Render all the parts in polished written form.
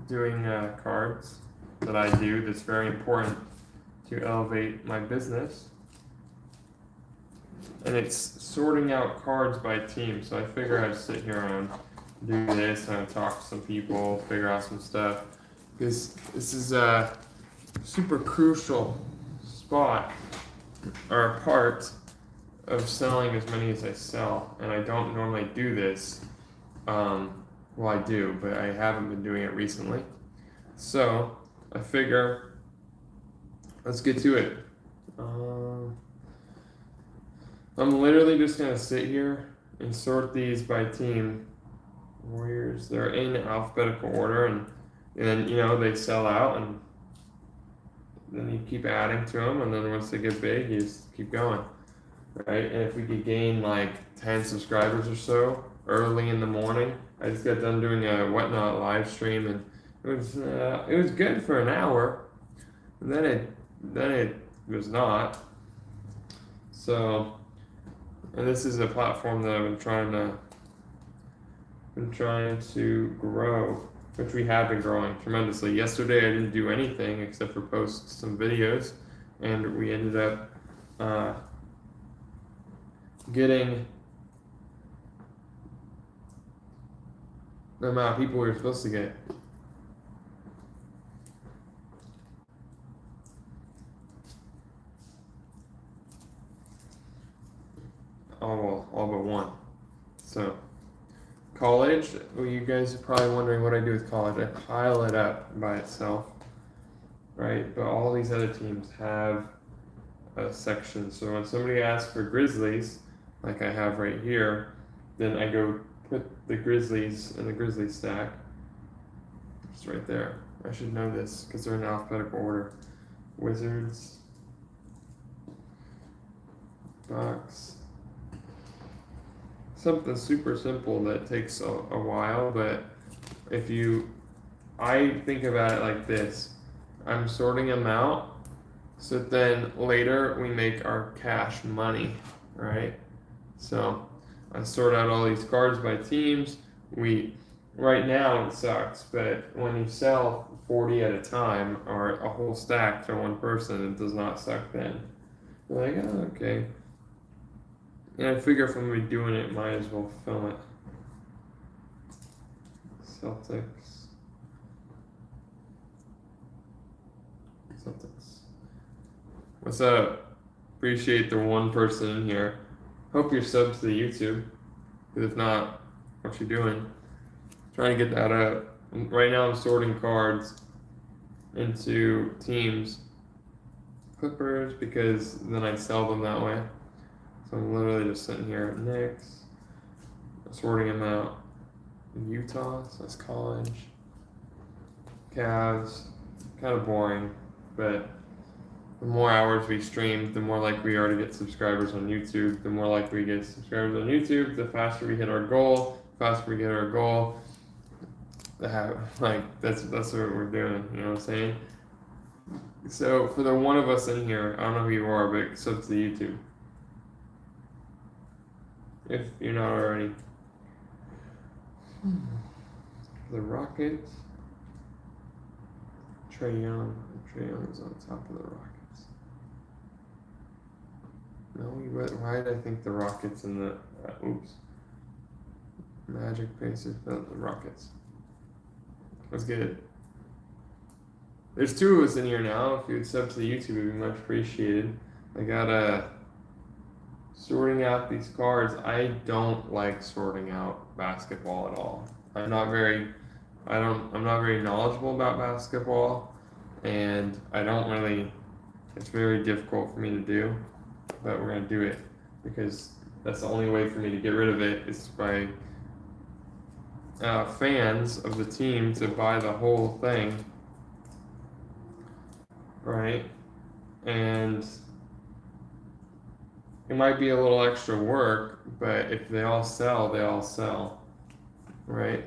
doing cards that I do that's very important to elevate my business. And it's sorting out cards by team. So I figure I'd sit here and do this and talk to some people, figure out some stuff. Because this is a super crucial spot or part of selling as many as I sell. And I don't normally do this. Well, I do, but I haven't been doing it recently. So I figure let's get to it. I'm literally just gonna sit here and sort these by team. Warriors, they're in alphabetical order, and they sell out, and then you keep adding to them, and then once they get big, you just keep going, right? And if we could gain like 10 subscribers or so early in the morning, I just got done doing a Whatnot live stream, and it was good for an hour, and then it was not. So, and this is a platform that I've been trying to grow, which we have been growing tremendously. Yesterday I didn't do anything except for post some videos, and we ended up getting the amount of people we were supposed to get. All but one. So college, well, you guys are probably wondering what I do with college. I pile it up by itself, right? But all these other teams have a section. So when somebody asks for Grizzlies, like I have right here, then I go put the Grizzlies in the Grizzly stack. It's right there. I should know this because they're in alphabetical order. Wizards, Bucks. Something super simple that takes a while, but I think about it like this. I'm sorting them out, so then later we make our cash money, right? So I sort out all these cards by teams. Right now it sucks, but when you sell 40 at a time or a whole stack to one person, it does not suck then. You're like, oh, okay. And I figure if I'm gonna be doing it, might as well film it. Celtics. What's up? Appreciate the one person in here. Hope you're subbed to the YouTube. Because if not, what you doing? Trying to get that up. And right now I'm sorting cards into teams. Clippers, because then I sell them that way. So I'm literally just sitting here at Knicks, sorting them out. Utah, so that's college. Cavs, kind of boring, but the more hours we stream, the more likely we are to get subscribers on YouTube. The more likely we get subscribers on YouTube, the faster we hit our goal. The faster we get our goal, that's what we're doing. You know what I'm saying? So for the one of us in here, I don't know who you are, but sub to the YouTube. If you're not already. The Rockets. Trae Young is on top of the Rockets. No, why did I think the Rockets and the Magic, Pacers, the Rockets. That's good. There's two of us in here now. If you would sub to the YouTube, it'd be much appreciated. I got sorting out these cards. I don't like sorting out basketball at all. I'm not very knowledgeable about basketball, and it's very difficult for me to do, but we're gonna do it because that's the only way for me to get rid of it is by fans of the team to buy the whole thing, right? And it might be a little extra work, but if they all sell, right?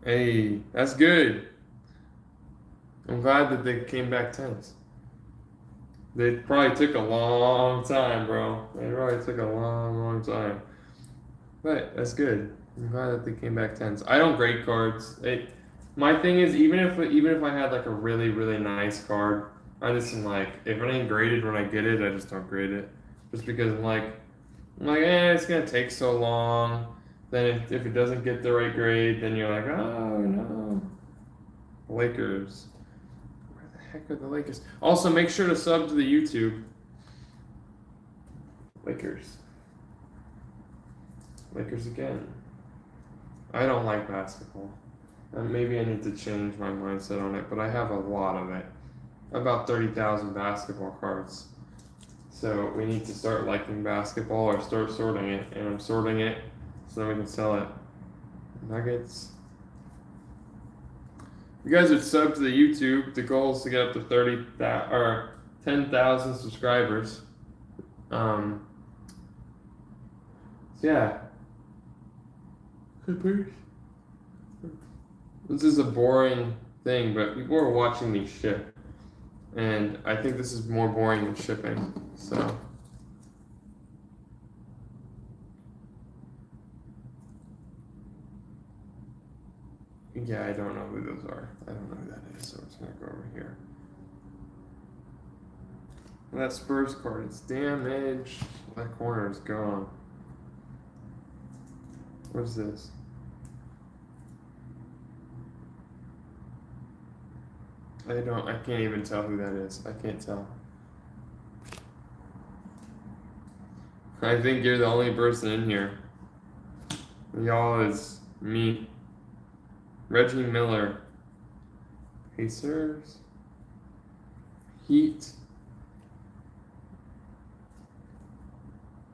Hey, that's good. I'm glad that they came back tense. They probably took a long time, bro. They probably took a long time. But that's good. I'm glad that they came back tens. I don't grade cards. My thing is even if I had like a really nice card, I just am like if it ain't graded when I get it, I just don't grade it. Just because I'm like, it's gonna take so long. Then if it doesn't get the right grade, then you're like, oh no. Lakers. Where the heck are the Lakers? Also, make sure to sub to the YouTube. Lakers. Lakers again. I don't like basketball. Maybe I need to change my mindset on it, but I have a lot of it. About 30,000 basketball cards. So we need to start liking basketball or start sorting it, and I'm sorting it so then we can sell it. Nuggets. You guys would sub to the YouTube. The goal is to get up to 10,000 subscribers. So yeah. This is a boring thing, but people are watching me ship. And I think this is more boring than shipping. So yeah, I don't know who those are. I don't know who that is, so I'm just gonna go over here. That Spurs card is damaged. That corner is gone. What's this? I can't even tell who that is. I can't tell. I think you're the only person in here. Y'all is me. Reggie Miller. Pacers. Heat.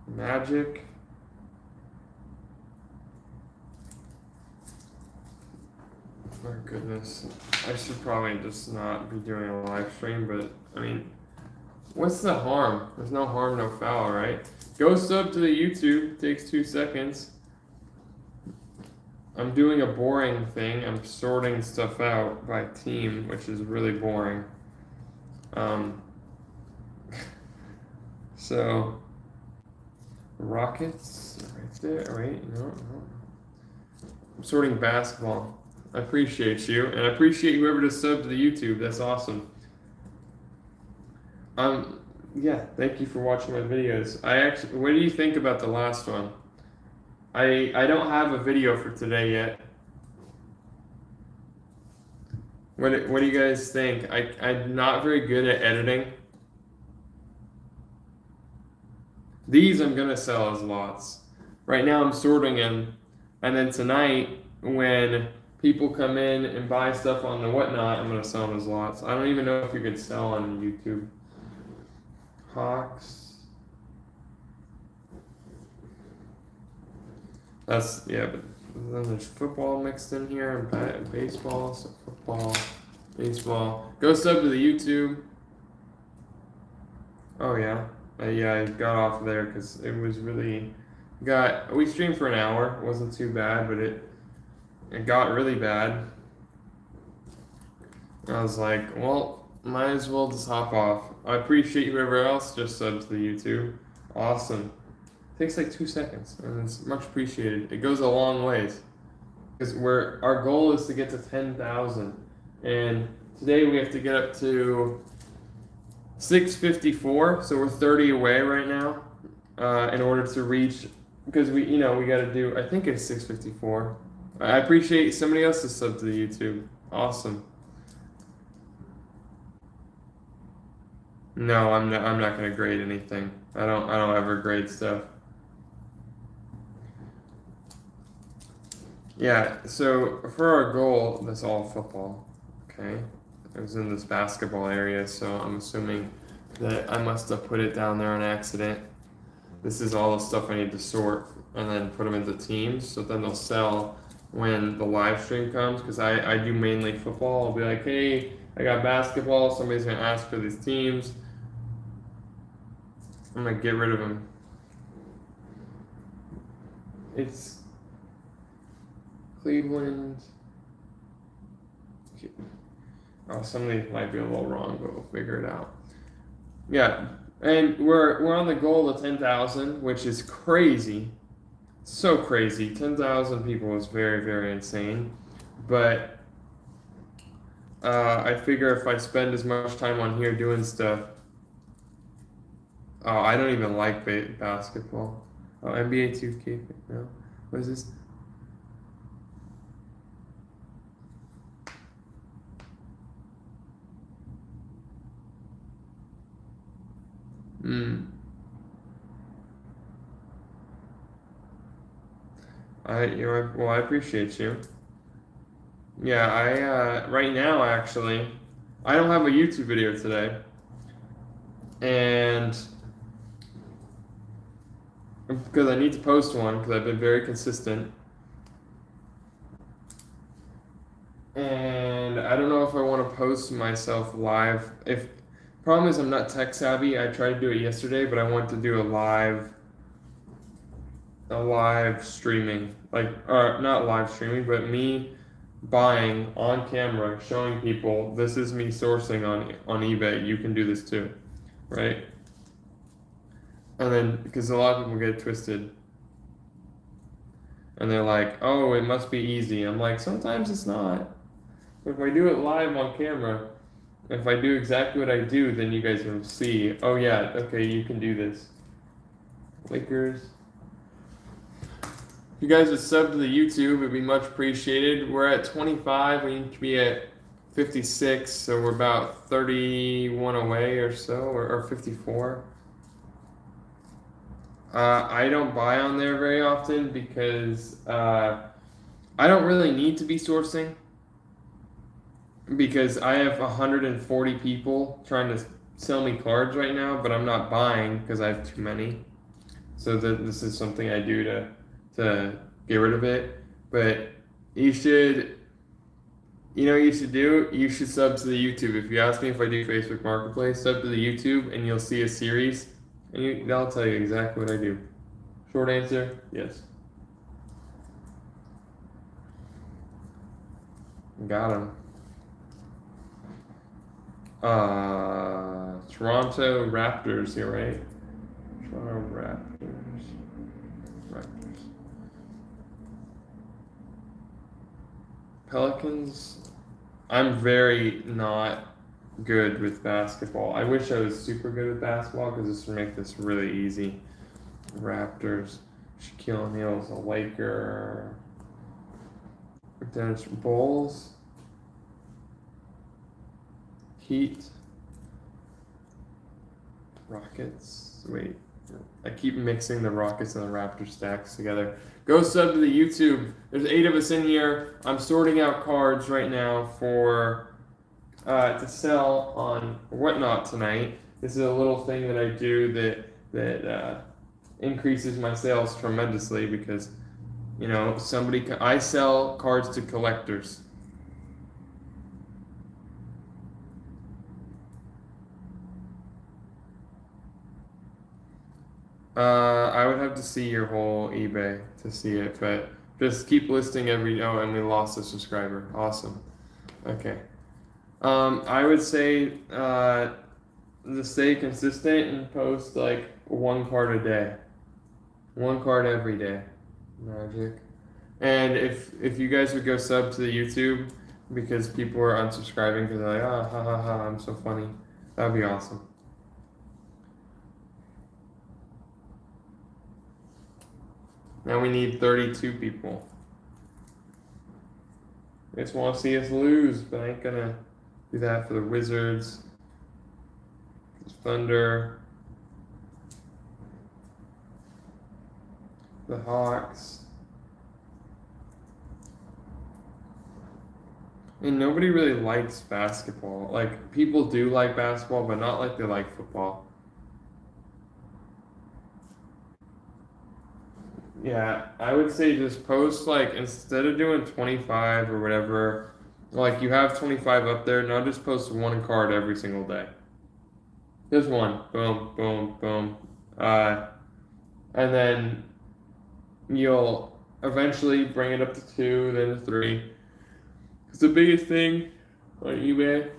Magic. My goodness. I should probably just not be doing a live stream, but I mean, what's the harm? There's no harm, no foul, right? Go sub to the YouTube. It takes 2 seconds. I'm doing a boring thing. I'm sorting stuff out by team, which is really boring. So Rockets right there. Wait, no. I'm sorting basketball. I appreciate you, and I appreciate whoever just subbed to the YouTube. That's awesome. Yeah, thank you for watching my videos. What do you think about the last one? I don't have a video for today yet. What do you guys think? I'm not very good at editing. These I'm gonna sell as lots. Right now I'm sorting them, and then tonight when people come in and buy stuff on the whatnot, I'm gonna sell them as lots. I don't even know if you can sell on YouTube. Hawks. But then there's football mixed in here and baseball. So football, baseball. Go sub to the YouTube. Oh yeah, I got off there because it was really we streamed for an hour. It wasn't too bad, but it got really bad. I was like, well, might as well just hop off. I appreciate whoever else just subbed to the YouTube. Awesome. Takes like 2 seconds, and it's much appreciated. It goes a long ways, because our goal is to get to 10,000, and today we have to get up to 654. So we're 30 away right now, in order to reach. Because we got to do. I think it's 654. I appreciate somebody else's sub to the YouTube. Awesome. No, I'm not gonna grade anything. I don't ever grade stuff. Yeah, so for our goal, that's all football. Okay. It was in this basketball area, so I'm assuming that I must have put it down there on accident. This is all the stuff I need to sort and then put them into teams, so then they'll sell when the live stream comes, because I do mainly football. I'll be like, hey, I got basketball, somebody's gonna ask for these teams. I'm gonna get rid of them. It's Cleveland. Oh, somebody might be a little wrong, but we'll figure it out. Yeah, and we're on the goal of 10,000, which is crazy, so crazy. 10,000 people is very very insane, but I figure if I spend as much time on here doing stuff. Oh, I don't even like basketball. Oh, NBA 2K. No, what is this? Hmm. Well, I appreciate you. Yeah, right now actually, I don't have a YouTube video today, and because I need to post one because I've been very consistent, and I don't know if I want to post myself live. If problem is I'm not tech savvy. I tried to do it yesterday, but I want to do a live streaming, like not live streaming, but me buying on camera, showing people this is me sourcing on eBay. You can do this too, right? And then because a lot of people get twisted and they're like, "Oh, it must be easy." I'm like, sometimes it's not. If I do it live on camera, if I do exactly what I do, then you guys will see. Oh yeah, okay, you can do this. Lakers. If you guys would sub to the YouTube, it'd be much appreciated. We're at 25. We need to be at 56, so we're about 31 away or so, or 54. I don't buy on there very often because I don't really need to be sourcing because I have 140 people trying to sell me cards right now, but I'm not buying because I have too many. So this is something I do to get rid of it. But you should, you know, what you should do. You should sub to the YouTube. If you ask me if I do Facebook Marketplace, sub to the YouTube, and you'll see a series, and that'll tell you exactly what I do. Short answer, yes. Got him. Toronto Raptors here, right? Toronto Raptors. Raptors. Pelicans. I'm very not good with basketball. I wish I was super good with basketball because this would make this really easy. Raptors. Shaquille O'Neal's a Laker. Dennis Bulls. Heat. Rockets. Wait. I keep mixing the Rockets and the Raptor stacks together. Go sub to the YouTube. There's 8 of us in here. I'm sorting out cards right now for to sell on Whatnot tonight. This is a little thing that I do that increases my sales tremendously because you know I sell cards to collectors. I would have to see your whole eBay to see it, but just keep listing every. Oh, and we lost a subscriber. Awesome. Okay. I would say to stay consistent and post like one card a day, one card every day. Magic. And if you guys would go sub to the YouTube because people are unsubscribing because they're like, ah, ha ha ha, I'm so funny. That'd be awesome. Now we need 32 people. I just want to see us lose, but I ain't gonna do that for the Wizards. Thunder. The Hawks. And nobody really likes basketball. Like, people do like basketball, but not like they like football. Yeah, I would say just post like instead of doing 25 or whatever, like you have 25 up there, now just post one card every single day. Just one. Boom, boom, boom. And then you'll eventually bring it up to 2, then to 3. Because the biggest thing on eBay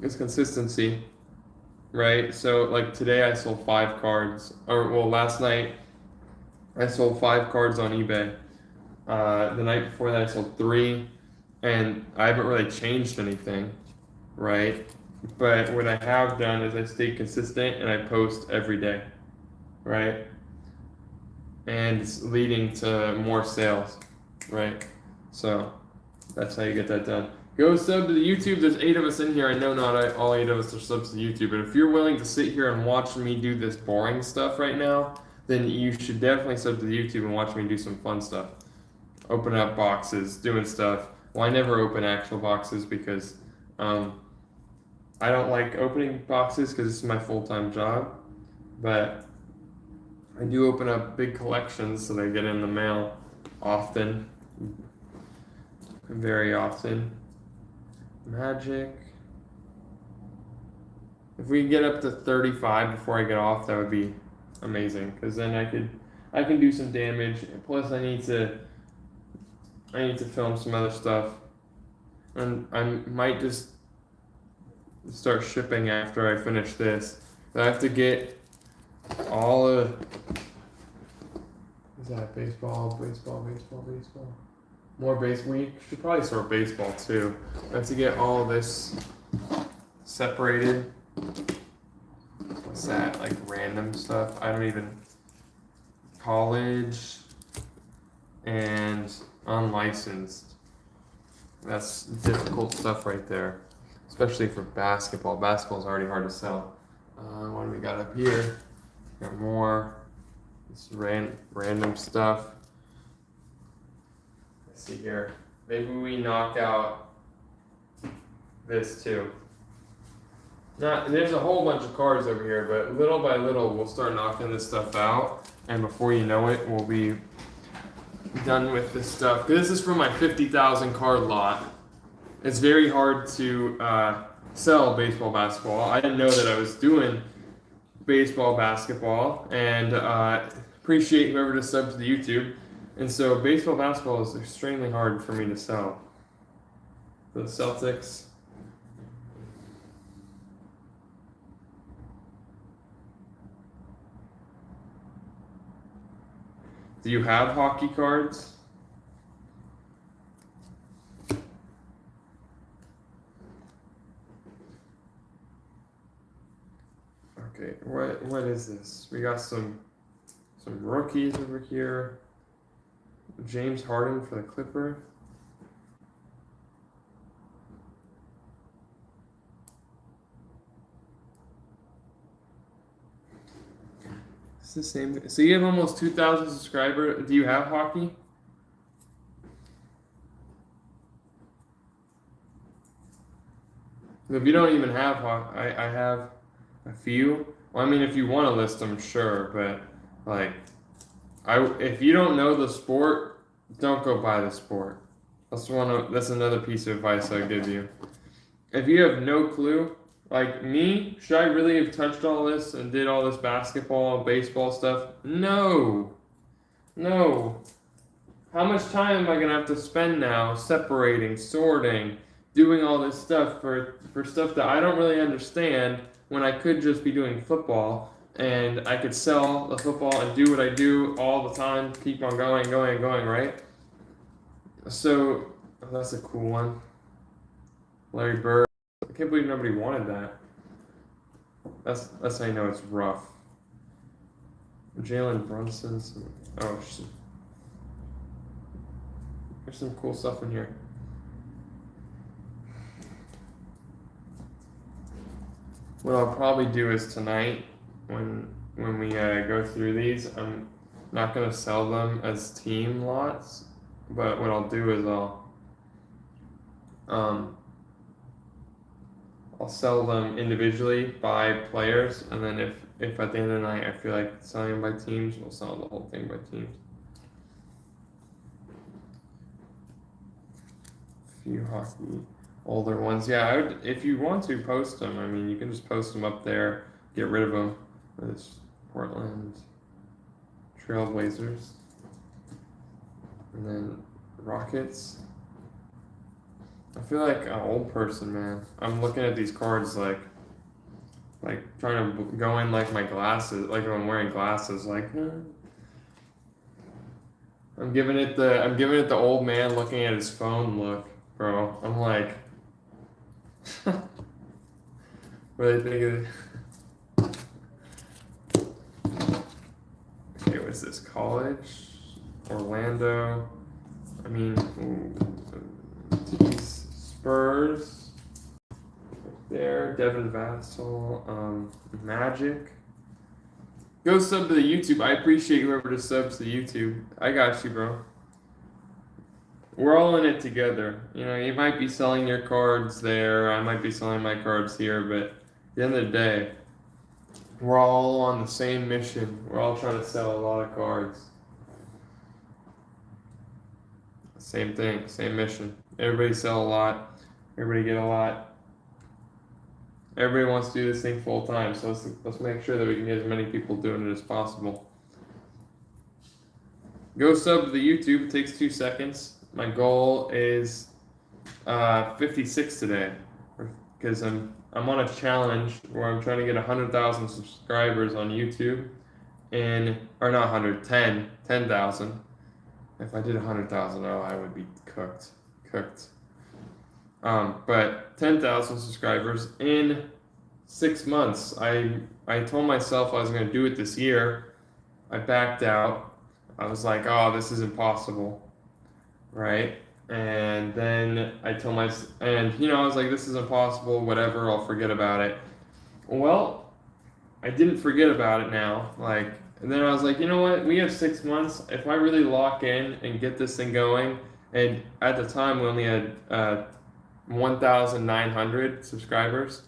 is consistency. right? So like today I sold 5 cards, or well, last night I sold 5 cards on eBay. The night before that I sold 3, and I haven't really changed anything, right? But what I have done is I stay consistent and I post every day, right? And it's leading to more sales, right? So that's how you get that done. Go sub to the YouTube. There's 8 of us in here. I know not all 8 of us are subs to YouTube, but if you're willing to sit here and watch me do this boring stuff right now, then you should definitely sub to the YouTube and watch me do some fun stuff. Open up boxes, doing stuff. Well, I never open actual boxes because I don't like opening boxes because it's my full-time job. But I do open up big collections that I get in the mail often, very often. Magic. If we can get up to 35 before I get off, that would be amazing. Because then I can do some damage. Plus, I need to film some other stuff, and I might just start shipping after I finish this. But I have to get all of. Is that baseball? More base. We should probably start baseball too. I have to get all this separated. What's that? Like random stuff. I don't even. College and unlicensed. That's difficult stuff right there, especially for basketball. Basketball is already hard to sell. What do we got up here? Got more. This random stuff. Let's see here. Maybe we knock out this too. There's a whole bunch of cards over here, but little by little we'll start knocking this stuff out, and before you know it, we'll be done with this stuff. This is from my 50,000 card lot. It's very hard to sell baseball, basketball. I didn't know that I was doing baseball, basketball, and appreciate whoever just subbed to the YouTube. And so baseball, basketball is extremely hard for me to sell. The Celtics. Do you have hockey cards? Okay, what is this? We got some rookies over here. James Harden for the Clipper. It's the same. So you have almost 2,000 subscribers. Do you have hockey? If you don't even have hockey, I have a few. Well, I mean, if you want to list them, sure, but like, if you don't know the sport, don't go buy the sport. That's another piece of advice I give you. If you have no clue, like me, should I really have touched all this and did all this basketball, baseball stuff? No. How much time am I gonna have to spend now separating, sorting, doing all this stuff for stuff that I don't really understand when I could just be doing football and I could sell the football and do what I do all the time, keep on going, right? So that's a cool one. Larry Bird. I can't believe nobody wanted that. That's how you know it's rough. Jalen Brunson. There's some cool stuff in here. What I'll probably do is tonight, when we go through these, I'm not gonna sell them as team lots, but what I'll do is I'll sell them individually by players, and then if at the end of the night I feel like selling them by teams, we'll sell the whole thing by teams. Few hockey older ones, yeah. If you want to post them, I mean, you can just post them up there, get rid of them. It's Portland Trailblazers, and then Rockets. I feel like an old person, man. I'm looking at these cards like like trying to go in like my glasses, like if I'm wearing glasses, like I'm giving it the old man looking at his phone look, bro. I'm like, what do they think of it? Okay, what's this? College, Orlando. I mean, Spurs. There, Devin Vassell, Magic. Go sub to the YouTube. I appreciate whoever just subs to YouTube. I got you, bro. We're all in it together. You know, you might be selling your cards there. I might be selling my cards here, but at the end of the day, we're all on the same mission. We're all trying to sell a lot of cards. Same thing, same mission. Everybody sell a lot. Everybody get a lot. Everybody wants to do this thing full time, so let's make sure that we can get as many people doing it as possible. Go sub to the YouTube. It takes 2 seconds. My goal is 56 today, because I'm on a challenge where I'm trying to get 100,000 subscribers on YouTube, or not 100, 10,000. If I did 100,000, oh, I would be cooked. But 10,000 subscribers in 6 months. I told myself I was going to do it this year. I backed out. I was like, oh, this is impossible, right? And then I told myself, I was like, this is impossible, whatever, I'll forget about it. Well, I didn't forget about it now, and then I was like, you know what, we have 6 months. If I really lock in and get this thing going, and at the time we only had 1,900 subscribers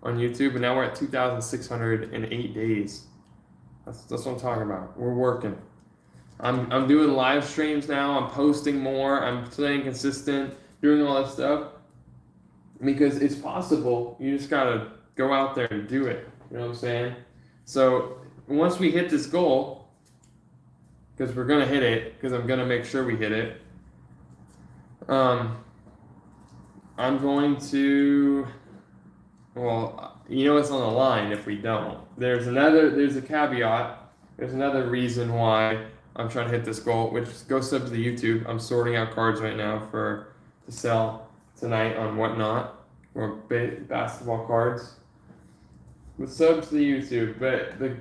on YouTube, and now we're at 2,600 in 8 days. That's what I'm talking about. We're working. I'm doing live streams now. I'm posting more. I'm staying consistent, doing all that stuff, because it's possible. You just gotta go out there and do it. You know what I'm saying? So once we hit this goal, because we're gonna hit it, because I'm gonna make sure we hit it. I'm going to. Well, you know what's on the line if we don't. There's a caveat. There's another reason why I'm trying to hit this goal, which is go sub to the YouTube. I'm sorting out cards right now to sell tonight on Whatnot, or basketball cards. But sub to the YouTube. But the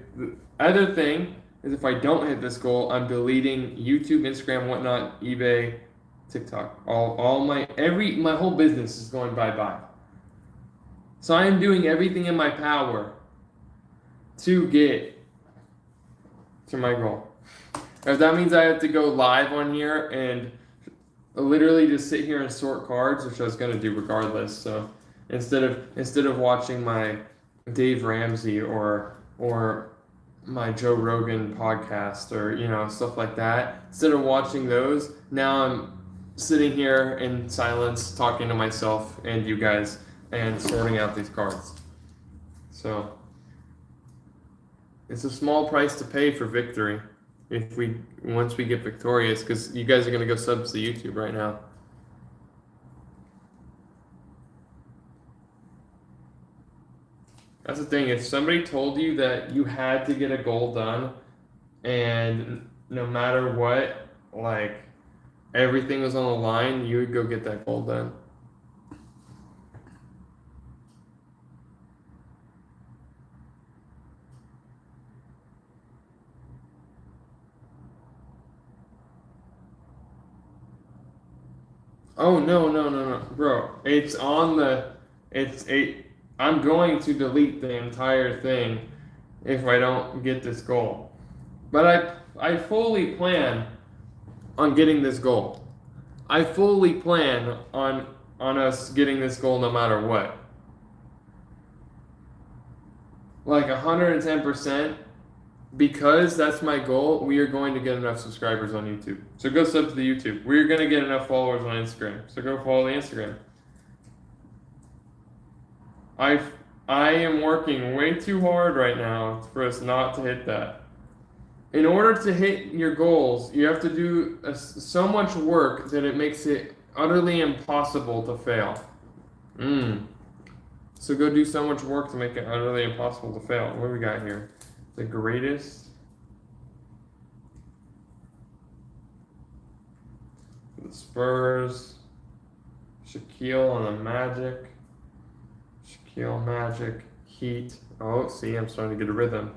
other thing is, if I don't hit this goal, I'm deleting YouTube, Instagram, Whatnot, eBay, TikTok. My whole business is going bye-bye. So I am doing everything in my power to get to my goal. If that means I have to go live on here and literally just sit here and sort cards, which I was gonna do regardless. So instead of watching my Dave Ramsey or my Joe Rogan podcast or stuff like that, instead of watching those, now I'm sitting here in silence talking to myself and you guys and sorting out these cards. So it's a small price to pay for victory once we get victorious, because you guys are gonna go subs to YouTube right now. That's the thing. If somebody told you that you had to get a goal done, and no matter what, everything was on the line, you would go get that goal done. Oh no, bro! It's on I'm going to delete the entire thing if I don't get this goal. But I fully plan on getting this goal. I fully plan on us getting this goal no matter what. 110%. Because that's my goal, we are going to get enough subscribers on YouTube. So go sub to the YouTube. We're going to get enough followers on Instagram. So go follow the Instagram. I am working way too hard right now for us not to hit that. In order to hit your goals, you have to do so much work that it makes it utterly impossible to fail. So go do so much work to make it utterly impossible to fail. What do we got here? The greatest. The Spurs. Shaquille on the Magic. Shaquille Magic. Heat. Oh, see, I'm starting to get a rhythm.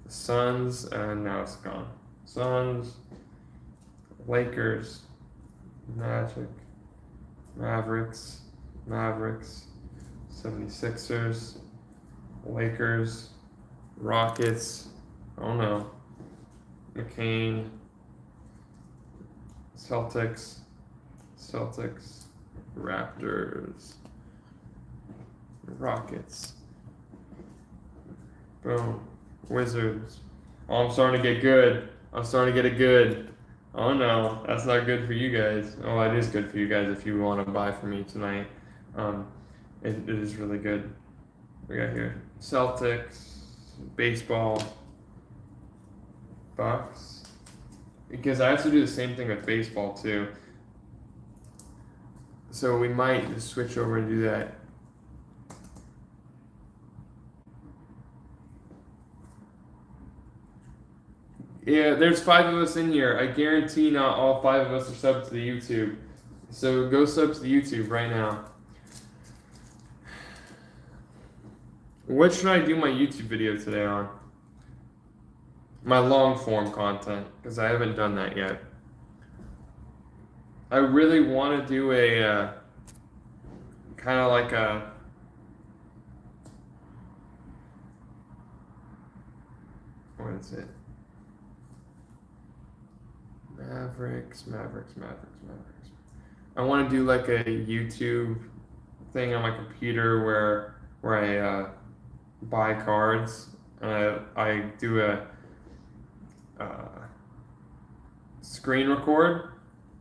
The Suns, and now it's gone. Suns. Lakers. Magic. Mavericks. 76ers. Lakers. Rockets. Oh no. McCain. Celtics. Raptors. Rockets. Boom. Wizards. Oh, I'm starting to get good. I'm starting to get it good. Oh no, that's not good for you guys. Oh, it is good for you guys if you want to buy from me tonight. It is really good. We got here Celtics, baseball, Bucks. Because I have to do the same thing with baseball too. So we might just switch over and do that. Yeah, there's 5 of us in here. I guarantee not all 5 of us are subbed to the YouTube. So go sub to the YouTube right now. What should I do my YouTube video today on? My long form content, because I haven't done that yet. I really want to do a kind of like a what is it? Mavericks. I want to do like a YouTube thing on my computer where I buy cards and I do a screen record.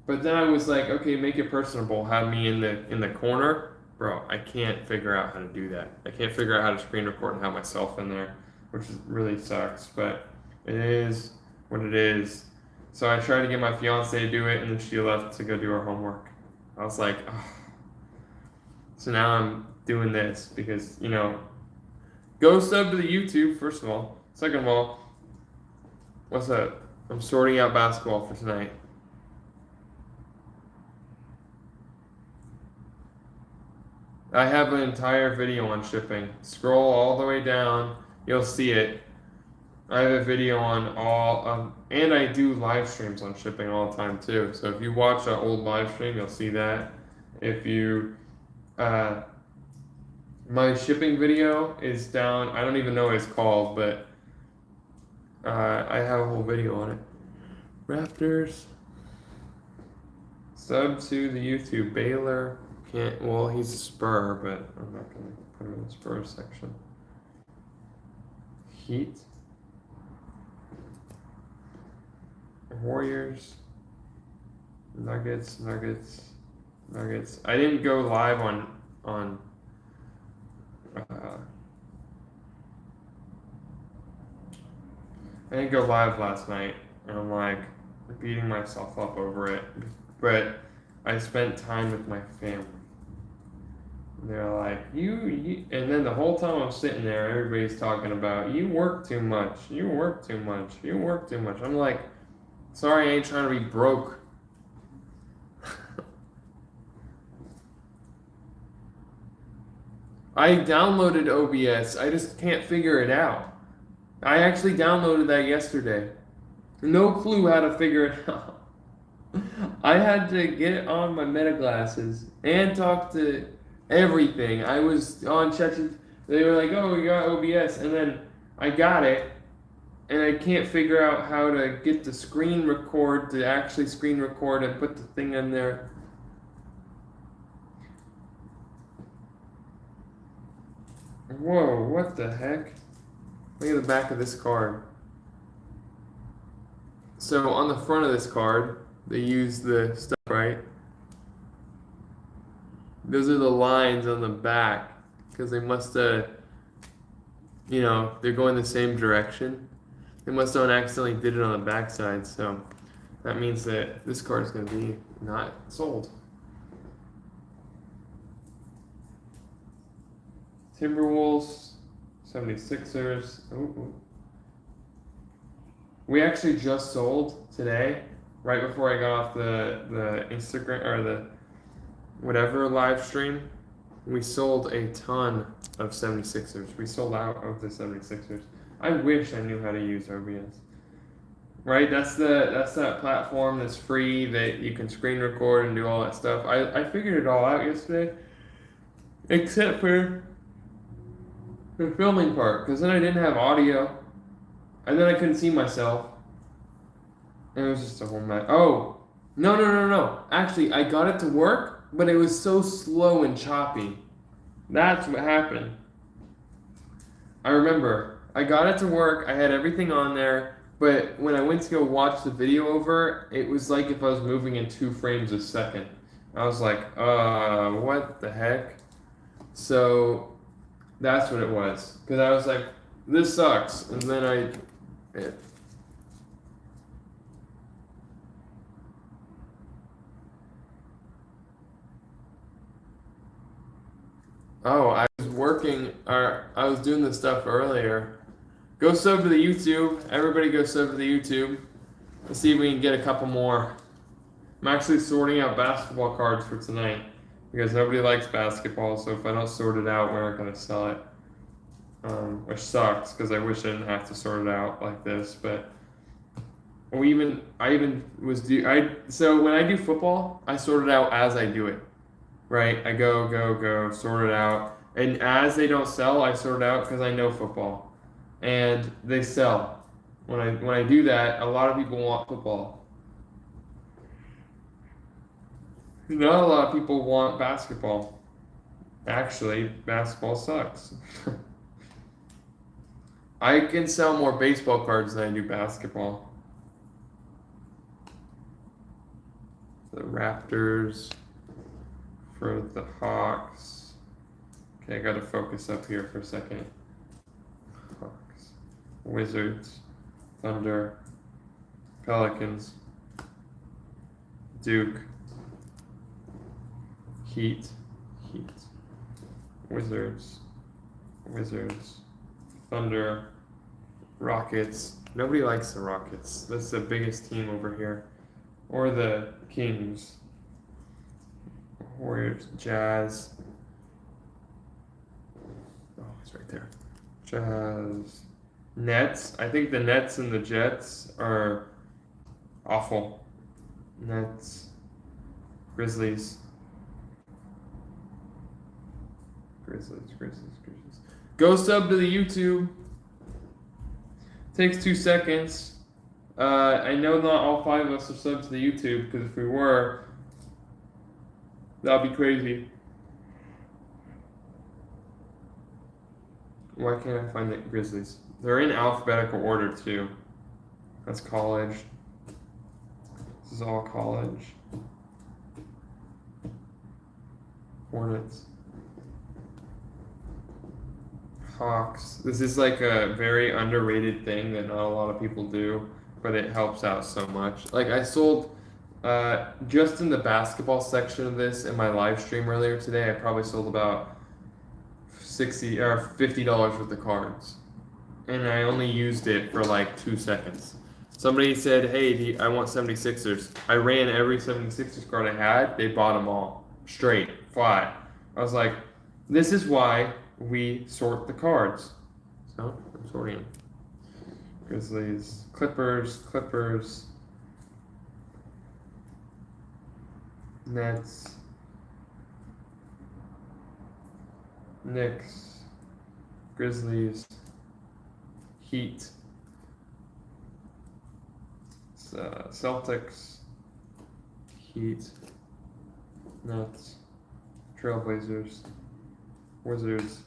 But then I was like, okay, make it personable. Have me in the corner, bro. I can't figure out how to do that. I can't figure out how to screen record and have myself in there, which really sucks. But it is what it is. So I tried to get my fiance to do it, and then she left to go do her homework. I was like, oh. So now I'm doing this because, go sub to the YouTube, first of all. Second of all, what's up? I'm sorting out basketball for tonight. I have an entire video on shipping. Scroll all the way down, you'll see it. I have a video on all, and I do live streams on shipping all the time too. So if you watch an old live stream, you'll see that. If you, my shipping video is down. I don't even know what it's called, but I have a whole video on it. Raptors. Sub to the YouTube. Baylor can't. Well, he's a Spur, but I'm not gonna put him in the Spurs section. Heat. Warriors, Nuggets. I didn't go live on I didn't go live last night, and I'm like beating myself up over it. But I spent time with my family. And they're like, you, and then the whole time I'm sitting there, everybody's talking about you work too much. I'm like, sorry, I ain't trying to be broke. I downloaded OBS. I just can't figure it out. I actually downloaded that yesterday. No clue how to figure it out. I had to get on my Meta glasses and talk to everything. I was on ChatGPT. They were like, oh, we got OBS. And then I got it. And I can't figure out how to get the screen record to actually screen record and put the thing in there. Whoa, what the heck? Look at the back of this card. So on the front of this card, they use the stuff, right? Those are the lines on the back because they must have, they're going the same direction. They must have accidentally did it on the back side, so that means that this card is going to be not sold. Timberwolves, 76ers. Ooh. We actually just sold today, right before I got off the Instagram or the whatever live stream. We sold a ton of 76ers. We sold out of the 76ers. I wish I knew how to use OBS. Right? That's that platform that's free that you can screen record and do all that stuff. I figured it all out yesterday. Except for the filming part, because then I didn't have audio. And then I couldn't see myself. And it was just a whole mess. Oh, no. Actually, I got it to work, but it was so slow and choppy. That's what happened. I remember, I got it to work, I had everything on there, but when I went to go watch the video over, it was like if I was moving in 2 frames a second. I was like, what the heck? So, that's what it was. Because I was like, this sucks. And then I was working, or I was doing this stuff earlier. Go sub to the YouTube. Everybody go sub to the YouTube. Let's see if we can get a couple more. I'm actually sorting out basketball cards for tonight because nobody likes basketball, so if I don't sort it out, we're not going to sell it. Which sucks because I wish I didn't have to sort it out like this, but so when I do football, I sort it out as I do it. Right? I go, sort it out. And as they don't sell, I sort it out because I know football. And they sell. When I do that, a lot of people want football. Not a lot of people want basketball. Actually, basketball sucks. I can sell more baseball cards than I do basketball. The Raptors for the Hawks. Okay, I gotta focus up here for a second. Hawks, Wizards, Thunder, Pelicans, Duke, Heat, Wizards, Thunder, Rockets. Nobody likes the Rockets. That's the biggest team over here. Or the Kings. Warriors, Jazz. Oh, it's right there. Jazz. Nets. I think the Nets and the Jets are awful. Nets. Grizzlies. Go sub to the YouTube. Takes 2 seconds. I know not all 5 of us are subbed to the YouTube, because if we were, that'd be crazy. Why can't I find the Grizzlies? They're in alphabetical order too. That's college. This is all college. Hornets. Hawks. This is like a very underrated thing that not a lot of people do, but it helps out so much. Like I sold, just in the basketball section of this in my live stream earlier today, I probably sold about $60 or $50 worth of cards, and I only used it for like 2 seconds. Somebody said, "Hey, I want 76ers." I ran every 76ers card I had. They bought them all straight, flat. I was like, "This is why we sort the cards." So I'm sorting. Grizzlies, Clippers, Nets, Knicks, Grizzlies, Heat, Celtics, Heat, Nets, Trailblazers, Wizards,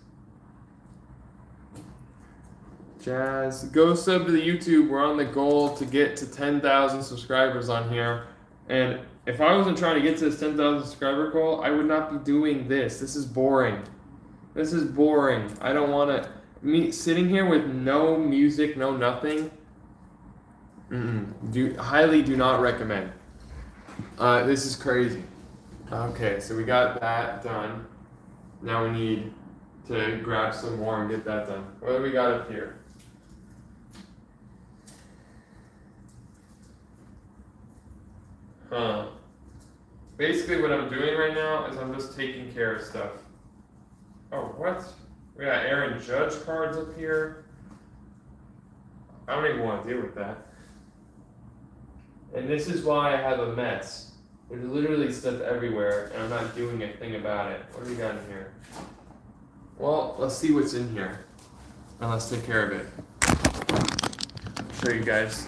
Jazz. Go sub to the YouTube. We're on the goal to get to 10,000 subscribers on here. And if I wasn't trying to get to this 10,000 subscriber goal, I would not be doing this. This is boring. I don't want to. Me sitting here with no music, no nothing. Highly do not recommend. This is crazy. Okay, so we got that done. Now we need to grab some more and get that done. What do we got up here? Basically what I'm doing right now is I'm just taking care of stuff. Oh, what? We got Aaron Judge cards up here. I don't even want to deal with that. And this is why I have a mess. There's literally stuff everywhere, and I'm not doing a thing about it. What do we got in here? Well, let's see what's in here. And let's take care of it. I'll show you guys.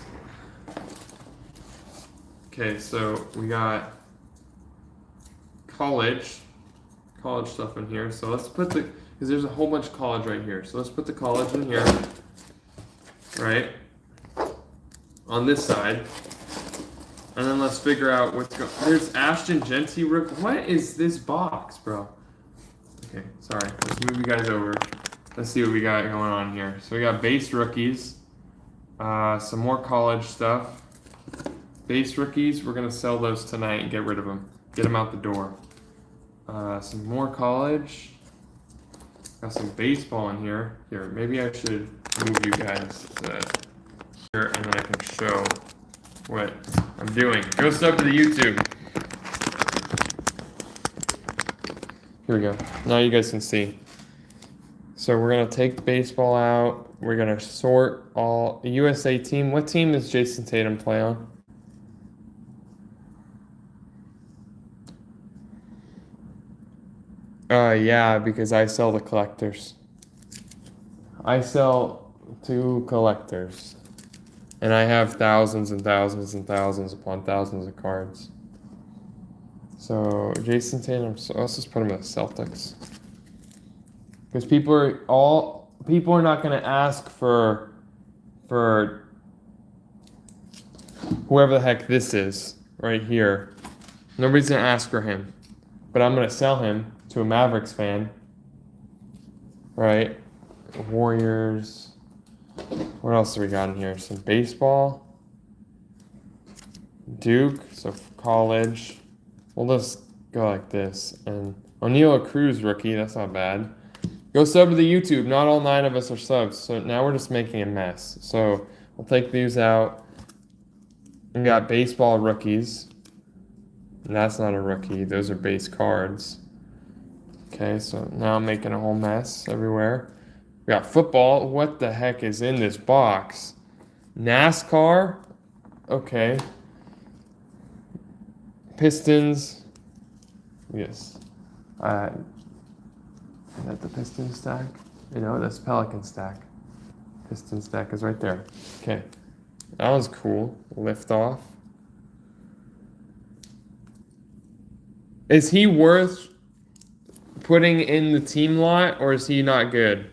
Okay, so we got college stuff in here. So let's put because there's a whole bunch of college right here. So let's put the college in here, right? On this side. And then let's figure out what's going. There's Ashton Jeanty. What is this box, bro? Okay, sorry. Let's move you guys over. Let's see what we got going on here. So we got base rookies, some more college stuff. Base rookies, we're gonna sell those tonight and get rid of them. Get them out the door. Some more college. Got some baseball in here. Here, maybe I should move you guys to here, and then I can show what I'm doing. Go sub to the YouTube. Here we go. Now you guys can see. So we're gonna take baseball out. We're gonna sort all USA team. What team does Jason Tatum play on? Yeah, because I sell the collectors. I sell to collectors. And I have thousands and thousands and thousands upon thousands of cards. So Jason Tatum, so let's just put him in the Celtics. Because people are not gonna ask for whoever the heck this is right here. Nobody's gonna ask for him. But I'm gonna sell him to a Mavericks fan. Right? Warriors. What else do we got in here? Some baseball. Duke, so college. We'll just go like this. And O'Neal Cruz rookie, that's not bad. Go sub to the YouTube. Not all 9 of us are subs. So now we're just making a mess. So we'll take these out. We got baseball rookies. And that's not a rookie. Those are base cards. Okay, so now I'm making a whole mess everywhere. We got football. What the heck is in this box? NASCAR. Okay. Pistons. Yes. Is that the Piston stack? You know, that's Pelican stack. Piston stack is right there. Okay. That was cool. Lift off. Is he worth putting in the team lot, or is he not good?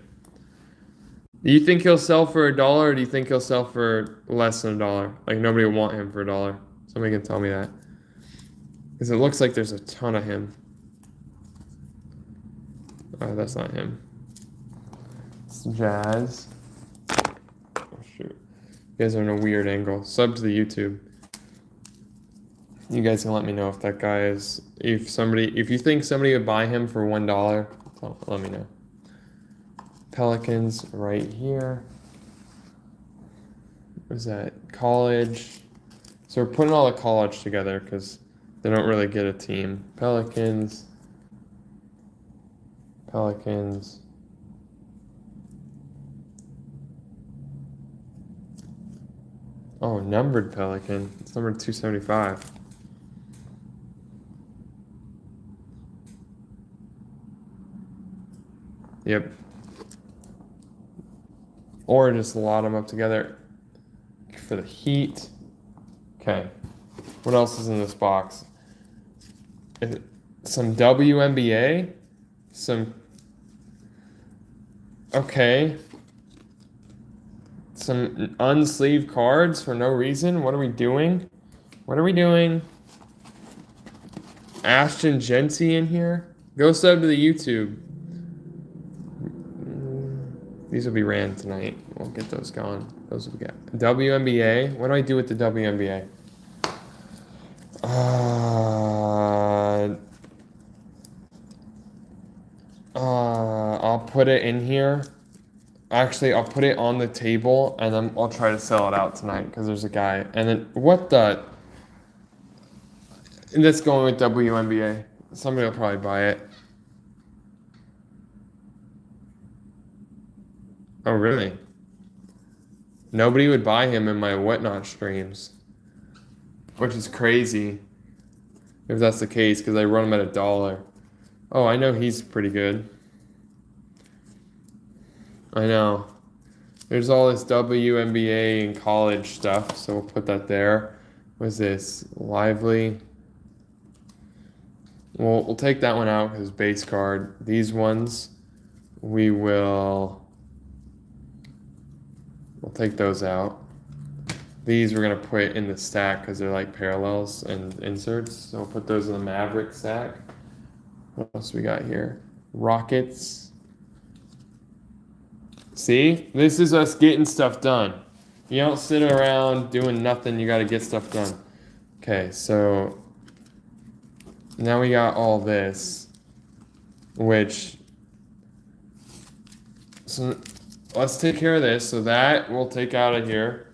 Do you think he'll sell for $1, or do you think he'll sell for less than $1? Like nobody will want him for $1. Somebody can tell me that. Because it looks like there's a ton of him. Oh, that's not him. It's Jazz. Oh shoot. You guys are in a weird angle. Sub to the YouTube. You guys can let me know if that guy is, if you think somebody would buy him for $1, let me know. Pelicans right here. What is that? College. So we're putting all the college together because they don't really get a team. Pelicans. Oh, numbered Pelican. It's number 275. Yep. Or just lot them up together for the Heat. Okay. What else is in this box? Some WNBA. Okay. Some unsleeved cards for no reason. What are we doing? Ashton Jeanty in here. Go sub to the YouTube. These will be ran tonight. We'll get those going. Those will be good. WNBA. What do I do with the WNBA? I'll put it in here. Actually, I'll put it on the table and then I'll try to sell it out tonight because there's a guy. And then what the? And that's going with WNBA. Somebody will probably buy it. Oh, really? Nobody would buy him in my Whatnot streams, which is crazy if that's the case because I run him at $1. Oh, I know he's pretty good. I know. There's all this WNBA and college stuff, so we'll put that there. What's this? Lively. We'll take that one out because base card. These ones, we'll take those out. These we're gonna put in the stack because they're like parallels and inserts. So we'll put those in the Maverick stack. What else we got here? Rockets. See, this is us getting stuff done. You don't sit around doing nothing. You got to get stuff done. Okay, so now we got all this, which, so let's take care of this. So that we'll take out of here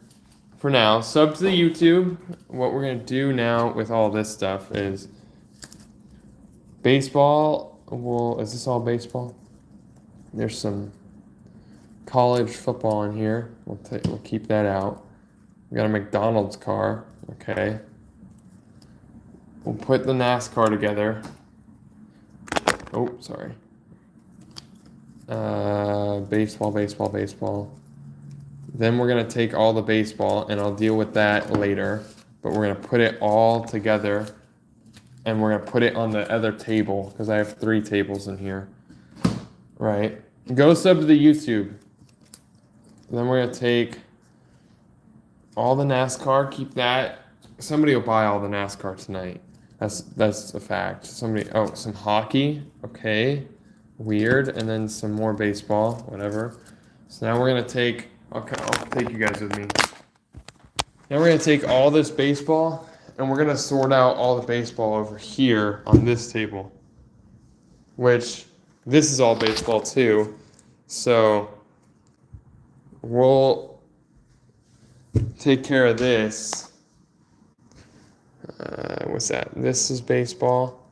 for now. Sub to the YouTube. What we're going to do now with all this stuff is baseball. Is this all baseball? There's some college football in here. We'll keep that out. We got a McDonald's car. Okay. We'll put the NASCAR together. Oh, sorry. Baseball. Then we're gonna take all the baseball, and I'll deal with that later. But we're gonna put it all together, and we're gonna put it on the other table because I have 3 tables in here. Right. Go sub to the YouTube. Then we're gonna take all the NASCAR, keep that. Somebody will buy all the NASCAR tonight. That's a fact. Some hockey, okay, weird, and then some more baseball, whatever. So now we're gonna take. I'll take you guys with me. Now we're gonna take all this baseball, and we're gonna sort out all the baseball over here on this table. Which this is all baseball too, so. We'll take care of this. What's that? This is baseball.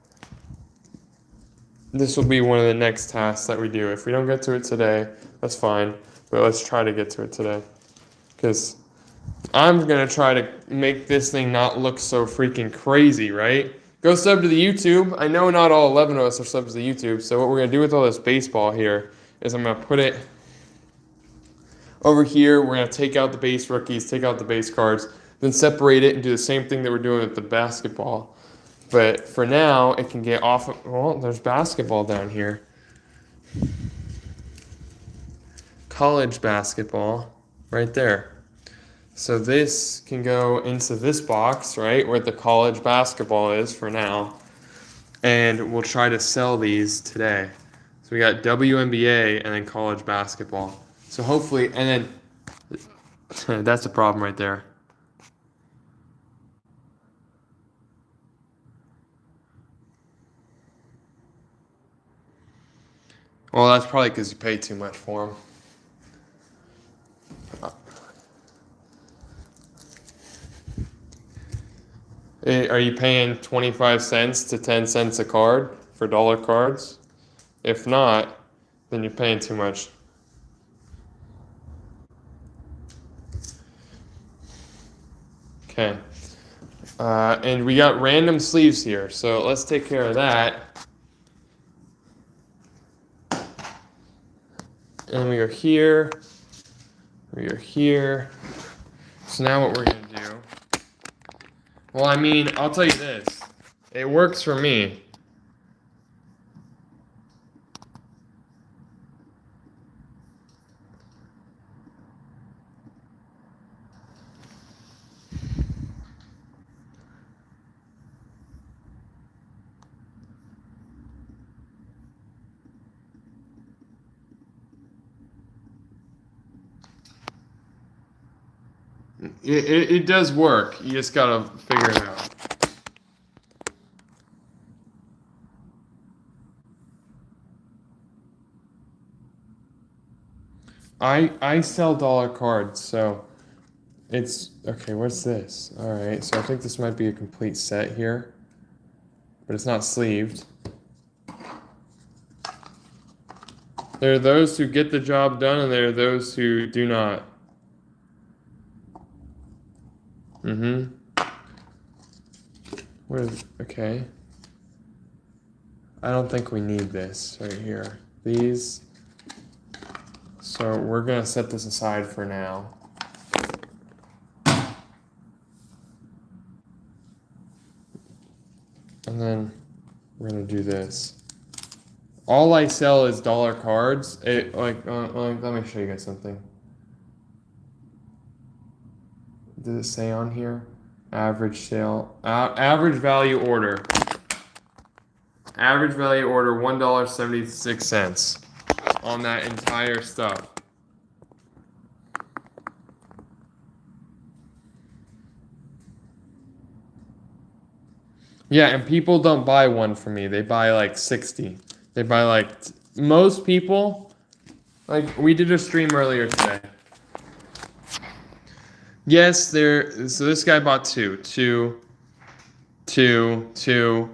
This will be one of the next tasks that we do. If we don't get to it today, that's fine. But let's try to get to it today. Because I'm going to try to make this thing not look so freaking crazy, right? Go sub to the YouTube. I know not all 11 of us are subs to the YouTube. So what we're going to do with all this baseball here is I'm going to put it over here. We're going to take out the base rookies, take out the base cards, then separate it and do the same thing that we're doing with the basketball. But for now, it can get off. Well, there's basketball down here. College basketball right there. So this can go into this box, right, where the college basketball is for now. And we'll try to sell these today. So we got WNBA and then college basketball. So hopefully, and then that's the problem right there. Well, that's probably because you pay too much for them. Are you paying 25 cents to 10 cents a card for dollar cards? If not, then you're paying too much. Okay. And we got random sleeves here, so let's take care of that. And we are here. We are here. So now what we're going to do. Well, I mean, I'll tell you this. It works for me. It does work. You just gotta figure it out. I sell dollar cards, so it's okay. What's this? All right, so I think this might be a complete set here, but it's not sleeved. There are those who get the job done, and there are those who do not. Mm-hmm. What is, okay. I don't think we need this right here. These. So we're gonna set this aside for now. And then we're gonna do this. All I sell is dollar cards. Let me show you guys something. Does it say on here? Average sale, average value order. Average value order $1.76 on that entire stuff. Yeah, and people don't buy one from me. They buy like 60. They buy like most people. Like we did a stream earlier today. Yes, there. So this guy bought two,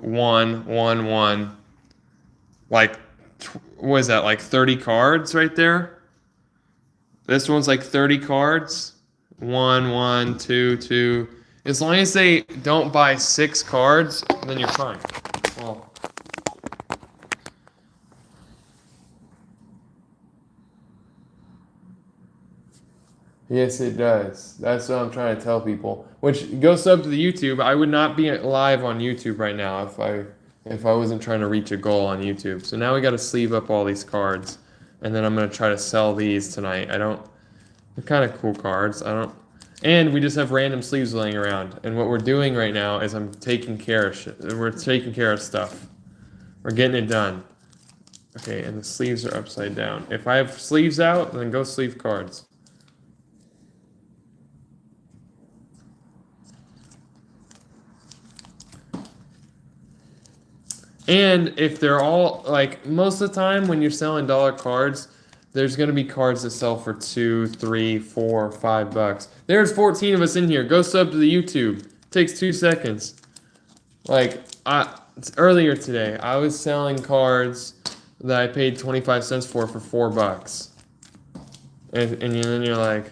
one, one. Like, what is that? Like 30 cards right there. This one's like 30 cards. One, two. As long as they don't buy 6 cards, then you're fine. Well. Yes, it does. That's what I'm trying to tell people. Which go sub to the YouTube. I would not be live on YouTube right now if I wasn't trying to reach a goal on YouTube. So now we got to sleeve up all these cards, and then I'm gonna try to sell these tonight. They're kind of cool cards. And we just have random sleeves laying around. And what we're doing right now is I'm taking care of shit. We're taking care of stuff. We're getting it done. Okay, and the sleeves are upside down. If I have sleeves out, then go sleeve cards. And if they're all, like, most of the time when you're selling dollar cards, there's going to be cards that sell for $2, $3, $4, $5. There's 14 of us in here. Go sub to the YouTube. It takes 2 seconds. Like, earlier today, I was selling cards that I paid 25 cents for $4. And then you're like,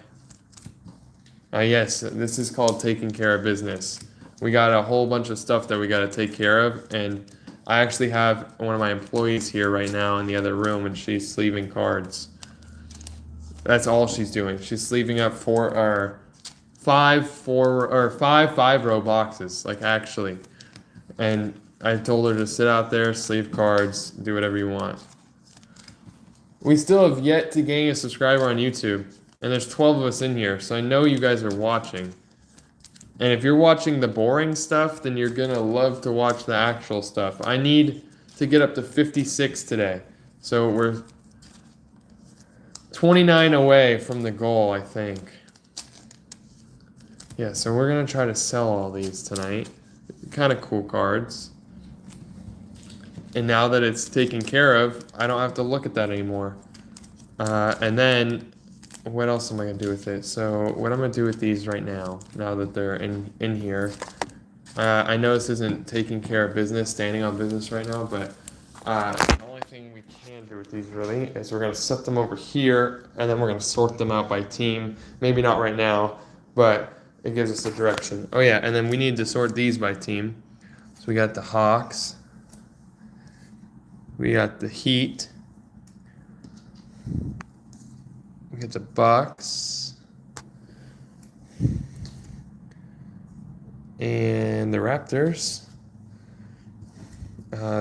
yes, this is called taking care of business. We got a whole bunch of stuff that we got to take care of, and I actually have one of my employees here right now in the other room, and she's sleeving cards. That's all she's doing. She's sleeving up 5 5-row boxes, like actually. And I told her to sit out there, sleeve cards, do whatever you want. We still have yet to gain a subscriber on YouTube, and there's 12 of us in here, so I know you guys are watching. And if you're watching the boring stuff, then you're going to love to watch the actual stuff. I need to get up to 56 today. So we're 29 away from the goal, I think. Yeah, so we're going to try to sell all these tonight. Kind of cool cards. And now that it's taken care of, I don't have to look at that anymore. And then what else am I going to do with it? So what I'm going to do with these right now that they're in here. I know this isn't taking care of business, standing on business right now, but the only thing we can do with these really is we're going to set them over here, and then we're going to sort them out by team. Maybe not right now, but it gives us a direction. Oh yeah, and then we need to sort these by team. So we got the Hawks. We got the Heat. We got the Bucks. And the Raptors.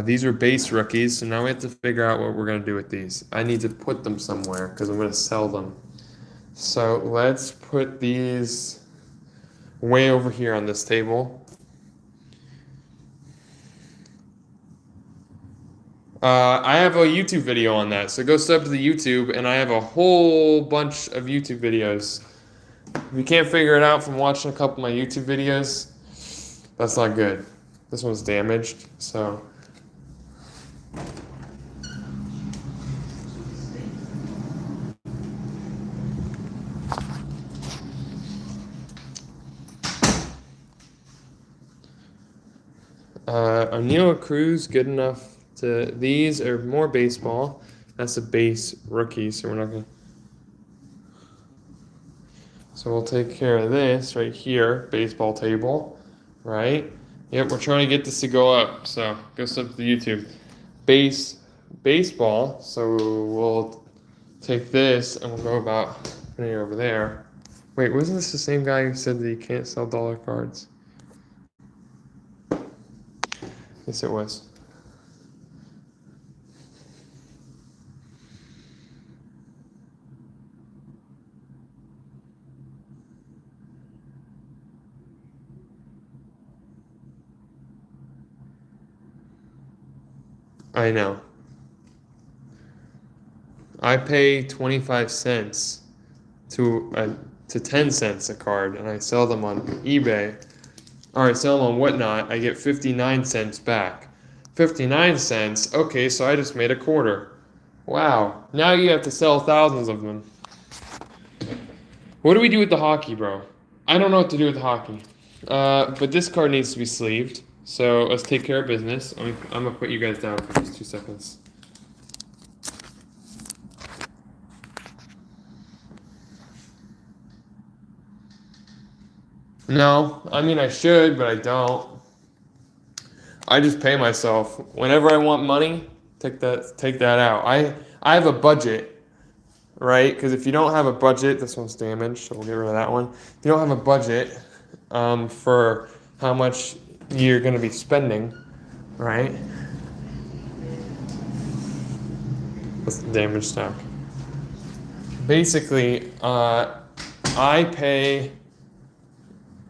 These are base rookies, so now we have to figure out what we're going to do with these. I need to put them somewhere because I'm going to sell them. So let's put these way over here on this table. I have a YouTube video on that, so go sub to the YouTube, and I have a whole bunch of YouTube videos. If you can't figure it out from watching a couple of my YouTube videos, that's not good. This one's damaged, so. O'Neal Cruz, good enough to. These are more baseball. That's a base rookie, so we're not gonna. So we'll take care of this right here, baseball table, right? Yep, we're trying to get this to go up. So go sub to the YouTube. Baseball. So we'll take this and we'll go about putting it over there. Wait, wasn't this the same guy who said that you can't sell dollar cards? Yes, it was. I know. I pay 25 cents to 10 cents a card, and I sell them on eBay. Or I sell them on Whatnot. I get 59 cents back. 59 cents. Okay, so I just made a quarter. Wow. Now you have to sell thousands of them. What do we do with the hockey, bro? I don't know what to do with the hockey. But this card needs to be sleeved. So let's take care of business. I'm gonna put you guys down for just 2 seconds. No, I mean I should, but I don't. I just pay myself whenever I want money. Take that out. I have a budget, right? Because if you don't have a budget, this one's damaged, so we'll get rid of that one. If you don't have a budget for how much you're going to be spending, right? What's the damage stack? Basically, I pay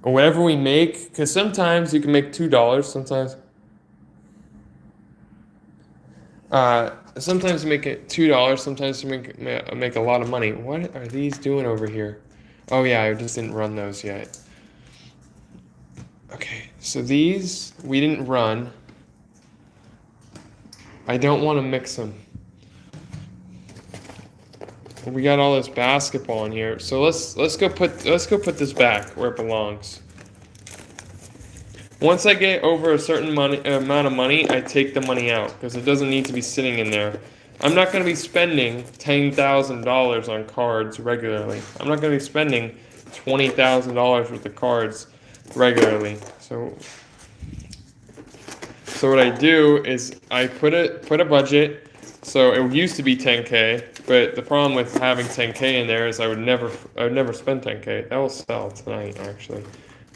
whatever we make, because sometimes you can make $2, sometimes. Sometimes you make it $2. Sometimes you make a lot of money. What are these doing over here? Oh yeah, I just didn't run those yet. Okay, so these we didn't run. I don't want to mix them. We got all this basketball in here, so let's go put this back where it belongs. Once I get over a certain amount of money, I take the money out because it doesn't need to be sitting in there. I'm not going to be spending $10,000 on cards regularly. I'm not going to be spending $20,000 worth of cards regularly. So what I do is I put a budget. So it used to be 10K, but the problem with having 10K in there is I would never spend 10K. That will sell tonight, actually.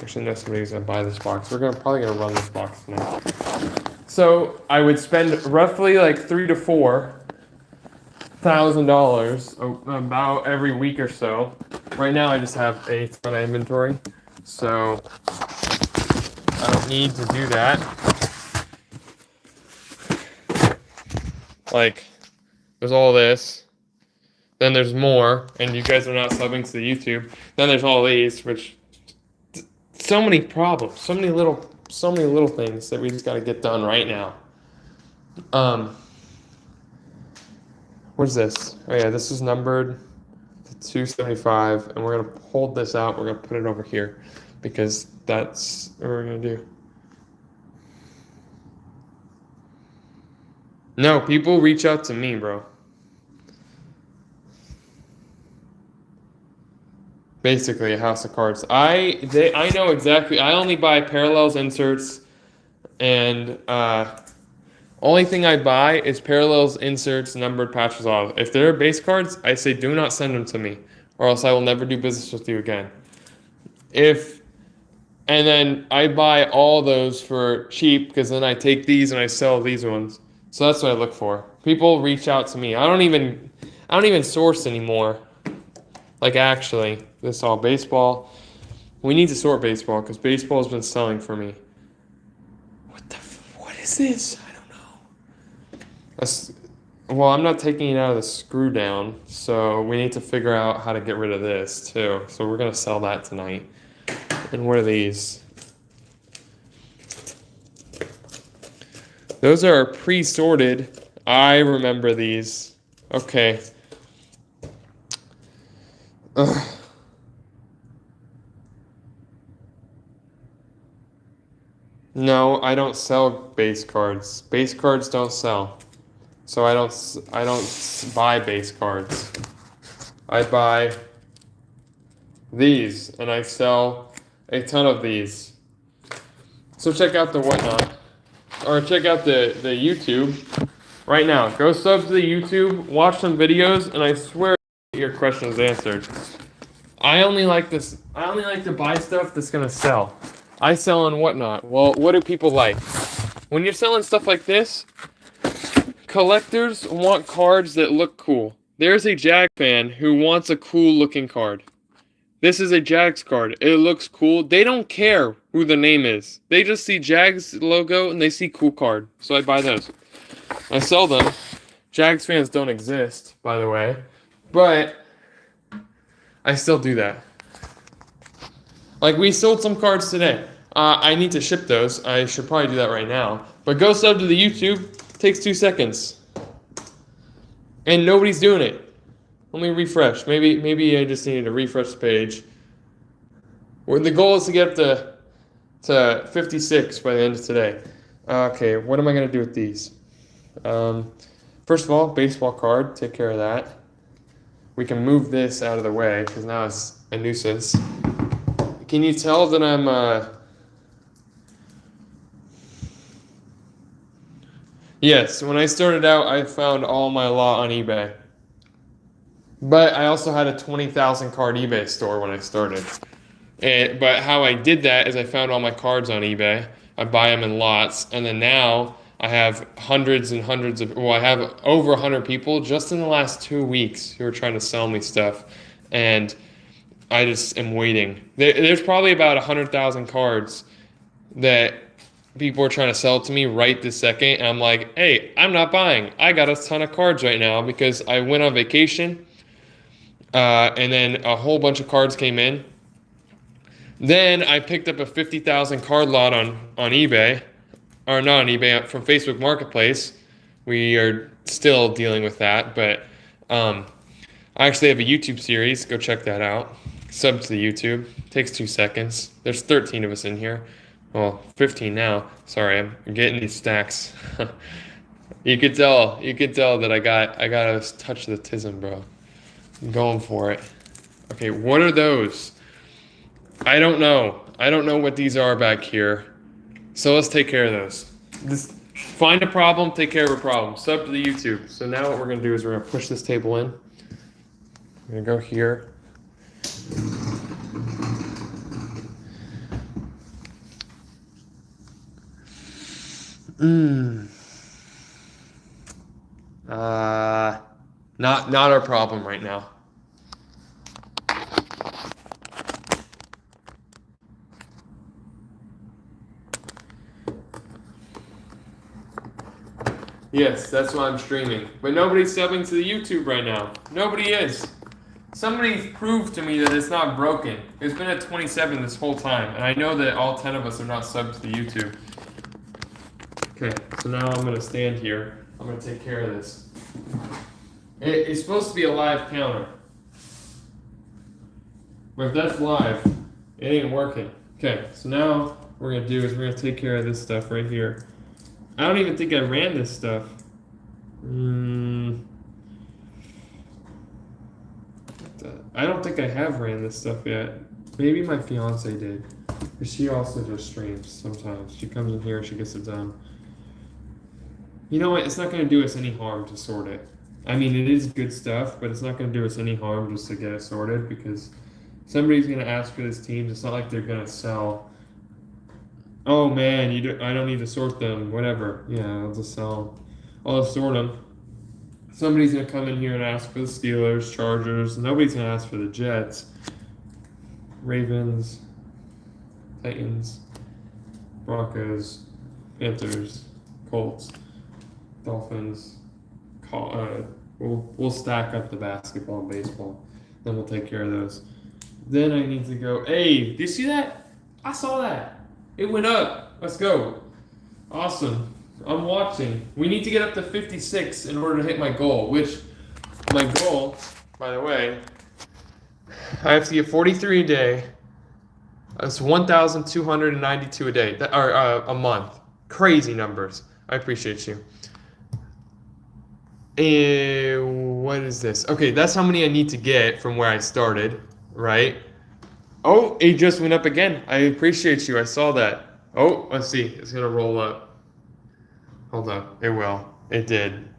Actually, no, somebody's gonna buy this box. We're probably gonna run this box tonight. So I would spend roughly like $3,000 to $4,000 about every week or so. Right now, I just have a ton of inventory, so I don't need to do that. Like, there's all this. Then there's more, and you guys are not subbing to the YouTube. Then there's all these, which so many problems, so many little things that we just got to get done right now. What is this? Oh yeah, this is numbered to 275, and we're gonna hold this out. We're gonna put it over here because that's what we're gonna do. No, people reach out to me, bro. Basically, a house of cards. I know exactly. I only buy parallels, inserts, and only thing I buy is parallels, inserts, numbered patches off. If they're base cards, I say do not send them to me, or else I will never do business with you again. And then I buy all those for cheap because then I take these and I sell these ones. So that's what I look for. People reach out to me. I don't even source anymore. Like actually, this is all baseball. We need to sort baseball because baseball's been selling for me. What is this? I don't know. Well, I'm not taking it out of the screw down, so we need to figure out how to get rid of this too. So we're gonna sell that tonight. And what are these? Those are pre-sorted. I remember these. Okay. Ugh. No, I don't sell base cards. Base cards don't sell. So I don't buy base cards. I buy these and I sell a ton of these. So check out the whatnot. Or check out the YouTube right now. Go sub to the YouTube, watch some videos, and I swear your question is answered. I only like to buy stuff that's gonna sell. I sell on whatnot. Well, what do people like? When you're selling stuff like this, collectors want cards that look cool. There's a Jag fan who wants a cool looking card. This is a Jags card. It looks cool. They don't care who the name is. They just see Jags logo and they see cool card. So I buy those. I sell them. Jags fans don't exist, by the way. But I still do that. Like, we sold some cards today. I need to ship those. I should probably do that right now. But go sub to the YouTube. Takes 2 seconds. And nobody's doing it. Let me refresh. Maybe I just needed to refresh the page. Well, the goal is to get up to 56 by the end of today. Okay, what am I going to do with these? First of all, baseball card. Take care of that. We can move this out of the way because now it's a nuisance. Can you tell that I'm... Yes, when I started out, I found all my lot on eBay. But I also had a 20,000 card eBay store when I started. But how I did that is I found all my cards on eBay. I buy them in lots. And then now I have hundreds and hundreds of... Well, I have over 100 people just in the last 2 weeks who are trying to sell me stuff. And I just am waiting. There's probably about 100,000 cards that people are trying to sell to me right this second. And I'm like, hey, I'm not buying. I got a ton of cards right now because I went on vacation. And then a whole bunch of cards came in. Then I picked up a 50,000 card lot on eBay. Or not on eBay, from Facebook Marketplace. We are still dealing with that. But I actually have a YouTube series. Go check that out. Sub to the YouTube. Takes 2 seconds. There's 13 of us in here. Well, 15 now. Sorry, I'm getting these stacks. You could tell that I got a touch of the tism, bro. I'm going for it. Okay, what are those? I don't know. I don't know what these are back here. So let's take care of those. Just find a problem, take care of a problem. Sub to the YouTube. So now what we're going to do is we're going to push this table in. We're going to go here. Not our problem right now. Yes, that's why I'm streaming. But nobody's subbing to the YouTube right now. Nobody is. Somebody proved to me that it's not broken. It's been at 27 this whole time, and I know that all 10 of us are not subbed to the YouTube. Okay, so now I'm going to stand here. I'm going to take care of this. It's supposed to be a live counter. But if that's live, it ain't working. Okay, so now what we're going to do is we're going to take care of this stuff right here. I don't even think I ran this stuff. I don't think I have ran this stuff yet. Maybe my fiance did. Because she also does streams sometimes. She comes in here and she gets it done. You know what? It's not going to do us any harm to sort it. I mean, it is good stuff, but it's not going to do us any harm just to get it sorted because somebody's going to ask for this team. It's not like they're going to sell. Oh man, I don't need to sort them. Whatever. Yeah, I'll just sell. I'll just sort them. Somebody's going to come in here and ask for the Steelers, Chargers. Nobody's going to ask for the Jets. Ravens, Titans, Broncos, Panthers, Colts, Dolphins. We'll stack up the basketball and baseball. Then we'll take care of those. Then I need to go. Hey, did you see that? I saw that. It went up. Let's go. Awesome. I'm watching. We need to get up to 56 in order to hit my goal, which my goal, by the way, I have to get 43 a day It's 1,292 a day, or a month. Crazy numbers. I appreciate you. What is this? Okay, that's how many I need to get from where I started, right? Oh, it just went up again. I appreciate you. I saw that. Oh, let's see. It's gonna roll up. Hold up. It will. It did.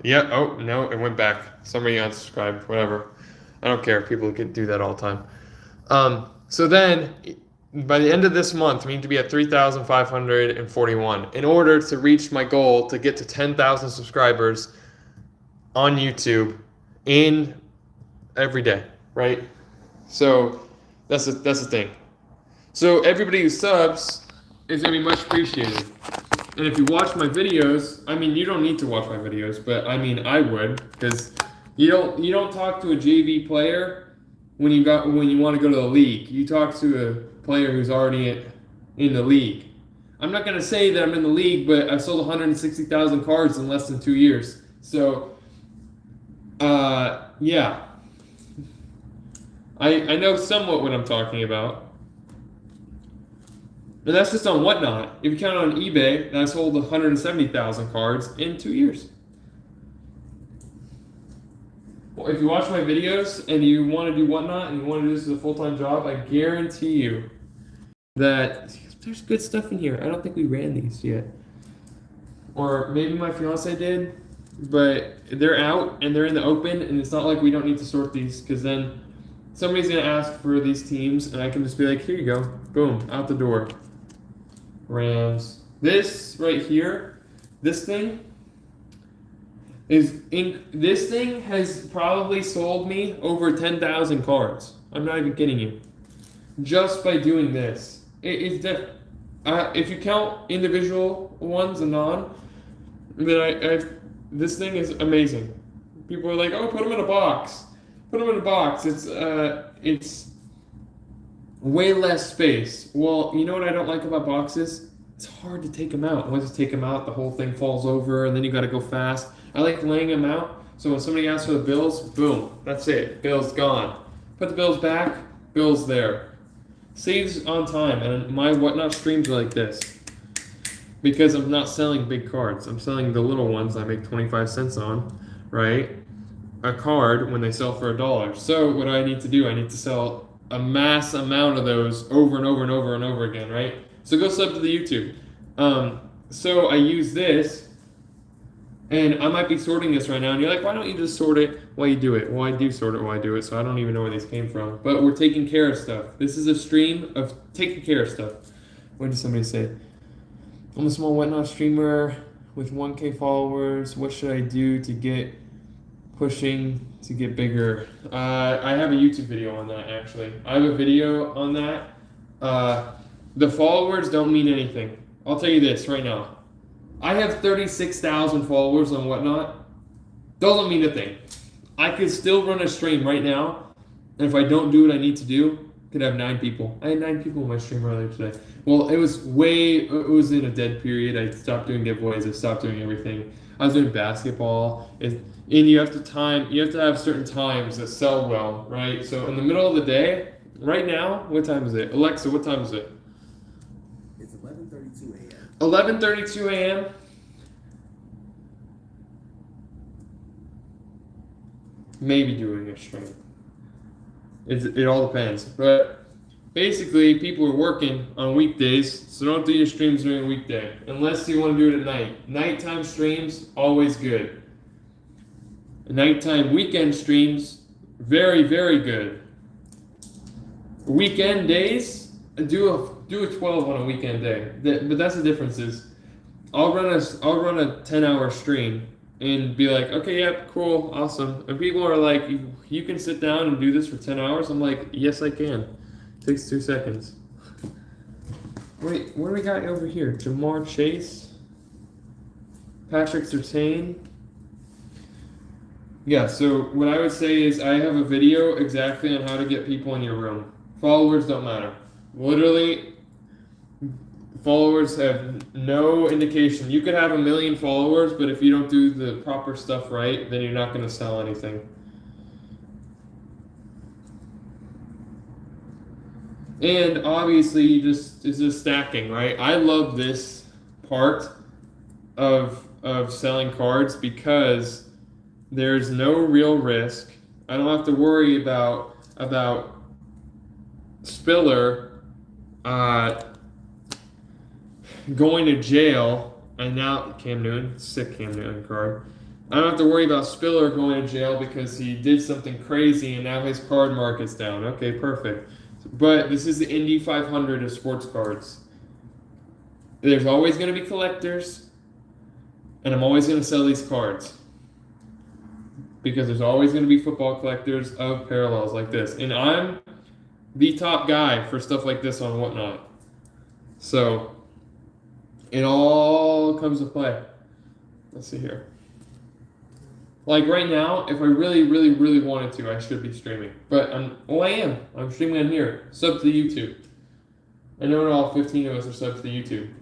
Yeah. Oh, no, it went back. Somebody unsubscribed. Whatever. I don't care. People can do that all the time. So then, by the end of this month, we need to be at 3,541 in order to reach my goal to get to 10,000 subscribers on YouTube in every day, right? So that's the thing. So everybody who subs is gonna be much appreciated. And if you watch my videos, I mean, you don't need to watch my videos, but I mean, I would, because you don't talk to a JV player when you want to go to the league. You talk to a player who's already in the league. I'm not gonna say that I'm in the league, but I sold 160,000 cards in less than 2 years. So, yeah, I know somewhat what I'm talking about. And that's just on Whatnot. If you count on eBay, I sold 170,000 cards in 2 years. Well, if you watch my videos and you want to do Whatnot and you want to do this as a full-time job, I guarantee you that there's good stuff in here. I don't think we ran these yet. Or maybe my fiance did, but they're out and they're in the open, and it's not like we don't need to sort these, because then somebody's going to ask for these teams, and I can just be like, here you go. Boom, out the door. Rams. This right here, this thing has probably sold me over 10,000 cards. I'm not even kidding you. Just by doing this. If you count individual ones and non, then this thing is amazing. People are like, oh, put them in a box. Put them in a box. It's way less space. Well, you know what I don't like about boxes? It's hard to take them out. Once you take them out, the whole thing falls over, and then you got to go fast. I like laying them out, so when somebody asks for the bills, boom, that's it. Bill's gone. Put the bills back, bill's there. Saves on time, and my Whatnot streams are like this. Because I'm not selling big cards. I'm selling the little ones I make 25 cents on, right? A card when they sell for $1. So what do I need to do? I need to sell a mass amount of those over and over and over and over again, right? So go sub to the YouTube. So I use this, and I might be sorting this right now, and you're like, why don't you just sort it while you do it? Well, I do sort it while I do it, so I don't even know where these came from. But we're taking care of stuff. This is a stream of taking care of stuff. What did somebody say? I'm a small Whatnot streamer with 1K followers. What should I do to get pushing to get bigger? I have a YouTube video on that, actually. I have a video on that. The followers don't mean anything. I'll tell you this right now. I have 36,000 followers on Whatnot. Doesn't mean a thing. I could still run a stream right now, and if I don't do what I need to do, could have 9 people. I had 9 people in my stream earlier today. Well, it was in a dead period. I stopped doing giveaways. I stopped doing everything. I was doing basketball. And you have to have certain times that sell well, right? So in the middle of the day, right now, what time is it? Alexa, what time is it? It's 11:32 a.m. 11:32 a.m. Maybe doing a stream. It all depends. But basically, people are working on weekdays, so don't do your streams during a weekday. Unless you want to do it at night. Nighttime streams, always good. Nighttime weekend streams, very, very good. Weekend days, do a 12 on a weekend day. But that's the difference is, I'll run a 10-hour stream and be like, okay, yeah, cool, awesome. And people are like, you can sit down and do this for 10 hours? I'm like, yes, I can. It takes 2 seconds. Wait, what do we got over here? Jamar Chase? Patrick Surtain? Yeah, so what I would say is I have a video exactly on how to get people in your room. Followers don't matter. Literally, followers have no indication. You could have 1 million followers, but if you don't do the proper stuff right, then you're not going to sell anything. And obviously, it's just stacking, right? I love this part of selling cards because there's no real risk. I don't have to worry about Spiller going to jail. And now Cam Newton, sick Cam Newton card. I don't have to worry about Spiller going to jail because he did something crazy and now his card market's down. Okay, perfect. But this is the Indy 500 of sports cards. There's always going to be collectors, and I'm always going to sell these cards because there's always going to be football collectors of parallels like this. And I'm the top guy for stuff like this on Whatnot. So it all comes to play. Let's see here. Like right now, if I really, really, really wanted to, I should be streaming. But I am. I'm streaming on here. Sub to the YouTube. I know not all 15 of us are sub to the YouTube.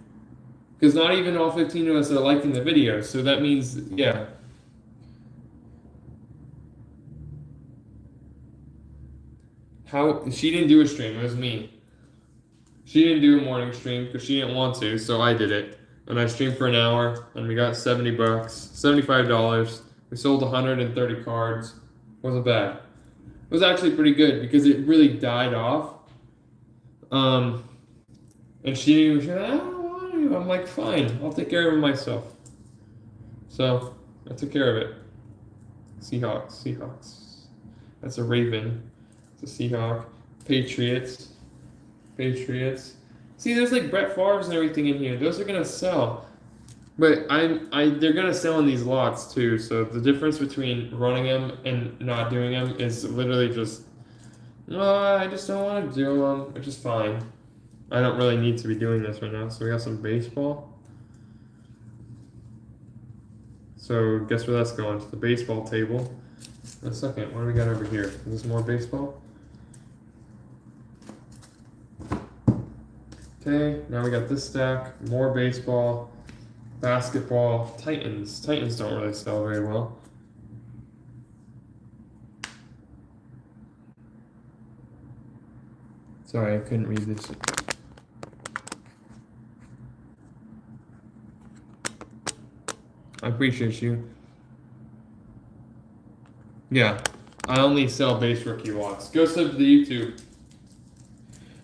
Because not even all 15 of us are liking the video. So that means, yeah. She didn't do a stream. It was me. She didn't do a morning stream because she didn't want to. So I did it. And I streamed for an hour. And we got $70, $75. We sold 130 cards. Wasn't bad. It was actually pretty good because it really died off. And she was like, I don't want to. I'm like, fine, I'll take care of it myself. So I took care of it. Seahawks. That's a Raven. It's a Seahawk. Patriots. See, there's like Brett Favre's and everything in here. Those are gonna sell. But they're gonna sell in these lots too. So the difference between running them and not doing them is literally just, I just don't want to do them, which is fine. I don't really need to be doing this right now. So we got some baseball. So guess where that's going? To the baseball table. In a second, what do we got over here? Is this more baseball? Okay, now we got this stack, more baseball. Basketball, Titans. Titans don't really sell very well. Sorry, I couldn't read this. I appreciate you. Yeah, I only sell base rookie lots. Go sub to the YouTube.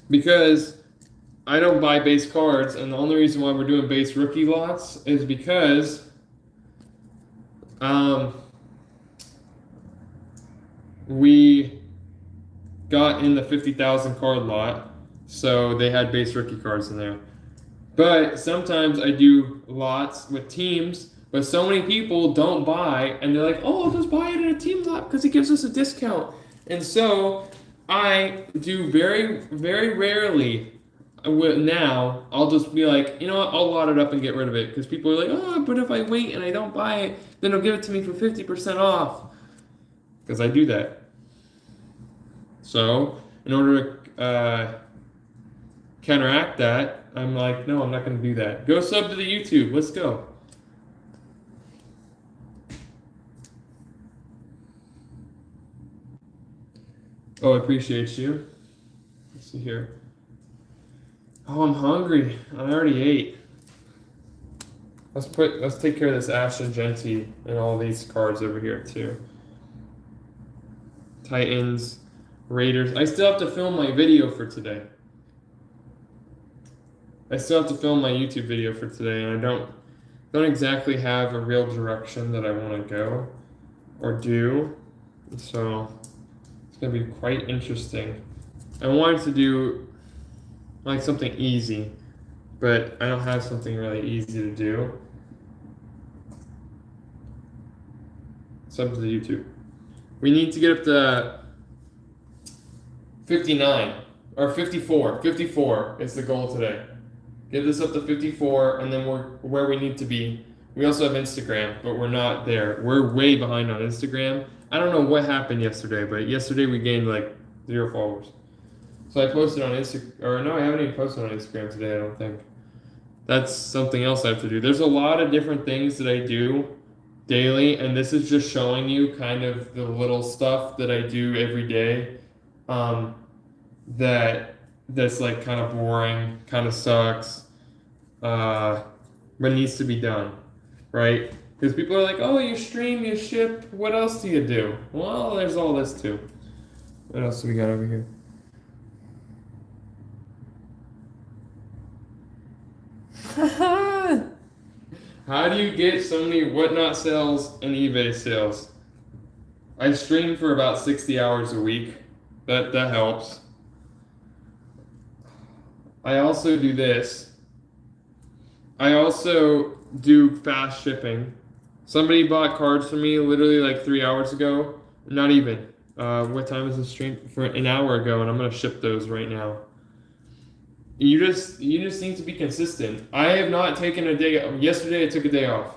Because I don't buy base cards, and the only reason why we're doing base rookie lots is because we got in the 50,000 card lot, so they had base rookie cards in there. But sometimes I do lots with teams, but so many people don't buy, and they're like, oh, I'll just buy it in a team lot because it gives us a discount. And so I do very, very rarely. Now I'll just be like, you know what, I'll lot it up and get rid of it because people are like, oh, but if I wait and I don't buy it, then they'll give it to me for 50% off because I do that. So in order to counteract that, I'm like, no, I'm not going to do that. Go sub to the YouTube. Let's go. Oh, I appreciate you. Let's see here. Oh, I'm hungry. I already ate. Let's take care of this Ashton Genty and all these cards over here too. Titans, Raiders. I still have to film my video for today. I still have to film my YouTube video for today, and I don't exactly have a real direction that I want to go or do. So it's gonna be quite interesting. I wanted to do like something easy, but I don't have something really easy to do. Sub to the YouTube. We need to get up to 59 or 54. 54 is the goal today. Get this up to 54, and then we're where we need to be. We also have Instagram, but we're not there. We're way behind on Instagram. I don't know what happened yesterday, but yesterday we gained like 0 followers. So I posted on Instagram, or no, I haven't even posted on Instagram today, I don't think. That's something else I have to do. There's a lot of different things that I do daily, and this is just showing you kind of the little stuff that I do every day that that's like kind of boring, kind of sucks, but needs to be done, right? Because people are like, oh, you stream, you ship, what else do you do? Well, there's all this too. What else do we got over here? How do you get so many whatnot sales and eBay sales? I stream for about 60 hours a week. That helps. I also do this. I also do fast shipping. Somebody bought cards for me literally like 3 hours ago. Not even. What time is the stream? For an hour ago, and I'm gonna ship those right now. You just need to be consistent. I have not taken a day. Yesterday I took a day off.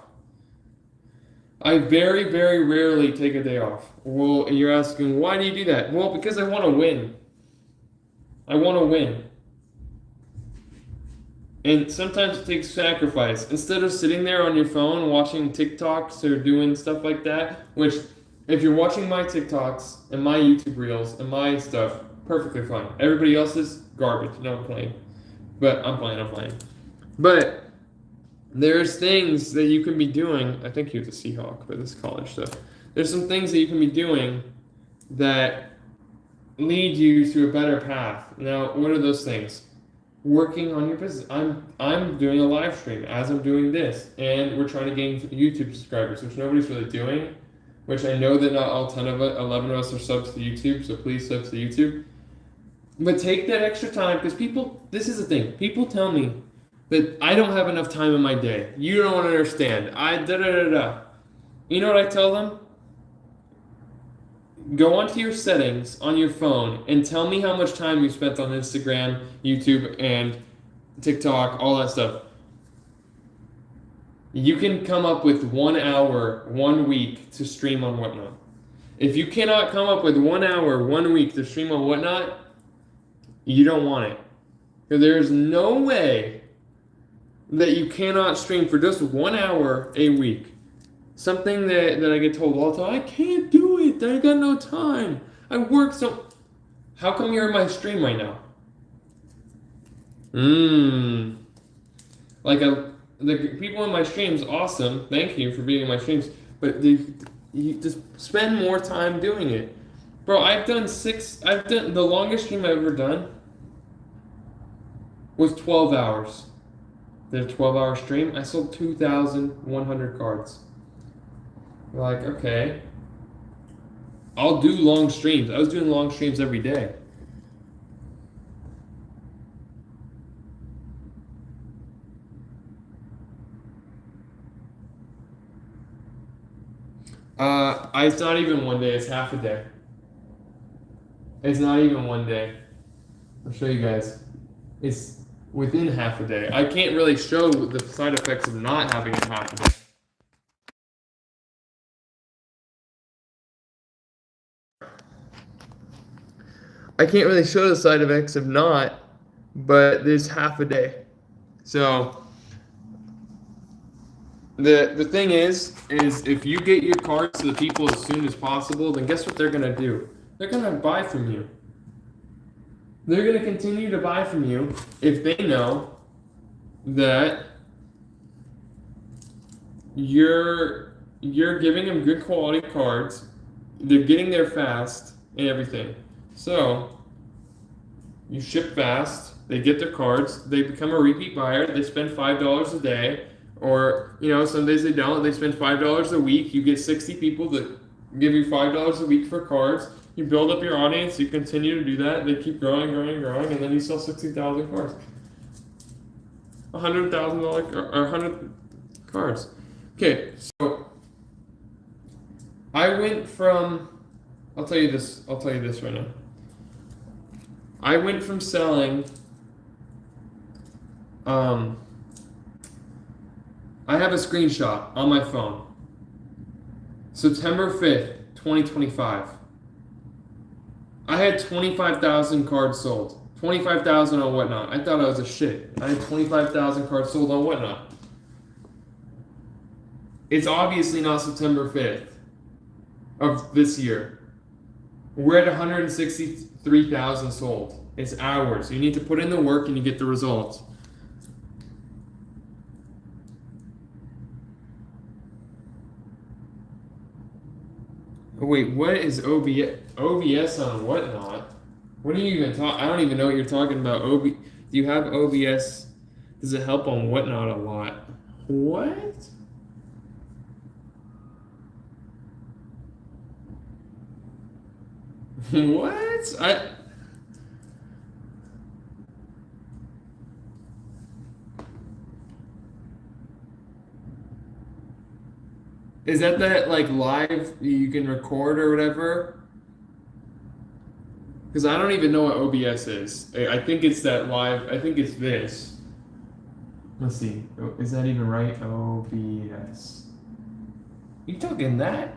I very, very rarely take a day off. Well, you're asking, why do you do that? Well, because I want to win. I want to win. And sometimes it takes sacrifice. Instead of sitting there on your phone watching TikToks or doing stuff like that, which if you're watching my TikToks and my YouTube Reels and my stuff, perfectly fine. Everybody else's garbage. No, I'm playing. But I'm playing. But there's things that you can be doing. I think he was a Seahawk, but this is college stuff. There's some things that you can be doing that lead you to a better path. Now, what are those things? Working on your business. I'm doing a live stream as I'm doing this, and we're trying to gain YouTube subscribers, which nobody's really doing. Which I know that not all 11 of us are subs to YouTube, so please subs to YouTube. But take that extra time, because people. This is the thing. People tell me that I don't have enough time in my day. You don't understand. You know what I tell them? Go onto your settings on your phone and tell me how much time you spent on Instagram, YouTube, and TikTok, all that stuff. You can come up with 1 hour, 1 week to stream on Whatnot. If you cannot come up with 1 hour, 1 week to stream on Whatnot, you don't want it. Because there is no way that you cannot stream for just 1 hour a week. Something that I get told all the time, I can't do it, I got no time. I work so... How come you're in my stream right now? The people in my streams, awesome. Thank you for being in my streams. But you just spend more time doing it. Bro, the longest stream I've ever done was 12 hours. Did a 12-hour stream. I sold 2,100 cards. You're like, okay. I'll do long streams. I was doing long streams every day. It's not even 1 day, it's half a day. It's not even 1 day. I'll show you guys. It's within half a day. I can't really show the side effects of not having it half a day. I can't really show the side effects of not, but there's half a day. So the thing is if you get your cards to the people as soon as possible, then guess what they're gonna do? They're gonna buy from you. They're gonna continue to buy from you if they know that you're giving them good quality cards, they're getting there fast and everything. So you ship fast, they get their cards, they become a repeat buyer, they spend $5 a day, or some days they don't, they spend $5 a week, you get 60 people that give you $5 a week for cards, you build up your audience, you continue to do that, they keep growing, and then you sell 60,000 cards. $100,000 or 100 cards. Okay, so I went from, I'll tell you this right now. I went from selling, I have a screenshot on my phone. September 5th, 2025. I had 25,000 cards sold. 25,000 on Whatnot. I thought I was a shit. I had 25,000 cards sold on Whatnot. It's obviously not September 5th of this year. We're at 163,000 sold. It's hours. You need to put in the work and you get the results. Oh, wait, what is OBS on Whatnot? What are you even talking? I don't even know what you're talking about. Do you have OBS? Does it help on Whatnot a lot? What? What? Is that like live you can record or whatever? Because I don't even know what OBS is. I think it's that live. I think it's this. Let's see. Is that even right? OBS. You talking that?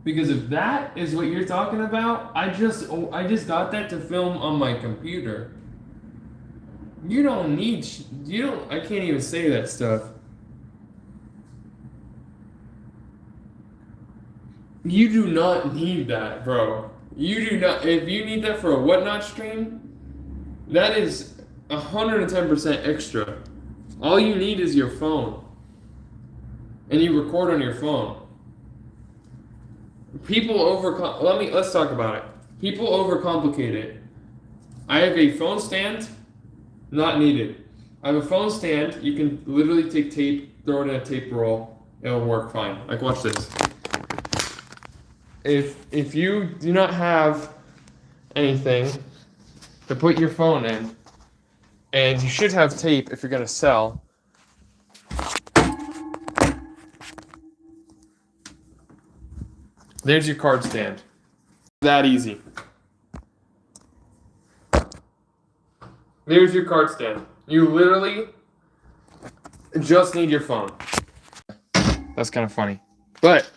Because if that is what you're talking about, I just got that to film on my computer. You don't need. You don't. I can't even say that stuff. You do not need that, bro. You do not. If you need that for a Whatnot stream, that is 110% extra. All you need is your phone, and you record on your phone. Let's talk about it. People overcomplicate it. I have a phone stand, not needed. I have a phone stand. You can literally take tape, throw it in a tape roll. It'll work fine. Like, watch this. If you do not have anything to put your phone in, and you should have tape if you're gonna sell. There's your card stand. That easy. There's your card stand. You literally just need your phone. That's kind of funny. But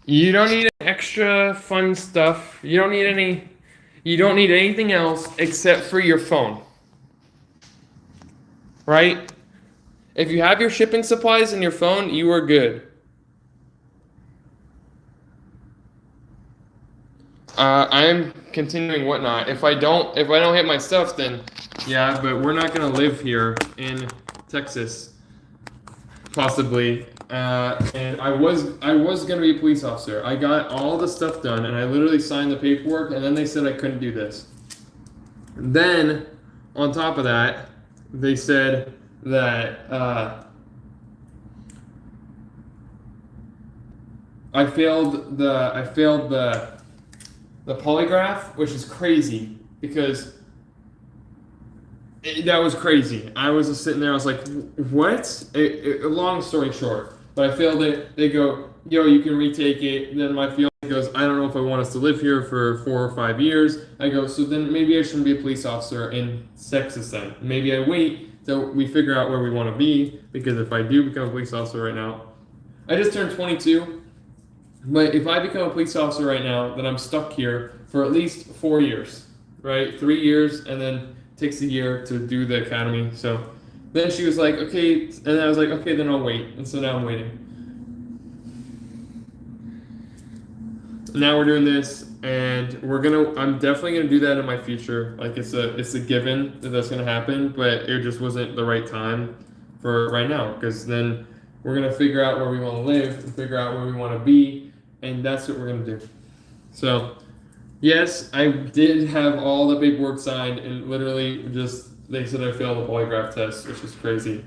you don't need extra fun stuff. You don't need anything else except for your phone. Right? If you have your shipping supplies and your phone, you are good. I'm continuing Whatnot. If I don't hit my stuff, then yeah, but we're not gonna live here in Texas, possibly. And I was gonna be a police officer. I got all the stuff done, and I literally signed the paperwork, and then they said I couldn't do this. Then, on top of that, they said that I failed the polygraph, which is crazy because that was crazy. I was just sitting there. I was like, "What?" Long story short, but I failed it. They go, "Yo, you can retake it." Then my fiance goes, "I don't know if I want us to live here for 4 or 5 years." I go, "So then maybe I shouldn't be a police officer in Texas then. Maybe I wait till we figure out where we want to be, because if I do become a police officer right now, I just turned 22." But if I become a police officer right now, then I'm stuck here for at least 4 years, right? 3 years, and then takes a year to do the academy. So then she was like, okay, and then I was like, okay, then I'll wait. And so now I'm waiting. Now we're doing this, and I'm definitely gonna do that in my future. Like it's a given that that's gonna happen, but it just wasn't the right time for right now, because then we're gonna figure out where we want to live and figure out where we want to be. And that's what we're going to do. So, yes, I did have all the paperwork signed, and literally they said I failed the polygraph test, which is crazy.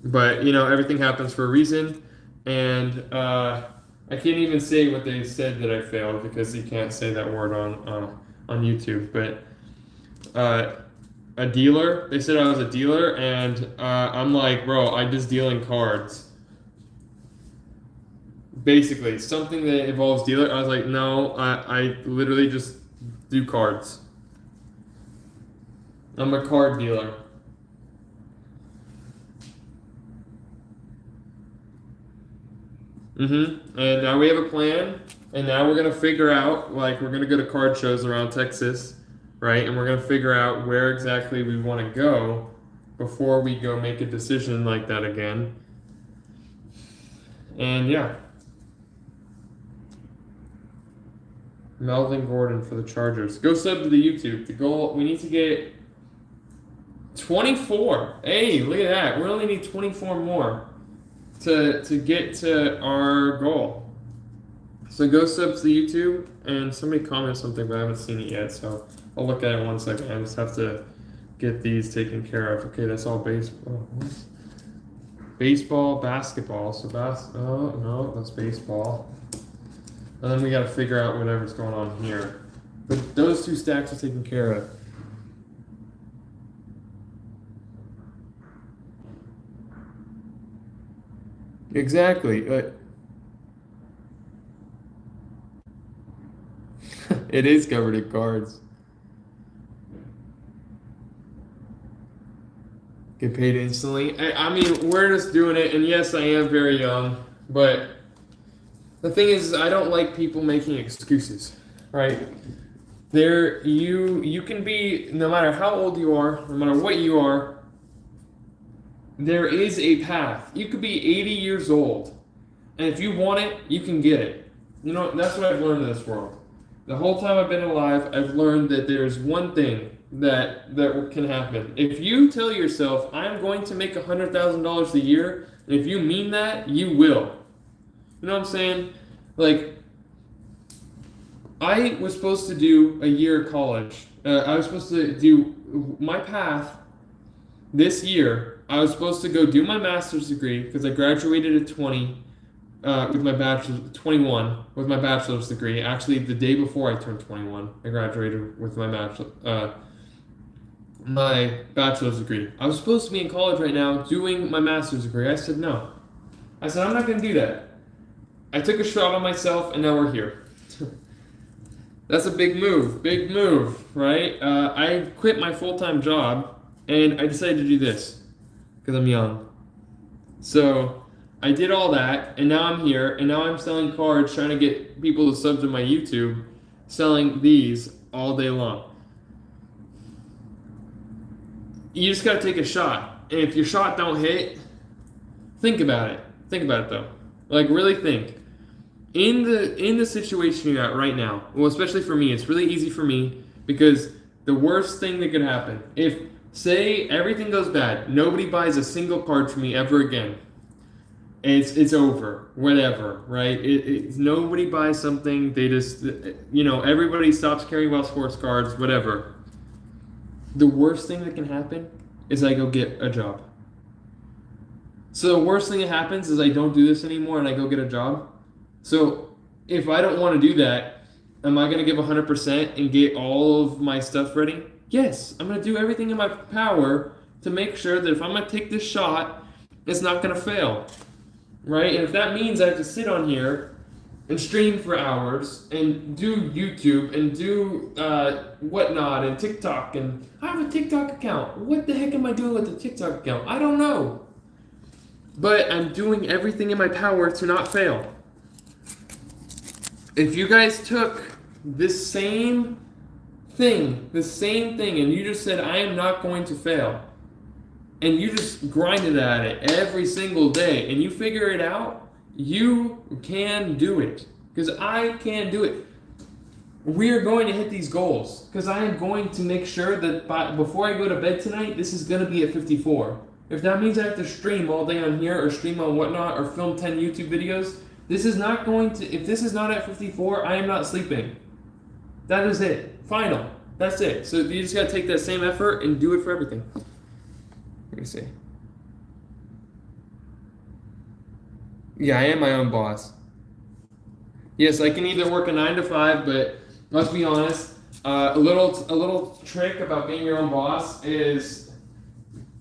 But, everything happens for a reason. And I can't even say what they said that I failed, because you can't say that word on YouTube. But a dealer, they said I was a dealer, and I'm like, bro, I just deal in cards. Basically, something that involves dealer. I was like, no, I literally just do cards. I'm a card dealer. And now we have a plan, and now we're gonna figure out, like, we're gonna go to card shows around Texas, right? And we're gonna figure out where exactly we want to go before we go make a decision like that again. And yeah. Melvin Gordon for the Chargers. Go sub to the YouTube. The goal, we need to get 24. Hey, look at that. We only need 24 more to get to our goal. So go sub to the YouTube, and somebody commented something, but I haven't seen it yet, so I'll look at it 1 second. I just have to get these taken care of. Okay, that's all baseball. Baseball, basketball. So oh no, that's baseball. And then we got to figure out whatever's going on here. But those 2 stacks are taken care of. Exactly. It is covered in cards. Get paid instantly. I mean, we're just doing it, and yes, I am very young, but the thing is, I don't like people making excuses, right? You can be, no matter how old you are, no matter what you are, there is a path. You could be 80 years old, and if you want it, you can get it. You know, that's what I've learned in this world. The whole time I've been alive, I've learned that there's one thing that can happen. If you tell yourself, I'm going to make $100,000 a year, and if you mean that, you will. You know what I'm saying? Like, I was supposed to do a year of college. I was supposed to do my path this year. I was supposed to go do my master's degree because I graduated at 20 with my bachelor's, 21 with my bachelor's degree. Actually, the day before I turned 21, I graduated with my bachelor's degree. I was supposed to be in college right now doing my master's degree. I said no. I said I'm not going to do that. I took a shot on myself, and now we're here. That's a big move, right? I quit my full-time job, and I decided to do this because I'm young. So I did all that, and now I'm here, and now I'm selling cards, trying to get people to sub to my YouTube, selling these all day long. You just gotta take a shot, and if your shot don't hit, think about it. Think about it though. Like, really think. In the situation you're at right now, well, especially for me, it's really easy for me because the worst thing that could happen, if say everything goes bad, nobody buys a single card from me ever again. It's over, whatever, right? Nobody buys something. They just, everybody stops caring about sports cards, whatever. The worst thing that can happen is I go get a job. So the worst thing that happens is I don't do this anymore and I go get a job. So if I don't want to do that, am I going to give 100% and get all of my stuff ready? Yes, I'm going to do everything in my power to make sure that if I'm going to take this shot, it's not going to fail. Right? And if that means I have to sit on here and stream for hours and do YouTube and do whatnot and TikTok, and I have a TikTok account. What the heck am I doing with the TikTok account? I don't know. But I'm doing everything in my power to not fail. If you guys took this same thing, and you just said, I am not going to fail, and you just grinded at it every single day, and you figure it out, you can do it. Because I can do it. We are going to hit these goals. Because I am going to make sure that before I go to bed tonight, this is going to be at 54. If that means I have to stream all day on here, or stream on whatnot, or film 10 YouTube videos, this is not going to, if this is not at 54, I am not sleeping. That is it. Final. That's it. So you just got to take that same effort and do it for everything. Let me see. Yeah, I am my own boss. Yes, I can either work a 9 to 5, but let's be honest. A little trick about being your own boss is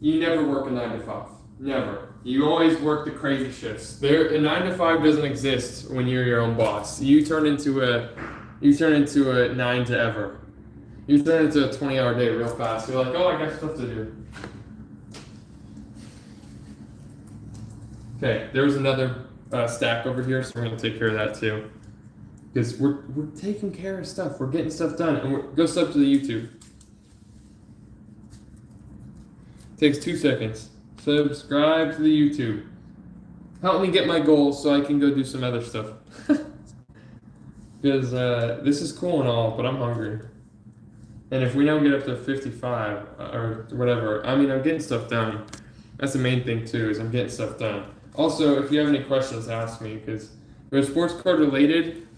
you never work a 9 to 5. Never. You always work the crazy shifts. A 9 to 5 doesn't exist when you're your own boss. You turn into a 9 to ever. You turn into a 20-hour day real fast. You're like, oh, I got stuff to do. Okay, there's another stack over here, so we're gonna take care of that too. Because we're taking care of stuff. We're getting stuff done, and go sub to the YouTube. Takes 2 seconds. Subscribe to the YouTube. Help me get my goals so I can go do some other stuff. Because this is cool and all, but I'm hungry. And if we don't get up to 55 or whatever, I mean, I'm getting stuff done. That's the main thing too, is I'm getting stuff done. Also, if you have any questions, ask me, because if they're sports card related,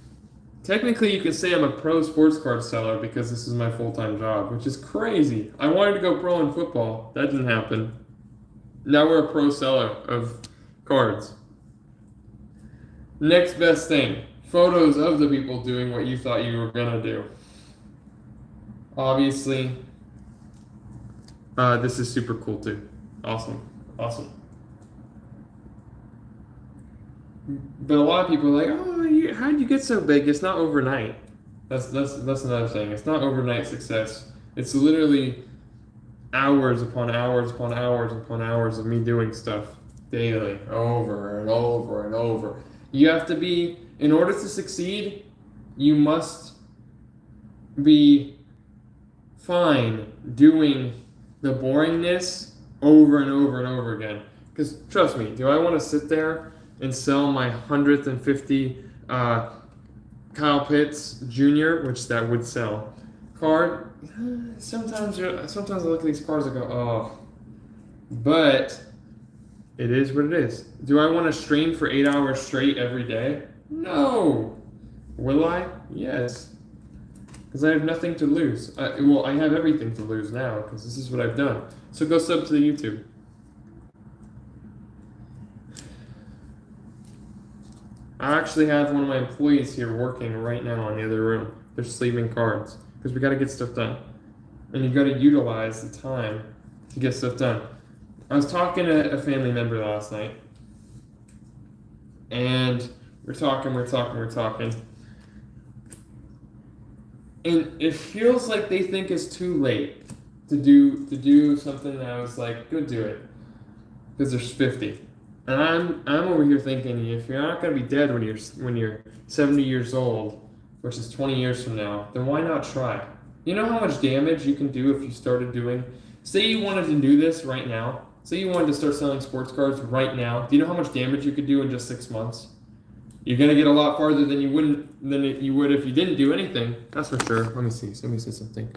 technically you can say I'm a pro sports card seller because this is my full-time job, which is crazy. I wanted to go pro in football. That didn't happen. Now we're a pro seller of cards. Next best thing. Photos of the people doing what you thought you were gonna do. Obviously, this is super cool too. Awesome. But a lot of people are like, oh, how'd you get so big? It's not overnight. That's another thing. It's not overnight success. It's literally hours upon hours upon hours upon hours of me doing stuff daily, over and over and over. You have to be, in order to succeed, you must be fine doing the boringness over and over and over again. Because trust me, do I want to sit there and sell my 150 Kyle Pitts Jr., which that would sell, card? Sometimes I look at these cards and go, oh. But it is what it is. Do I want to stream for 8 hours straight every day? No. Will I? Yes. Because I have nothing to lose. I have everything to lose now because this is what I've done. So go sub to the YouTube. I actually have one of my employees here working right now in the other room. They're sleeving cards because we got to get stuff done. And you got to utilize the time to get stuff done. I was talking to a family member last night. And we're talking. And it feels like they think it's too late to do something that I was like, go do it. Because there's 50. And I'm over here thinking, if you're not gonna be dead when you're 70 years old, which is 20 years from now, then why not try? You know how much damage you can do if you started doing. Say you wanted to do this right now. Say you wanted to start selling sports cards right now. Do you know how much damage you could do in just 6 months? You're gonna get a lot farther than you would if you didn't do anything. That's for sure. Let me see something.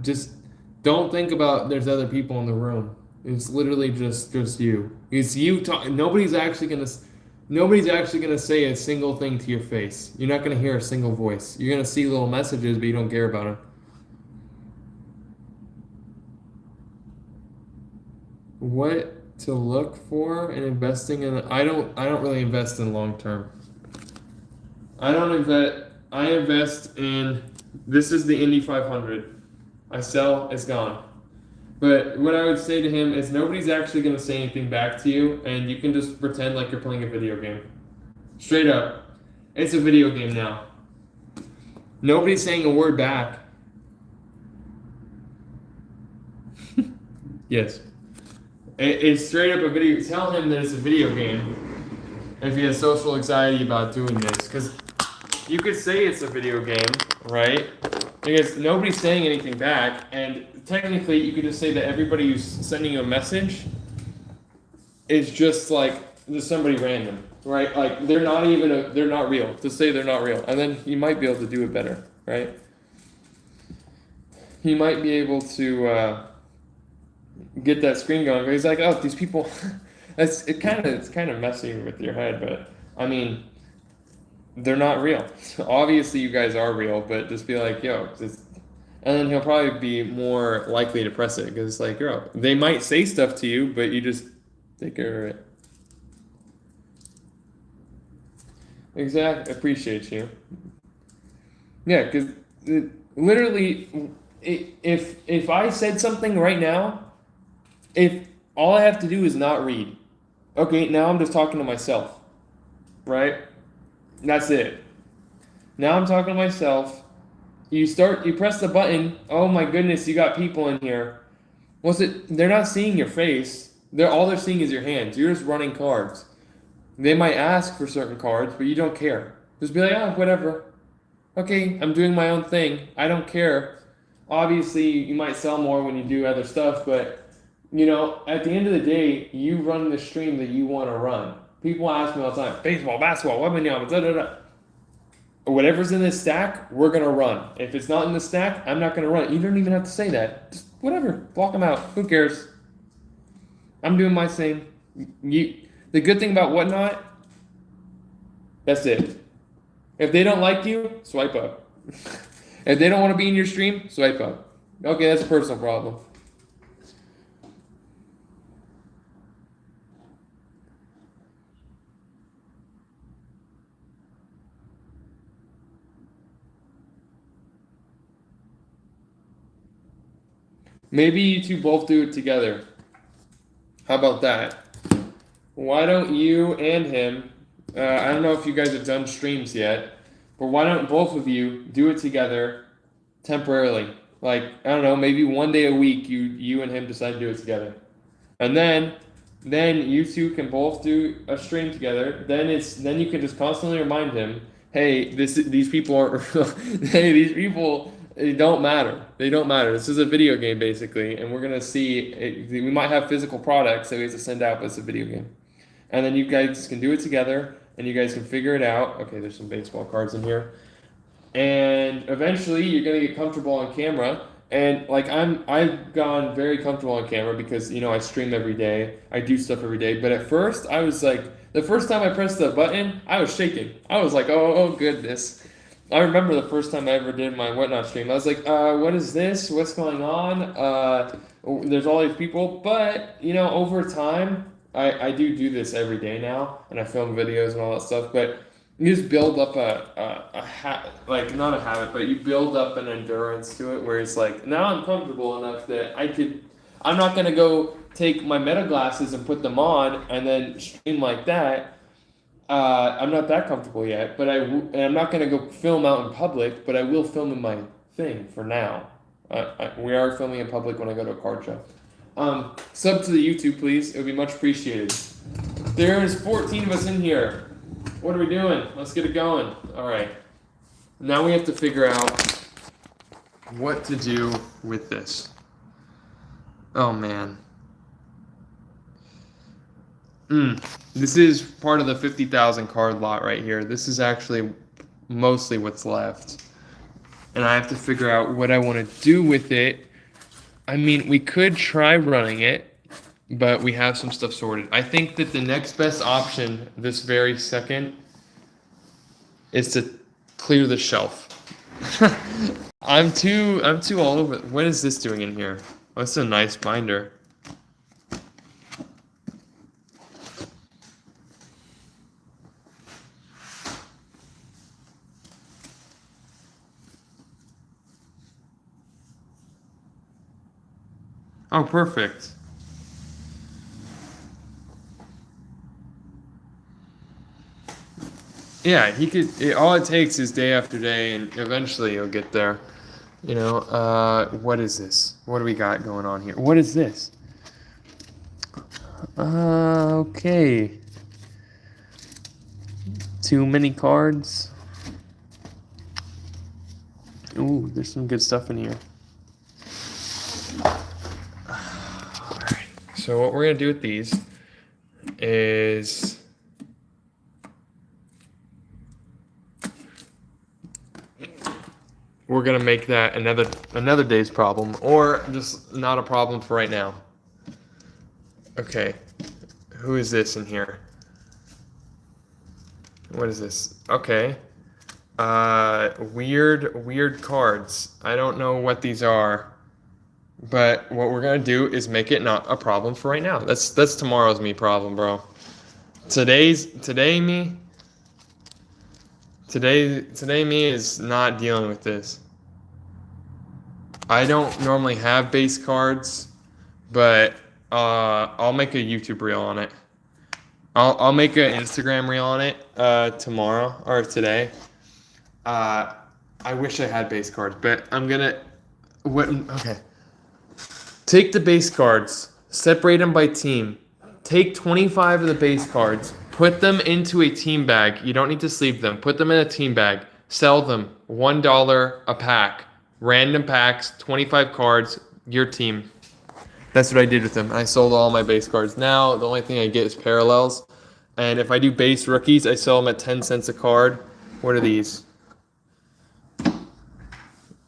Just don't think about there's other people in the room. It's literally just you. It's you talk. Nobody's actually gonna say a single thing to your face. You're not gonna hear a single voice. You're gonna see little messages, but you don't care about them. What to look for in investing in? I don't really invest in long term. I invest in. This is the Indy 500. I sell, it's gone. But what I would say to him is nobody's actually going to say anything back to you, and you can just pretend like you're playing a video game. Straight up. It's a video game now. Nobody's saying a word back. Yes. It's straight up a video. Tell him that it's a video game if he has social anxiety about doing this. Because you could say it's a video game, right? Because nobody's saying anything back, and technically you could just say that everybody who's sending you a message is just somebody random, right? Like they're not real. Just say they're not real, and then you might be able to do it better, right? He might be able to get that screen going. But he's like, oh, these people. It's kind of messing with your head, but I mean. They're not real. Obviously, you guys are real, but just be like, yo. And then he'll probably be more likely to press it because it's like, yo. They might say stuff to you, but you just take care of it. Exactly. Appreciate you. Yeah, because literally, if I said something right now, if all I have to do is not read, okay, now I'm just talking to myself, right? That's it. Now I'm talking to myself. You press the button. Oh my goodness, you got people in here. They're not seeing your face. All they're seeing is your hands. You're just running cards. They might ask for certain cards, but you don't care. Just be like, oh, whatever. Okay, I'm doing my own thing. I don't care. Obviously, you might sell more when you do other stuff, but at the end of the day, you run the stream that you want to run. People ask me all the time, baseball, basketball, da da da. Whatever's in this stack, we're gonna run. If it's not in the stack, I'm not gonna run it. You don't even have to say that. Just whatever, block them out. Who cares? I'm doing my thing. The good thing about Whatnot, that's it. If they don't like you, swipe up. If they don't want to be in your stream, swipe up. Okay, that's a personal problem. Maybe you two both do it together. How about that? Why don't you and him, I don't know if you guys have done streams yet, but why don't both of you do it together temporarily? Like, I don't know, maybe one day a week you and him decide to do it together. And then you two can both do a stream together. Then you can just constantly remind him, hey, these people aren't hey, these people, they don't matter. They don't matter. This is a video game basically, and we're gonna see. We might have physical products that we have to send out, but it's a video game. And then you guys can do it together, and you guys can figure it out. Okay, there's some baseball cards in here, and eventually you're gonna get comfortable on camera. And like I've gone very comfortable on camera because I stream every day, I do stuff every day. But at first, I was like, the first time I pressed the button, I was shaking. I was like, oh goodness. I remember the first time I ever did my Whatnot stream. I was like, what is this? What's going on? There's all these people. But over time, I do this every day now, and I film videos and all that stuff. But you just build up like not a habit, but you build up an endurance to it where it's like, now I'm comfortable enough that I'm not gonna go take my meta glasses and put them on and then stream like that. I'm not that comfortable yet, but and I'm not gonna go film out in public, but I will film in my thing for now. We are filming in public when I go to a card show. Sub to the YouTube, please. It would be much appreciated. There's 14 of us in here. What are we doing? Let's get it going. All right. Now we have to figure out what to do with this. Oh, man. This is part of the 50,000 card lot right here. This is actually mostly what's left. And I have to figure out what I want to do with it. I mean, we could try running it, but we have some stuff sorted. I think that the next best option this very second is to clear the shelf. I'm too all over. What is this doing in here? Oh, it's a nice binder. Oh, perfect. Yeah, he could. All it takes is day after day, and eventually you'll get there. What is this? What do we got going on here? What is this? Okay. Too many cards. Ooh, there's some good stuff in here. Alright, so what we're gonna do with these is we're gonna make that another day's problem, or just not a problem for right now. Okay, who is this in here? What is this? Okay, weird cards. I don't know what these are, but what we're gonna do is make it not a problem for right now. That's tomorrow's me problem, bro. Today me is not dealing with this. I don't normally have base cards, but I'll make a YouTube reel on it. I'll make an Instagram reel on it tomorrow or today. I wish I had base cards, but I'm gonna. Okay. Take the base cards, separate them by team. Take 25 of the base cards, Put them into a team bag. You don't need to sleeve them. Put them in a team bag. Sell them $1 a pack. Random packs, 25 cards, your team. That's what I did with them. I sold all my base cards. Now the only thing I get is parallels. And if I do base rookies, I sell them at 10 cents a card. What are these?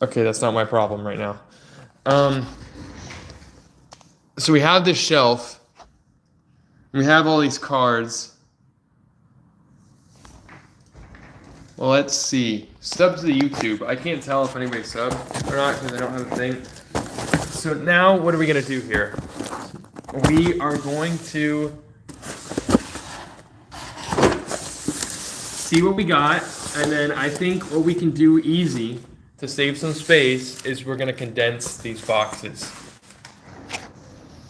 Okay, that's not my problem right now. So we have this shelf. We have all these cards. Well, let's see. Sub to the YouTube. I can't tell if anybody subbed or not because I don't have a thing. So now what are we going to do here? We are going to see what we got, and then I think what we can do easy to save some space is we're going to condense these boxes.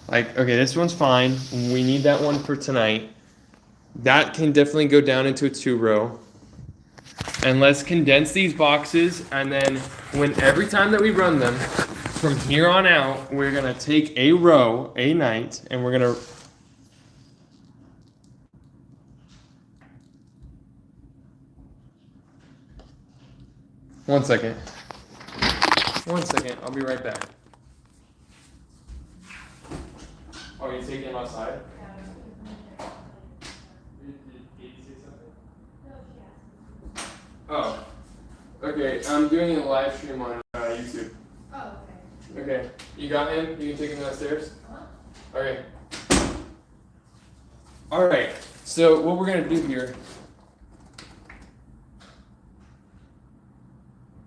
Like, okay, this one's fine. We need that one for tonight. That can definitely go down into a 2-row. And let's condense these boxes, and then every time that we run them, from here on out, we're gonna take a row, a night, and we're gonna One second, I'll be right back. Oh, you taking him outside? Did Katie say something? Oh, okay. I'm doing a live stream on YouTube. Oh, okay. Okay, you got him? You can take him downstairs? Okay. Alright, so what we're going to do here.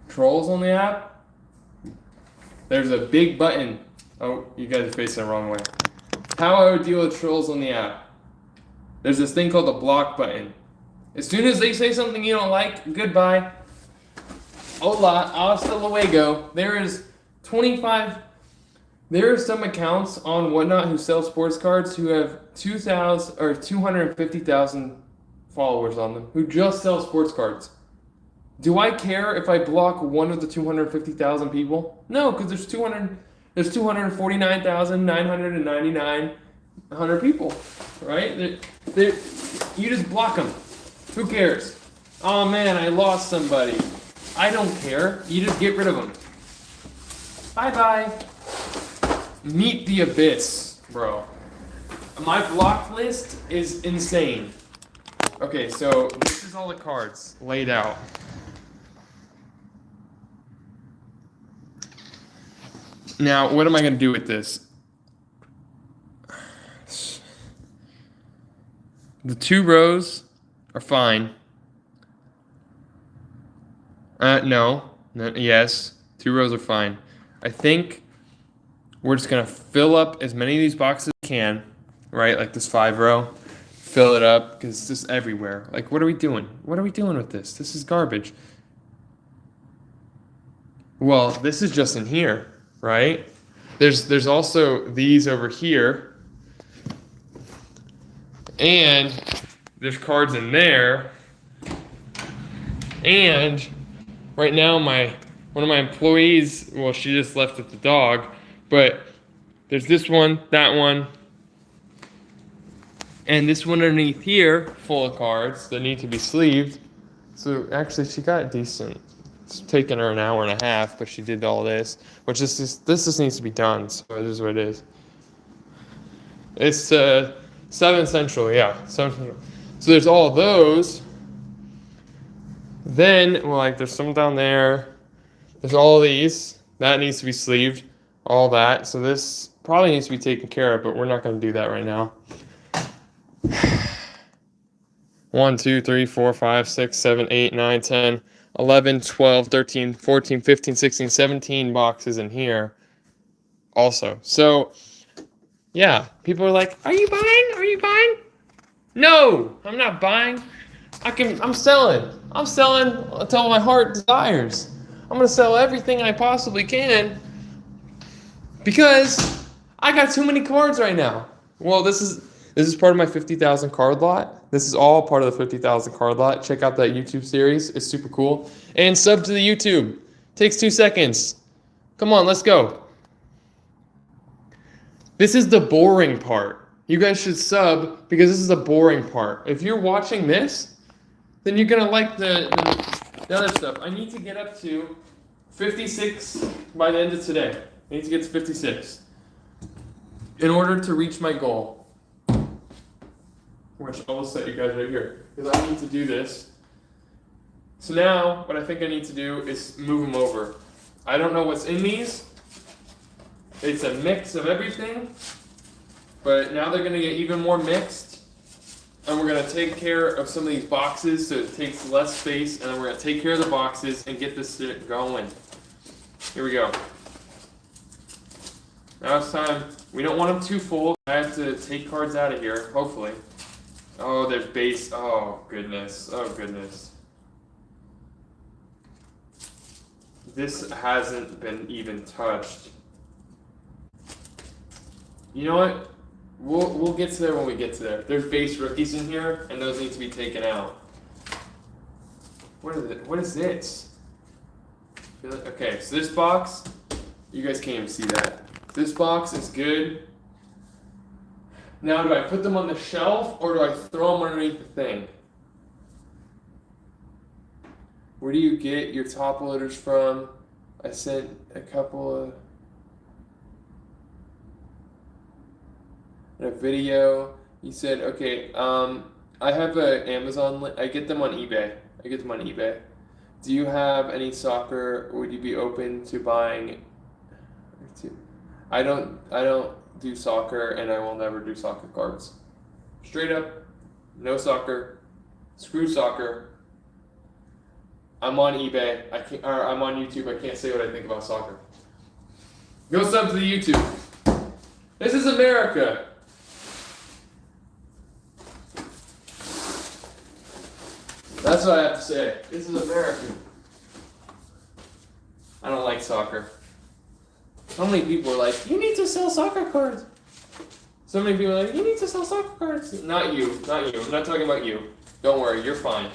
Trolls on the app. There's a big button. Oh, you guys are facing the wrong way. How I would deal with trolls on the app. There's this thing called the block button. As soon as they say something you don't like, goodbye. Hola, hasta luego. There are some accounts on Whatnot who sell sports cards who have 2,000 or 250,000 followers on them who just sell sports cards. Do I care if I block one of the 250,000 people? No, because there's 249,999 people, right? You just block them. Who cares? Oh man, I lost somebody. I don't care. You just get rid of them. Bye-bye. Meet the abyss, bro. My block list is insane. Okay, so this is all the cards laid out. Now, what am I going to do with this? The 2 rows are fine. No. Yes. 2 rows are fine. I think we're just going to fill up as many of these boxes as we can, right? Like this 5-row. Fill it up because it's just everywhere. Like, what are we doing? What are we doing with this? This is garbage. Well, this is just in here, right? There's also these over here. And there's cards in there. And right now one of my employees, well, she just left with the dog, but there's this one, that one, and this one underneath here full of cards that need to be sleeved. So actually she got decent. It's taken her an hour and a half, but she did all this, which this just needs to be done, so it is what it is. It's 7 Central, yeah. 7 Central. So there's all of those. Then, well, like, there's some down there. There's all of these. That needs to be sleeved. All that. So this probably needs to be taken care of, but we're not going to do that right now. 1, 2, 3, 4, 5, 6, 7, 8, 9, 10, 11, 12, 13, 14, 15, 16, 17 boxes in here also. So, yeah, people are like, are you buying? Are you buying? No, I'm not buying. I'm selling. I'm selling until my heart desires. I'm going to sell everything I possibly can because I got too many cards right now. Well, this is part of my 50,000 card lot. This is all part of the 50,000 card lot. Check out that YouTube series. It's super cool. And sub to the YouTube. Takes 2 seconds. Come on, let's go. This is the boring part. You guys should sub because this is a boring part. If you're watching this, then you're gonna like the other stuff. I need to get up to 56 by the end of today. I need to get to 56 in order to reach my goal, which I will set you guys right here because I need to do this. So now, what I think I need to do is move them over. I don't know what's in these. It's a mix of everything, but now they're gonna get even more mixed. And we're gonna take care of some of these boxes so it takes less space, and then we're gonna take care of the boxes and get this shit going. Here we go. Now it's time. We don't want them too full. I have to take cards out of here, hopefully. Oh, there's base. Oh, goodness. Oh, goodness. This hasn't been even touched. You know what? We'll get to there when we get to there. There's base rookies in here, and those need to be taken out. What is it? What is this? Okay, so this box, you guys can't even see that. This box is good. Now, do I put them on the shelf, or do I throw them underneath the thing? Where do you get your top loaders from? I sent a couple of... a video. You said, okay, I have a Amazon, I get them on eBay. Do you have any soccer? Would you be open to buying? I don't do soccer, and I will never do soccer cards. Straight up, no soccer. Screw soccer. I'm on eBay. I'm on YouTube. I can't say what I think about soccer. Go sub to the YouTube. This is America. That's what I have to say. This is America. I don't like soccer. So many people are like, you need to sell soccer cards. So many people are like, you need to sell soccer cards. Not you. I'm not talking about you. Don't worry, you're fine.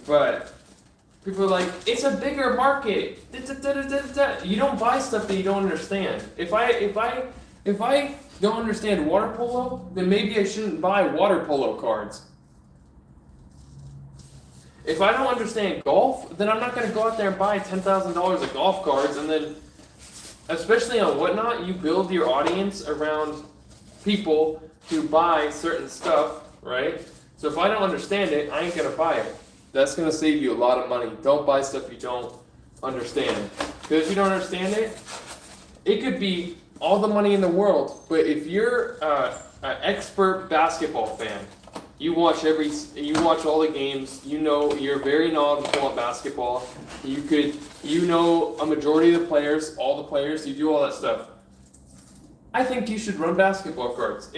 But people are like, it's a bigger market. You don't buy stuff that you don't understand. If I don't understand water polo, then maybe I shouldn't buy water polo cards. If I don't understand golf, then I'm not going to go out there and buy $10,000 of golf cards, and then, especially on Whatnot, you build your audience around people who buy certain stuff, right? So if I don't understand it, I ain't going to buy it. That's going to save you a lot of money. Don't buy stuff you don't understand. Because if you don't understand it, it could be all the money in the world, but if you're an expert basketball fan, you watch all the games, you're very knowledgeable at basketball, you know a majority of the players, all the players, you do all that stuff. I think you should run basketball cards.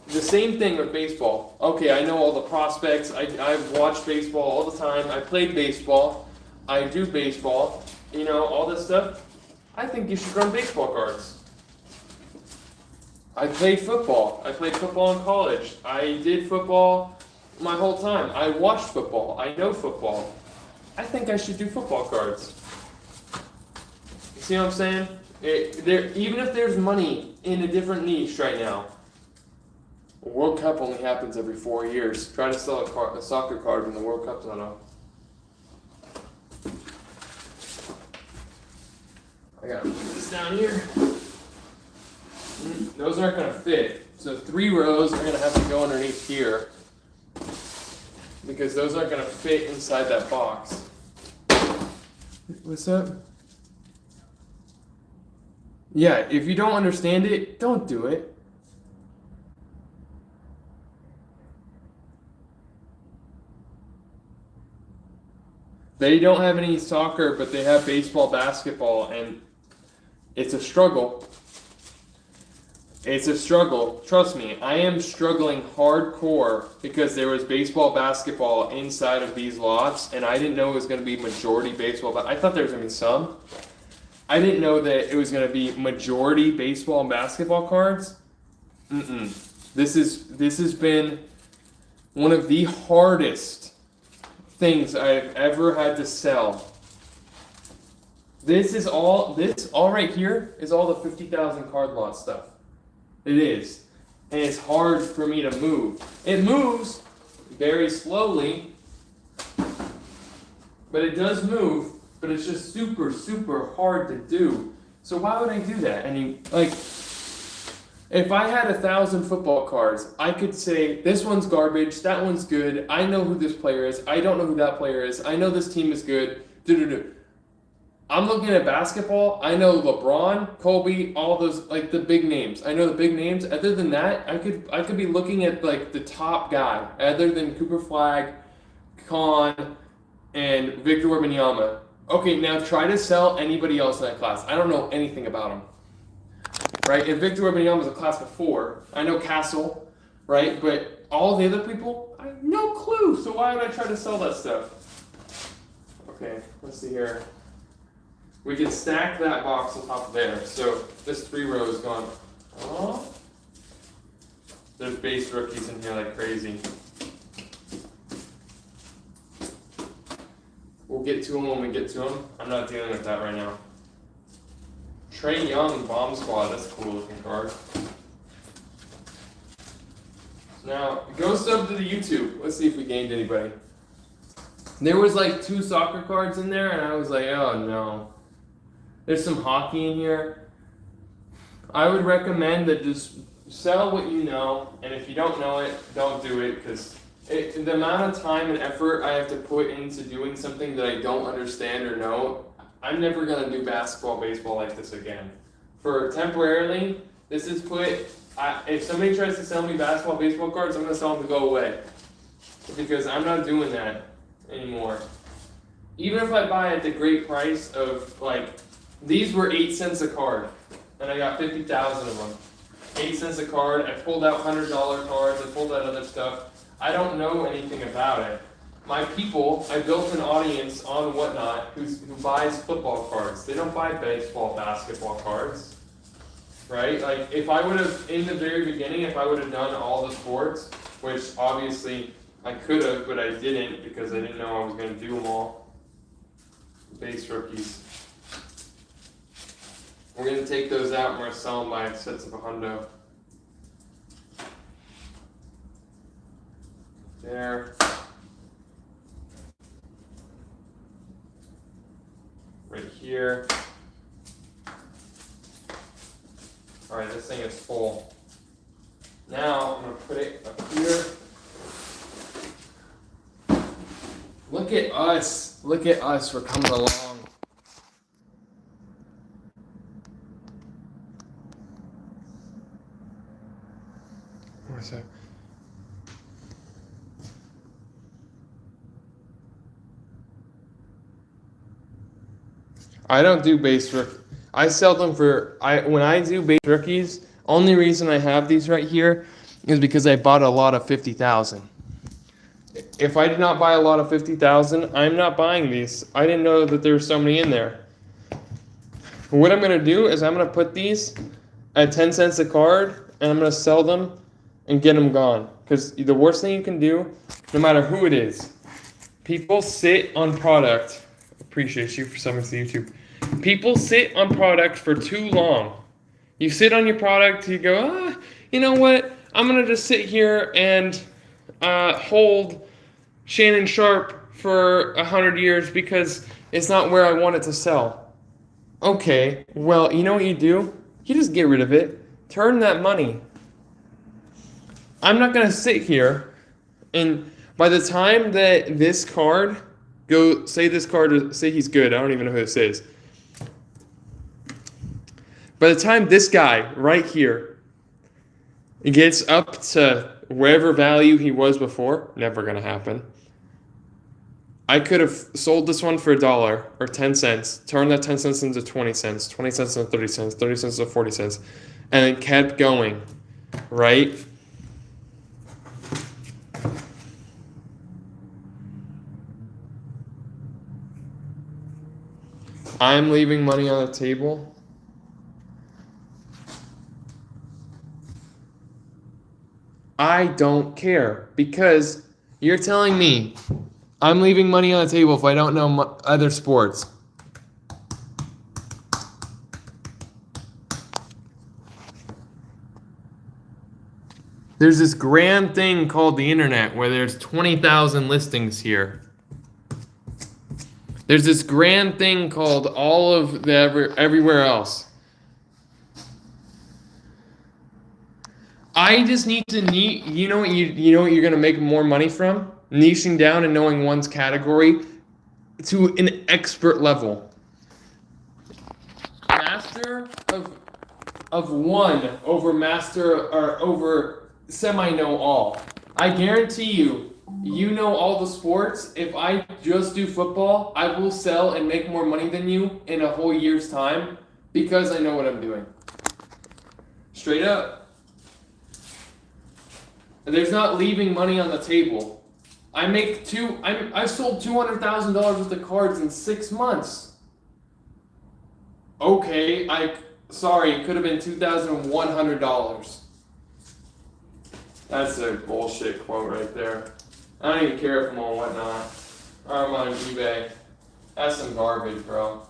The same thing with baseball. Okay, I know all the prospects, I've watched baseball all the time, I played baseball, I do baseball, all this stuff. I think you should run baseball cards. I played football. I played football in college. I did football my whole time. I watched football. I know football. I think I should do football cards. You see what I'm saying? Even if there's money in a different niche right now, a World Cup only happens every 4 years. Try to sell a soccer card when the World Cup's not on. I gotta put this down here. Those aren't going to fit. So 3 rows are going to have to go underneath here because those aren't going to fit inside that box. What's up? Yeah, if you don't understand it, don't do it. They don't have any soccer, but they have baseball, basketball, and it's a struggle. It's a struggle. Trust me, I am struggling hardcore because there was baseball, basketball inside of these lots, and I didn't know it was going to be majority baseball. But I thought there was going to be some. I didn't know that it was going to be majority baseball and basketball cards. This has been one of the hardest things I've ever had to sell. This all right here is all the 50,000 card lot stuff. It is. And it's hard for me to move. It moves very slowly, but it does move, but it's just super, super hard to do. So why would I do that? If I had 1,000 football cards, I could say, this one's garbage, that one's good, I know who this player is, I don't know who that player is, I know this team is good, I'm looking at basketball, I know LeBron, Kobe, all those, like, the big names. I know the big names. Other than that, I could be looking at, like, the top guy, other than Cooper Flagg, Khan, and Victor Wembanyama. Okay, now try to sell anybody else in that class. I don't know anything about them. Right? If Victor Wembanyama was a class before, I know Castle, right? But all the other people, I have no clue. So why would I try to sell that stuff? Okay, let's see here. We can stack that box on top of there. So this 3 row is gone. Oh, there's base rookies in here like crazy. We'll get to them when we get to them. I'm not dealing with that right now. Trae Young Bomb Squad. That's a cool looking card. Now, go sub to the YouTube. Let's see if we gained anybody. There was like 2 soccer cards in there, and I was like, oh no. There's some hockey in here. I would recommend that just sell what you know, and if you don't know it, don't do it, because the amount of time and effort I have to put into doing something that I don't understand or know, I'm never going to do basketball, baseball like this again. For temporarily, this is if somebody tries to sell me basketball, baseball cards, I'm going to tell them to go away. Because I'm not doing that anymore. Even if I buy at the great price of, like, these were 8 cents a card, and I got 50,000 of them. 8 cents a card. I pulled out $100 cards. I pulled out other stuff. I don't know anything about it. My people, I built an audience on Whatnot who buys football cards. They don't buy baseball, basketball cards, right? Like, if I would have, in the very beginning, if I would have done all the sports, which obviously I could have, but I didn't because I didn't know I was going to do them all. Base rookies. We're going to take those out and we're going to sell them by sets of $100. There. Right here. Alright, this thing is full. Now I'm going to put it up here. Look at us. Look at us. We're coming along. Where's that? I don't do base rookies. I sell them when I do base rookies, only reason I have these right here is because I bought a lot of 50,000. If I did not buy a lot of 50,000, I'm not buying these. I didn't know that there were so many in there. What I'm going to do is I'm going to put these at 10 cents a card, and I'm going to sell them and get them gone. Because the worst thing you can do, no matter who it is, people sit on product. Appreciate you for subbing to YouTube. People sit on product for too long. You sit on your product, you go, you know what? I'm going to just sit here and hold Shannon Sharp for 100 years because it's not where I want it to sell. Okay, well, you know what you do? You just get rid of it. Turn that money. I'm not going to sit here and by the time that this card say he's good. I don't even know who this is. By the time this guy right here gets up to wherever value he was before, never going to happen. I could have sold this one for $1 or 10 cents, turned that 10 cents into 20 cents, 20 cents into 30 cents, 30 cents into 40 cents, and then kept going, right? I'm leaving money on the table. I don't care because you're telling me I'm leaving money on the table if I don't know other sports. There's this grand thing called the internet where there's 20,000 listings here. There's this grand thing called all of the everywhere else. I just need to you know what you're gonna make more money from? Niching down and knowing one's category to an expert level. Master of one over master or over semi know all. I guarantee you know all the sports. If I just do football, I will sell and make more money than you in a whole year's time because I know what I'm doing. Straight up. There's not leaving money on the table. I've sold $200,000 worth of cards in 6 months. Okay, sorry, it could have been $2,100. That's a bullshit quote right there. I don't even care if I'm on Whatnot or I'm on eBay. That's some garbage, bro.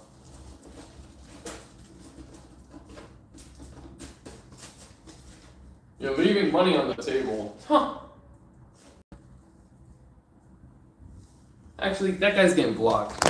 You're leaving money on the table. Huh. Actually, that guy's getting blocked.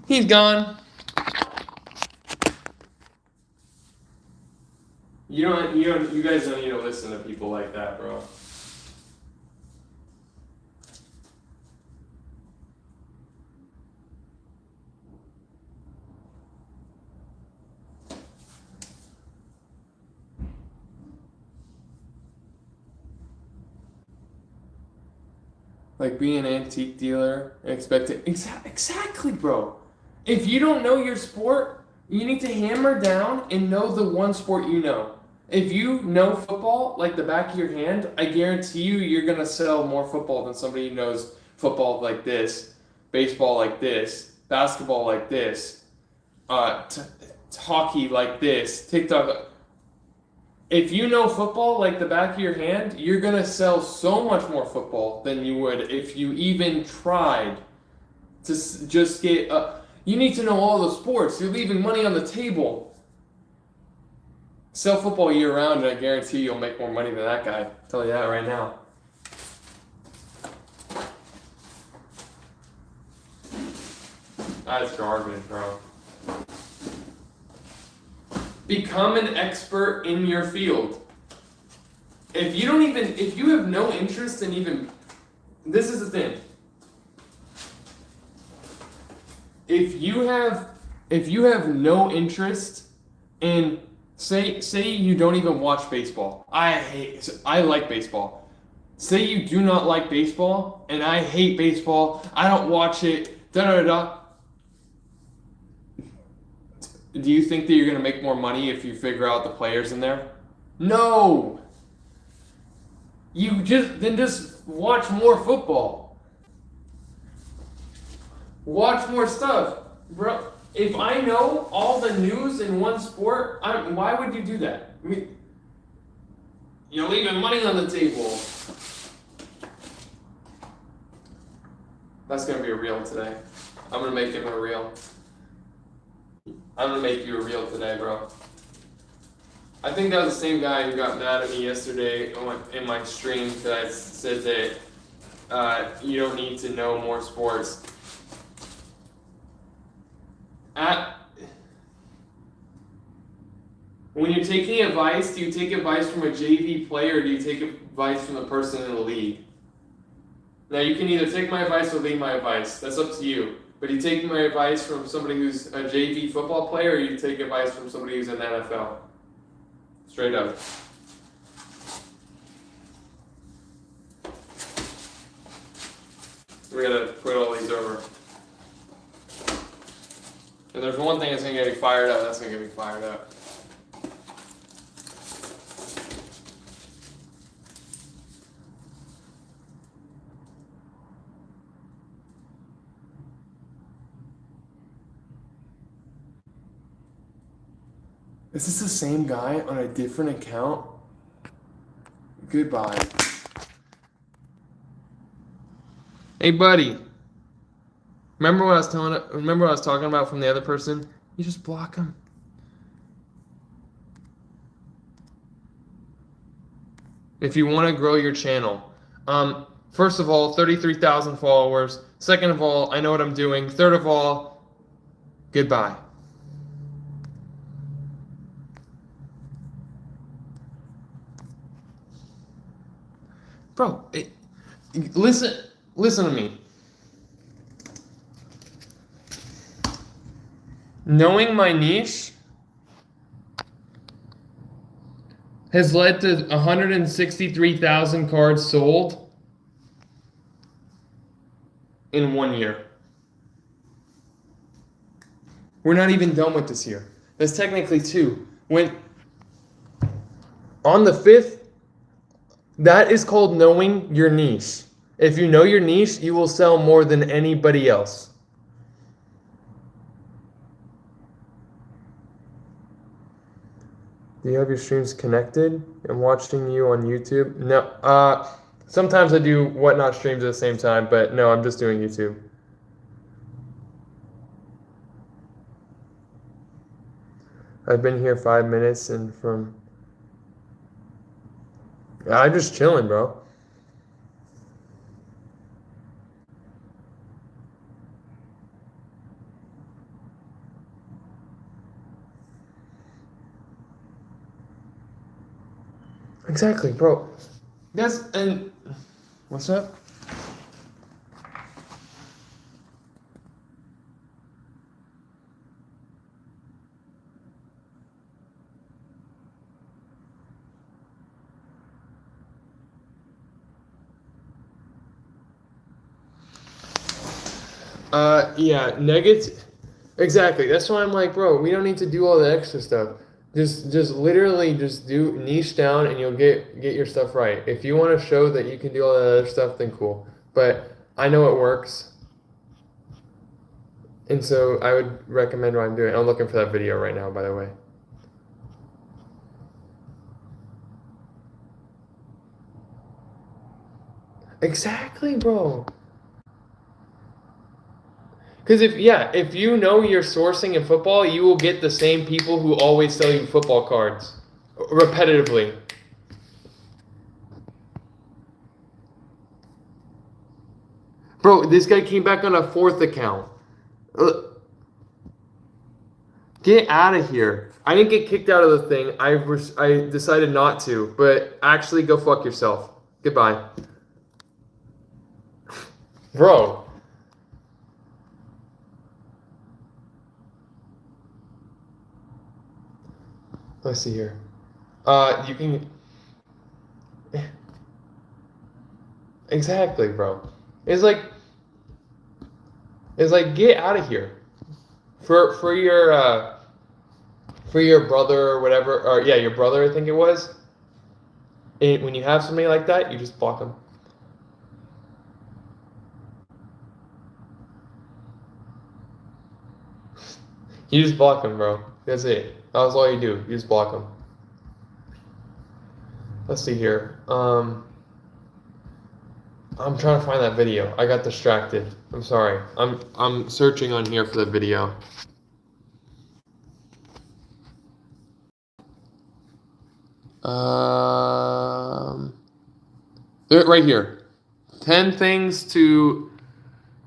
He's gone. You guys don't need to listen to people like that, bro. Like being an antique dealer and expecting exactly, bro. If you don't know your sport, you need to hammer down and know the one sport you know. If you know football like the back of your hand, I guarantee you're gonna sell more football than somebody who knows football like this, baseball like this, basketball like this, hockey like this, TikTok. If you know football like the back of your hand, you're gonna sell so much more football than you would if you even tried to just get. You need to know all the sports. You're leaving money on the table. Sell football year round, and I guarantee you'll make more money than that guy. I'll tell you that right now. That's garbage, bro. Become an expert in your field. If you have no interest in even, this is the thing. If you have no interest in, say you don't even watch baseball. I like baseball. Say you do not like baseball, and I hate baseball. I don't watch it. Da da da. Do you think that you're gonna make more money if you figure out the players in there? No. You just watch more football. Watch more stuff, bro. If I know all the news in one sport, why would you do that? I mean, you're leaving money on the table. That's gonna be a reel today. I'm gonna make him a reel. I'm gonna make you a reel today, bro. I think that was the same guy who got mad at me yesterday in my stream because I said that you don't need to know more sports. When you're taking advice, do you take advice from a JV player or do you take advice from the person in the league? Now you can either take my advice or leave my advice. That's up to you. But you take my advice from somebody who's a JV football player or you take advice from somebody who's in the NFL? Straight up. We gotta put all these over. If there's one thing that's gonna get me fired up, that's gonna get me fired up. Is this the same guy on a different account? Goodbye. Hey, buddy. Remember what I was talking about from the other person? You just block them. If you want to grow your channel. First of all, 33,000 followers. Second of all, I know what I'm doing. Third of all, goodbye. Bro, listen to me. Knowing my niche has led to 163,000 cards sold in 1 year. We're not even done with this year. That's technically 2. When on the 5th, that is called knowing your niche. If you know your niche, you will sell more than anybody else. Do you have your streams connected? I'm watching you on YouTube. No, sometimes I do Whatnot streams at the same time, but no, I'm just doing YouTube. I've been here 5 minutes and I'm just chilling, bro. Exactly, bro. What's up? Yeah, negative. Exactly. That's why I'm like, bro, we don't need to do all the extra stuff. Just literally just do niche down and you'll get your stuff right. If you want to show that you can do all that other stuff, then cool. But I know it works. And so I would recommend what I'm doing. I'm looking for that video right now, by the way. Exactly, bro. Because if you know you're sourcing in football, you will get the same people who always sell you football cards repetitively. Bro, this guy came back on a 4th account. Get out of here. I didn't get kicked out of the thing. I decided not to, but actually go fuck yourself. Goodbye. Bro. Let's see here. You can... Exactly, bro. It's like get out of here. For your brother or whatever, or yeah, your brother, I think it was. And when you have somebody like that, you just block them. You just block them, bro. That's it. That's all you do. You just block them. Let's see here. I'm trying to find that video. I got distracted. I'm sorry. I'm searching on here for the video. Right here. 10 things to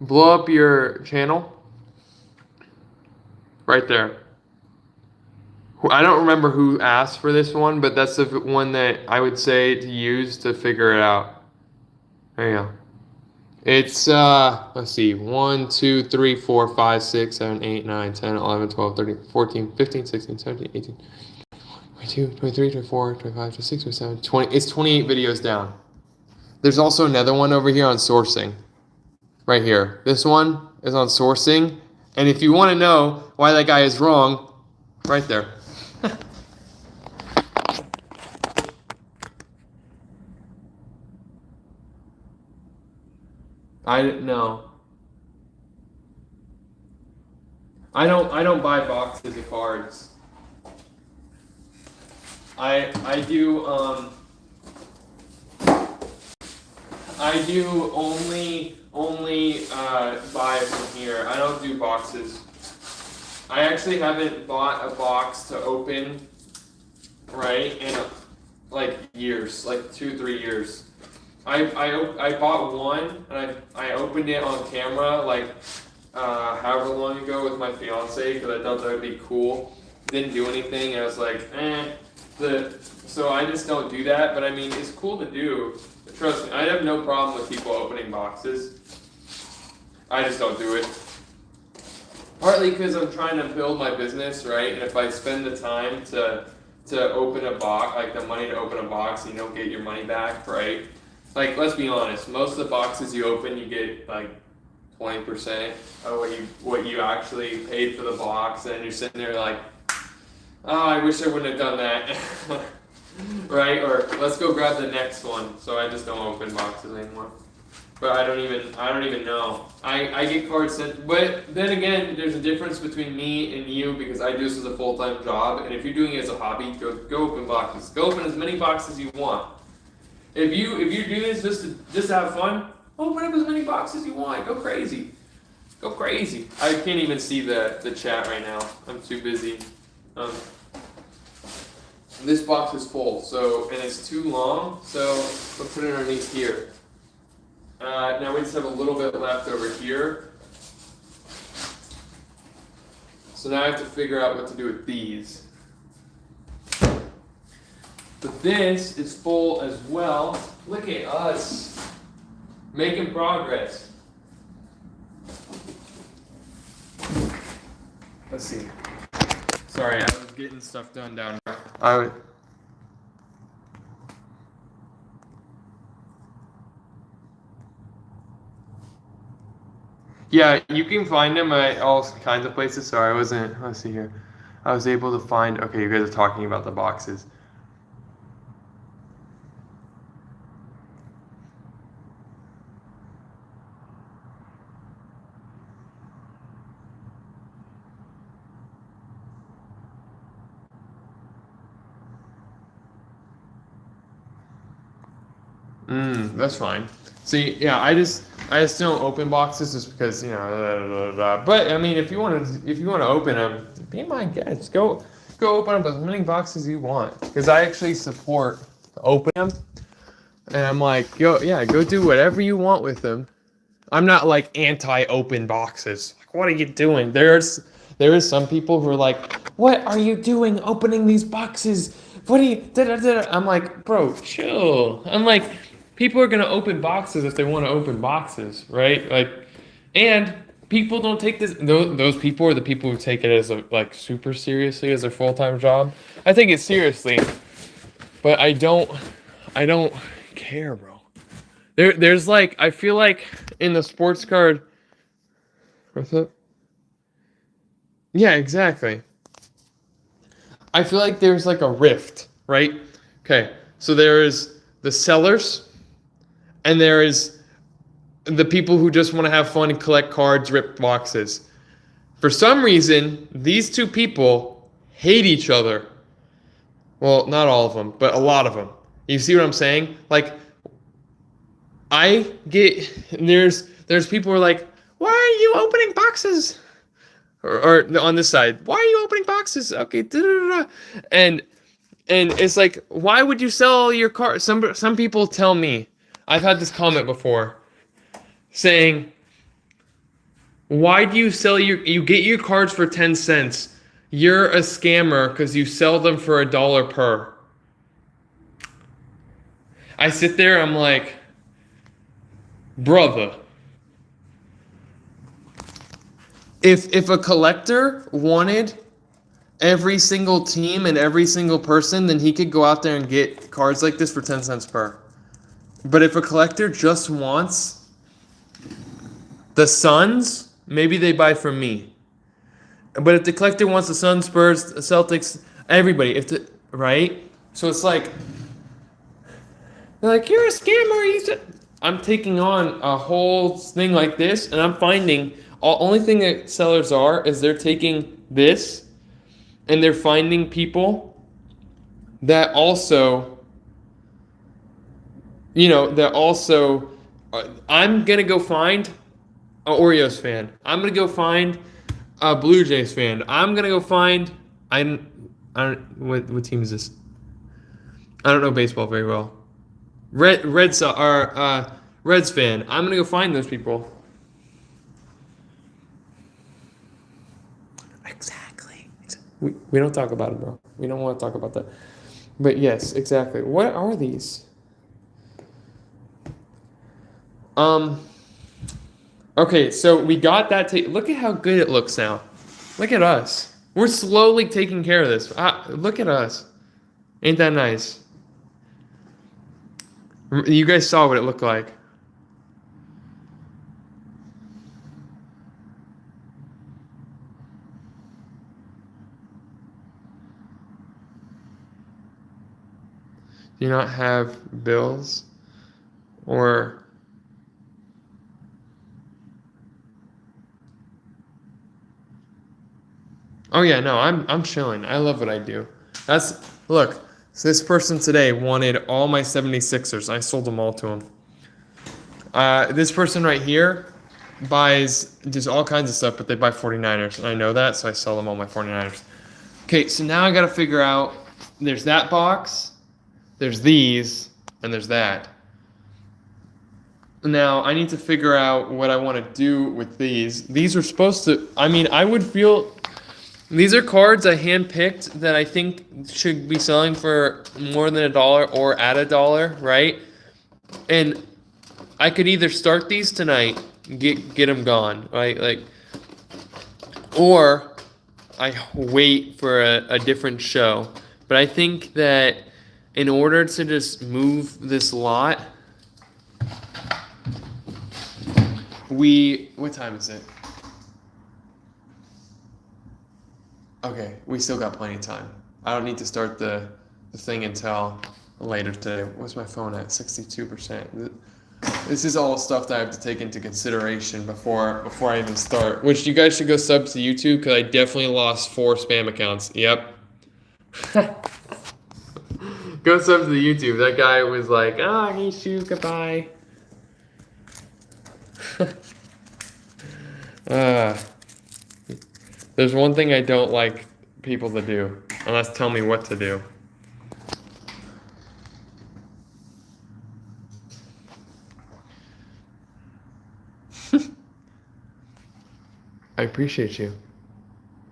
blow up your channel. Right there. I don't remember who asked for this one, but that's the one that I would say to use to figure it out. There you go. It's, let's see, 1, 2, 3, 4, 5, 6, 7, 8, 9, 10, 11, 12, 13, 14, 15, 16, 17, 18, 22, 23, 24, 25, 26, 27, 20. It's 28 videos down. There's also another one over here on sourcing. Right here. This one is on sourcing. And if you want to know why that guy is wrong, right there. I don't buy boxes of cards. I do I do only buy from here. I don't do boxes. I actually haven't bought a box to open, right, in like years, like 2-3 years. I bought one and I opened it on camera like however long ago with my fiance because I thought that would be cool. Didn't do anything. I was like, so I just don't do that. But I mean, it's cool to do. Trust me, I have no problem with people opening boxes. I just don't do it. Partly because I'm trying to build my business, right? And if I spend the time to open a box, like the money to open a box, and you don't get your money back, right? Like, let's be honest. Most of the boxes you open, you get like 20% of what you actually paid for the box, and you're sitting there like, oh, I wish I wouldn't have done that. Right? Or let's go grab the next one. So I just don't open boxes anymore. But I don't even know. I get cards sent, but then again, there's a difference between me and you because I do this as a full-time job, and if you're doing it as a hobby, go open boxes. Go open as many boxes as you want. If you do this just to have fun, open up as many boxes as you want. Go crazy. Go crazy. I can't even see the chat right now. I'm too busy. This box is full, and it's too long, so we'll put it underneath here. Now we just have a little bit left over here. So now I have to figure out what to do with these. But this is full as well. Look at us. Making progress. Let's see. Sorry, I was getting stuff done down here. Yeah, you can find them at all kinds of places. Sorry, I wasn't. Let's see here. I was able to find. Okay, you guys are talking about the boxes. That's fine. See, yeah, I just don't open boxes just because But I mean, if you want to open them, be my guest. Go open up as many boxes as you want because I actually support open them, and I'm like, go do whatever you want with them. I'm not like anti-open boxes. Like, what are you doing? There is some people who are like, what are you doing opening these boxes? What are you? I'm like, bro, chill. I'm like, people are gonna open boxes if they want to open boxes, right? Like, and people don't take this. Those people are the people who take it as like super seriously as their full-time job. I take it seriously, but I don't care, bro. There's like, I feel like in the sports card. What's up? Yeah, exactly. I feel like there's like a rift, right? Okay, so there is the sellers, and there is the people who just want to have fun and collect cards, rip boxes. For some reason, these two people hate each other. Well, not all of them, but a lot of them. You see what I'm saying? Like, there's people who are like, why are you opening boxes? Or on this side, why are you opening boxes? Okay, and it's like, why would you sell your car? Some people tell me, I've had this comment before, saying, why do you sell you get your cards for 10 cents? You're a scammer because you sell them for $1 per. I sit there, I'm like, brother, if a collector wanted every single team and every single person, then he could go out there and get cards like this for 10 cents per. But if a collector just wants the Suns, maybe they buy from me. But if the collector wants the Suns, Spurs, Celtics, everybody, right? So it's like, they're like, you're a scammer. I'm taking on a whole thing like this, and I'm finding only thing that sellers is they're taking this, and they're finding people that also, I'm gonna go find a Orioles fan. I'm gonna go find a Blue Jays fan. I'm gonna go find what team is this? I don't know baseball very well. Reds fan. I'm gonna go find those people. Exactly. We don't talk about it, bro. We don't want to talk about that. But yes, exactly. What are these? Okay, so we got that. Look at how good it looks now. Look at us. We're slowly taking care of this. Look at us. Ain't that nice? You guys saw what it looked like. Do you not have bills? Or... Oh yeah, no, I'm chilling. I love what I do. Look, so this person today wanted all my 76ers. I sold them all to him. This person right here does all kinds of stuff, but they buy 49ers. And I know that, so I sell them all my 49ers. Okay, so now I gotta figure out, there's that box, there's these, and there's that. Now, I need to figure out what I want to do with these. These are supposed to, I would feel... These are cards I handpicked that I think should be selling for more than $1 or at $1, right? And I could either start these tonight, get them gone, right? Or I wait for a different show. But I think that in order to just move this lot, what time is it? Okay, we still got plenty of time. I don't need to start the thing until later today. What's my phone at? 62%. This is all stuff that I have to take into consideration before I even start. Which you guys should go sub to YouTube because I definitely lost 4 spam accounts. Yep. Go sub to the YouTube. That guy was like, hey, shoot, goodbye. There's one thing I don't like people to do, unless tell me what to do. I appreciate you.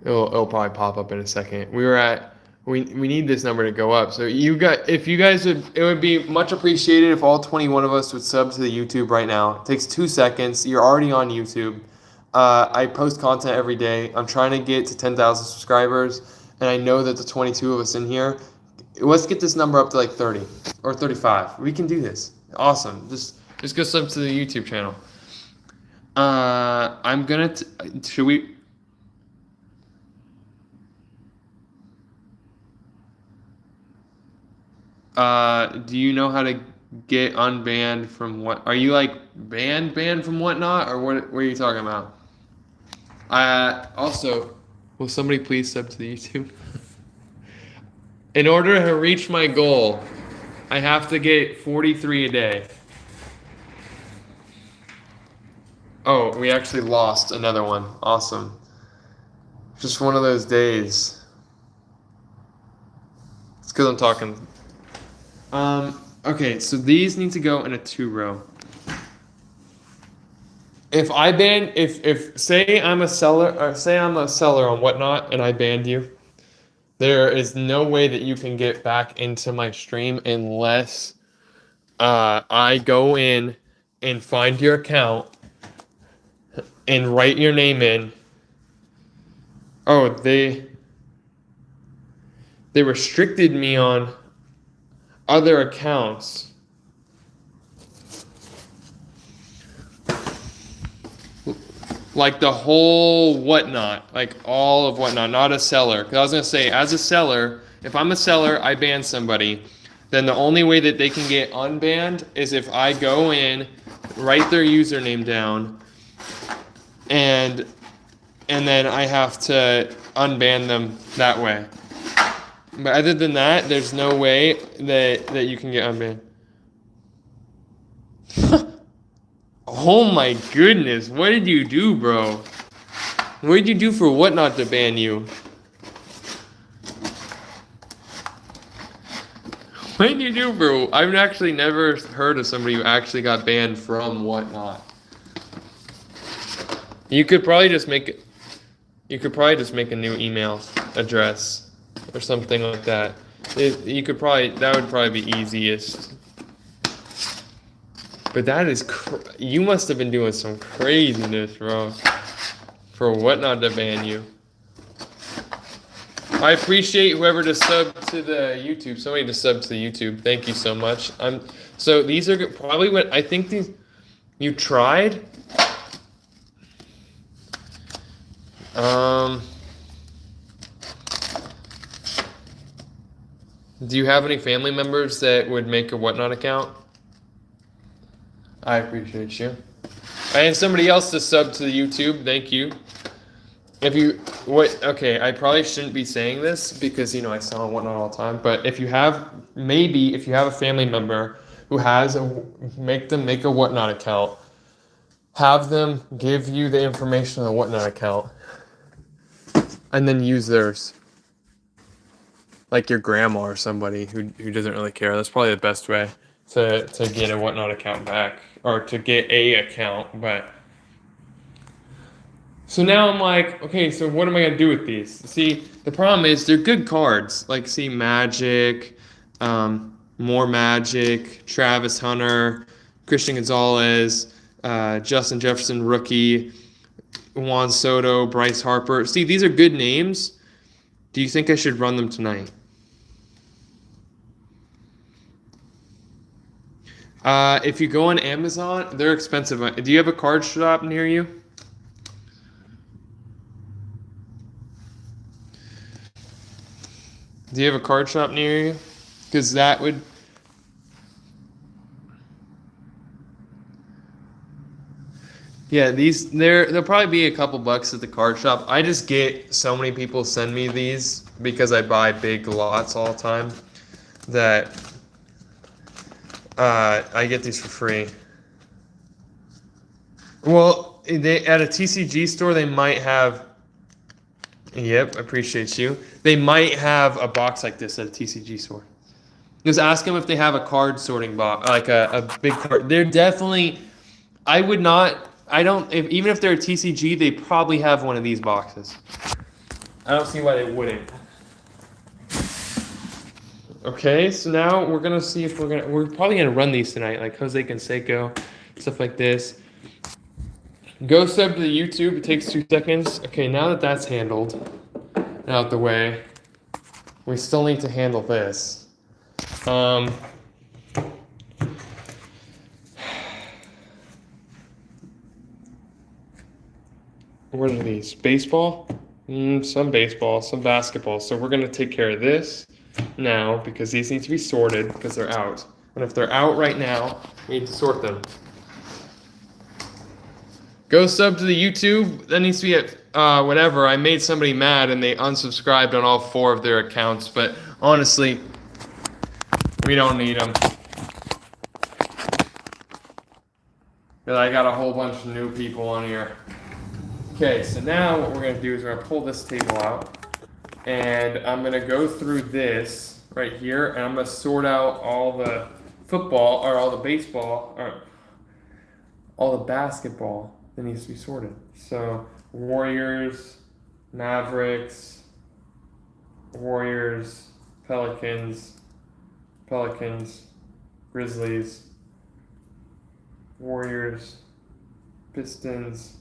It'll probably pop up in a second. We need this number to go up. So it would be much appreciated if all 21 of us would sub to the YouTube right now. It takes 2 seconds. You're already on YouTube. I post content every day. I'm trying to get to 10,000 subscribers, and I know that the 22 of us in here, let's get this number up to like 30 or 35. We can do this. Awesome. Just go sub to the YouTube channel. I'm gonna. Should we? Do you know how to get unbanned from what? Are you like banned from whatnot, or what are you talking about? Also, will somebody please sub to the YouTube? In order to reach my goal, I have to get 43 a day. Oh, we actually lost another one. Awesome. Just one of those days. It's because I'm talking. Okay, so these need to go in a 2-row. If say I'm a seller on Whatnot and I banned you, there is no way that you can get back into my stream unless I go in and find your account and write your name in. Oh, they restricted me on other accounts. Like the whole Whatnot, like all of Whatnot, not a seller. Because I was going to say, as a seller, if I'm a seller, I ban somebody, then the only way that they can get unbanned is if I go in, write their username down, and then I have to unban them that way. But other than that, there's no way that you can get unbanned. Oh my goodness, what did you do, bro? What did you do for Whatnot to ban you? What did you do, bro? I've actually never heard of somebody who actually got banned from Whatnot. You could probably just make a new email address or something like that. That would probably be easiest. But that is you must have been doing some craziness, bro, for Whatnot to ban you. I appreciate whoever just subbed to the YouTube. Somebody just subbed to the YouTube. Thank you so much. So these are probably what I think these you tried. Do you have any family members that would make a Whatnot account? I appreciate you. And somebody else to sub to the YouTube. Thank you. Okay, I probably shouldn't be saying this because, I sell on Whatnot all the time, but if you have a family member who make them make a Whatnot account, have them give you the information on the Whatnot account, and then use theirs. Like your grandma or somebody who doesn't really care. That's probably the best way to get a Whatnot account back, or to get a account, but... So now I'm like, okay, so what am I going to do with these? See, the problem is they're good cards. Like, see, Magic, More Magic, Travis Hunter, Christian Gonzalez, Justin Jefferson, rookie, Juan Soto, Bryce Harper. See, these are good names. Do you think I should run them tonight? If you go on Amazon, they're expensive. Do you have a card shop near you? Do you have a card shop near you? Because that would... Yeah, there'll probably be a couple bucks at the card shop. I just get so many people send me these because I buy big lots all the time that I get these for free. Well, at a TCG store, they might have... Yep, appreciate you. They might have a box like this at a TCG store. Just ask them if they have a card sorting box, like a big card. They're definitely... even if they're a TCG, they probably have one of these boxes. I don't see why they wouldn't. Okay, so now we're gonna see if we're probably gonna run these tonight, like Jose Canseco, stuff like this. Go sub to the YouTube, it takes 2 seconds. Okay, now that that's handled, out the way, we still need to handle this. What are these? Baseball? Some baseball, some basketball. So we're going to take care of this now because these need to be sorted because they're out. And if they're out right now, we need to sort them. Go sub to the YouTube. That needs to be at whatever. I made somebody mad and they unsubscribed on all 4 of their accounts. But honestly, we don't need them. Because I got a whole bunch of new people on here. Okay, so now what we're going to do is we're going to pull this table out. And I'm going to go through this right here. And I'm going to sort out all the football, or all the baseball, or all the basketball that needs to be sorted. So Warriors, Mavericks, Pelicans, Grizzlies, Warriors, Pistons,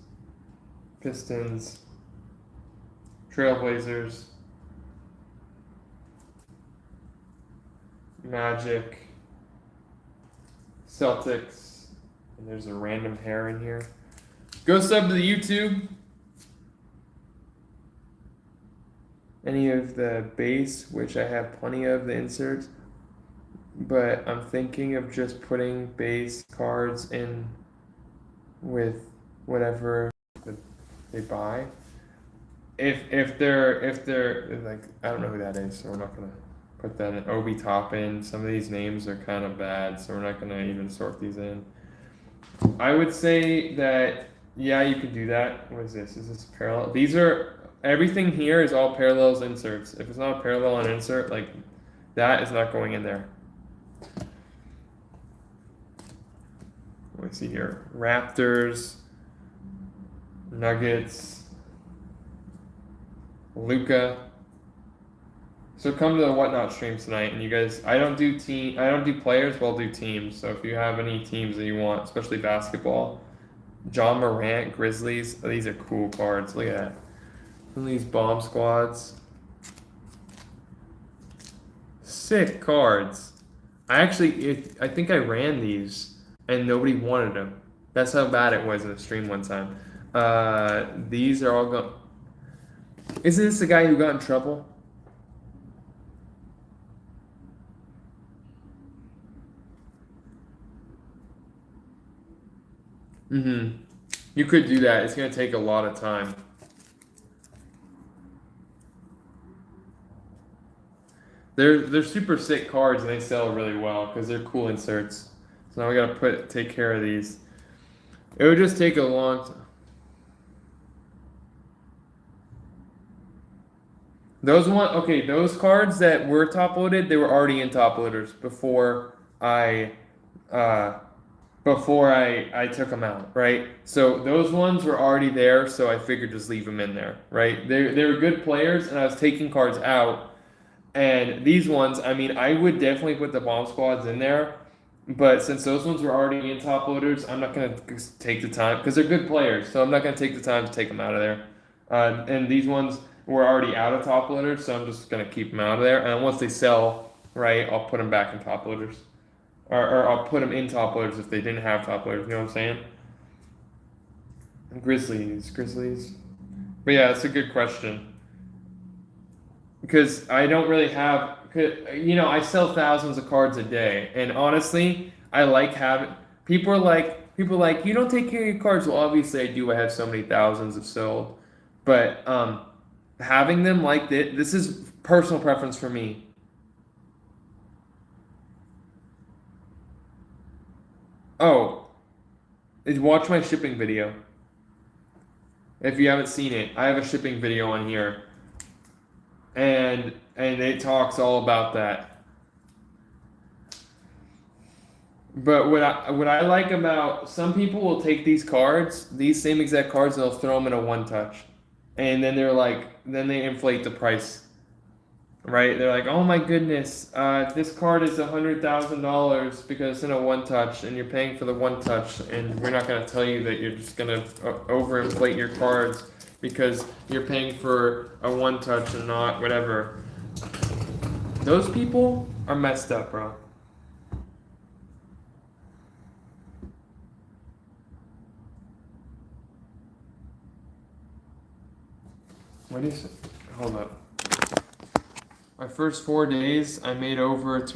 Trailblazers, Magic, Celtics, and there's a random hair in here. Go sub to the YouTube. Any of the base, which I have plenty of the inserts, but I'm thinking of just putting base cards in with whatever they buy. If they're like, I don't know who that is, so we're not gonna put that in. Obi Toppin. Some of these names are kind of bad, so we're not gonna even sort these in. I would say that, yeah, you could do that. What is this? Is this parallel? These are, everything here is all parallels inserts. If it's not a parallel and insert, like, that is not going in there. Let me see here. Raptors, Nuggets, Luca. So come to the Whatnot stream tonight, and you guys, I don't do players, but I'll do teams. So if you have any teams that you want, especially basketball, John Morant, Grizzlies, these are cool cards. Look at that. And these bomb squads. Sick cards. I think I ran these, and nobody wanted them. That's how bad it was in the stream one time. These are all going. Isn't this the guy who got in trouble? Mm-hmm. You could do that. It's gonna take a lot of time. They're super sick cards and they sell really well because they're cool inserts. So now we gotta take care of these. It would just take a long time. Those cards that were top loaded, they were already in top loaders before I took them out, right? So those ones were already there, so I figured just leave them in there, right? They were good players, and I was taking cards out. And these ones, I mean, I would definitely put the bomb squads in there, but since those ones were already in top loaders, I'm not gonna take the time because they're good players, so I'm not gonna take the time to take them out of there. And these ones were already out of top loaders, so I'm just gonna keep them out of there. And once they sell, right, I'll put them back in top loaders. Or I'll put them in top loaders if they didn't have top loaders. You know what I'm saying? Grizzlies. But yeah, that's a good question. Because I don't really have, I sell thousands of cards a day, and honestly, I like having. People are like, you don't take care of your cards. Well, obviously I do. I have so many thousands of sold, but having them like this is personal preference for me. Oh, watch my shipping video. If you haven't seen it, I have a shipping video on here, and it talks all about that. But what I like about some people will take these cards, these same exact cards, and they'll throw them in a one touch, and then then they inflate the price. Right? They're like, oh my goodness, this card is $100,000 because it's in a one touch, and you're paying for the one touch, and we're not gonna tell you that you're just gonna overinflate your cards because you're paying for a one touch and not whatever. Those people are messed up, bro. What is it? Hold up. My first 4 days, I made over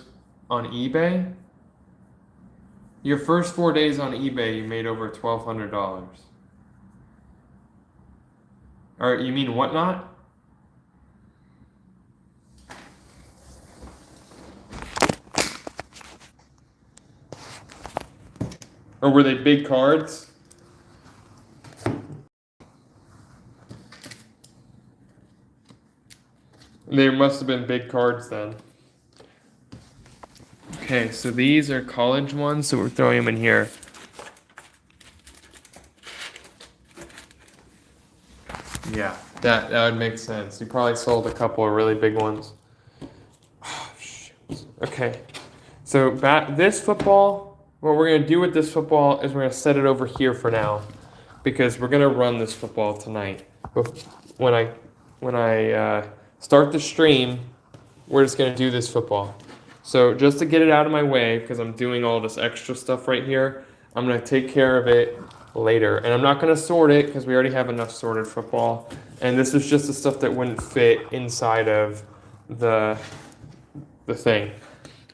on eBay. Your first 4 days on eBay, you made over $1,200. Or you mean Whatnot? Or were they big cards? There must have been big cards then. Okay, so these are college ones, so we're throwing them in here. Yeah, that would make sense. You probably sold a couple of really big ones. Oh, shoot. Okay, so this football, what we're gonna do with this football is we're gonna set it over here for now, because we're gonna run this football tonight. When I start the stream, we're just gonna do this football. So just to get it out of my way, because I'm doing all this extra stuff right here, I'm gonna take care of it later. And I'm not gonna sort it because we already have enough sorted football. And this is just the stuff that wouldn't fit inside of the thing.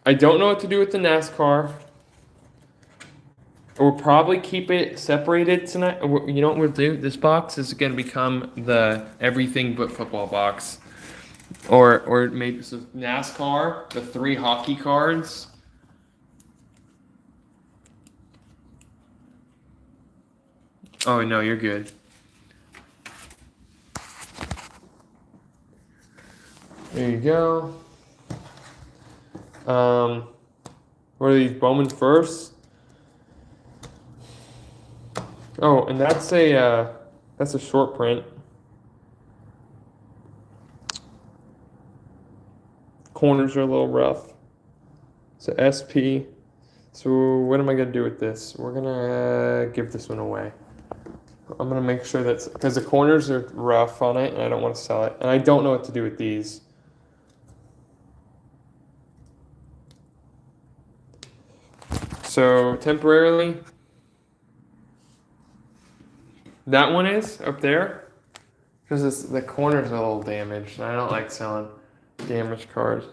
I don't know what to do with the NASCAR. We'll probably keep it separated tonight. You know what we'll do? This box is gonna become the everything but football box. Or maybe so NASCAR, the 3 hockey cards. Oh no, you're good. There you go. What are these Bowman first? Oh, and that's a short print. Corners are a little rough. So SP. So what am I gonna do with this? We're gonna give this one away. I'm gonna make sure that's because the corners are rough on it, and I don't want to sell it, and I don't know what to do with these. So temporarily, that one is up there because the corner's a little damaged, and I don't like selling damaged cards.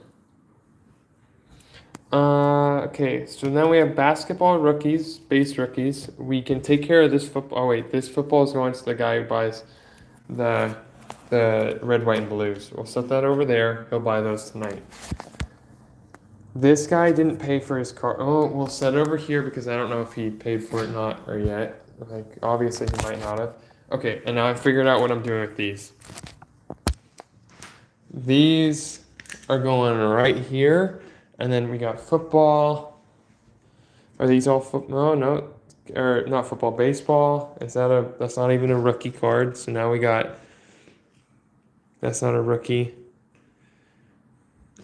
Okay, so now we have basketball rookies, base rookies. We can take care of this football. Oh wait, this football is going to the guy who buys the red, white, and blues. We'll set that over there. He'll buy those tonight. This guy didn't pay for his car. Oh, we'll set it over here because I don't know if he paid for it not or yet. Like obviously he might not have. Okay, and now I figured out what I'm doing with these. These are going right here. And then we got football. Are these all football? No, or not football, baseball. That's not even a rookie card. So now we got, that's not a rookie.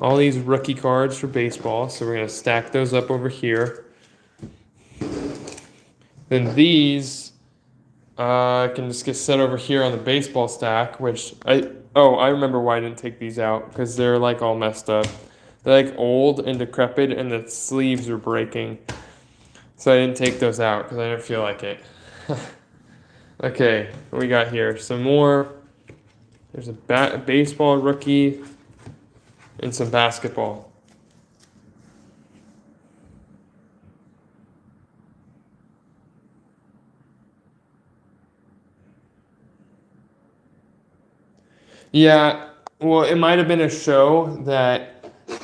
All these rookie cards for baseball. So we're going to stack those up over here. Then these can just get set over here on the baseball stack, which I remember why I didn't take these out because they're like all messed up. They're like old and decrepit, and the sleeves are breaking. So I didn't take those out because I didn't feel like it. Okay, what we got here? Some more. There's a baseball rookie and some basketball. Yeah, well, it might have been a show that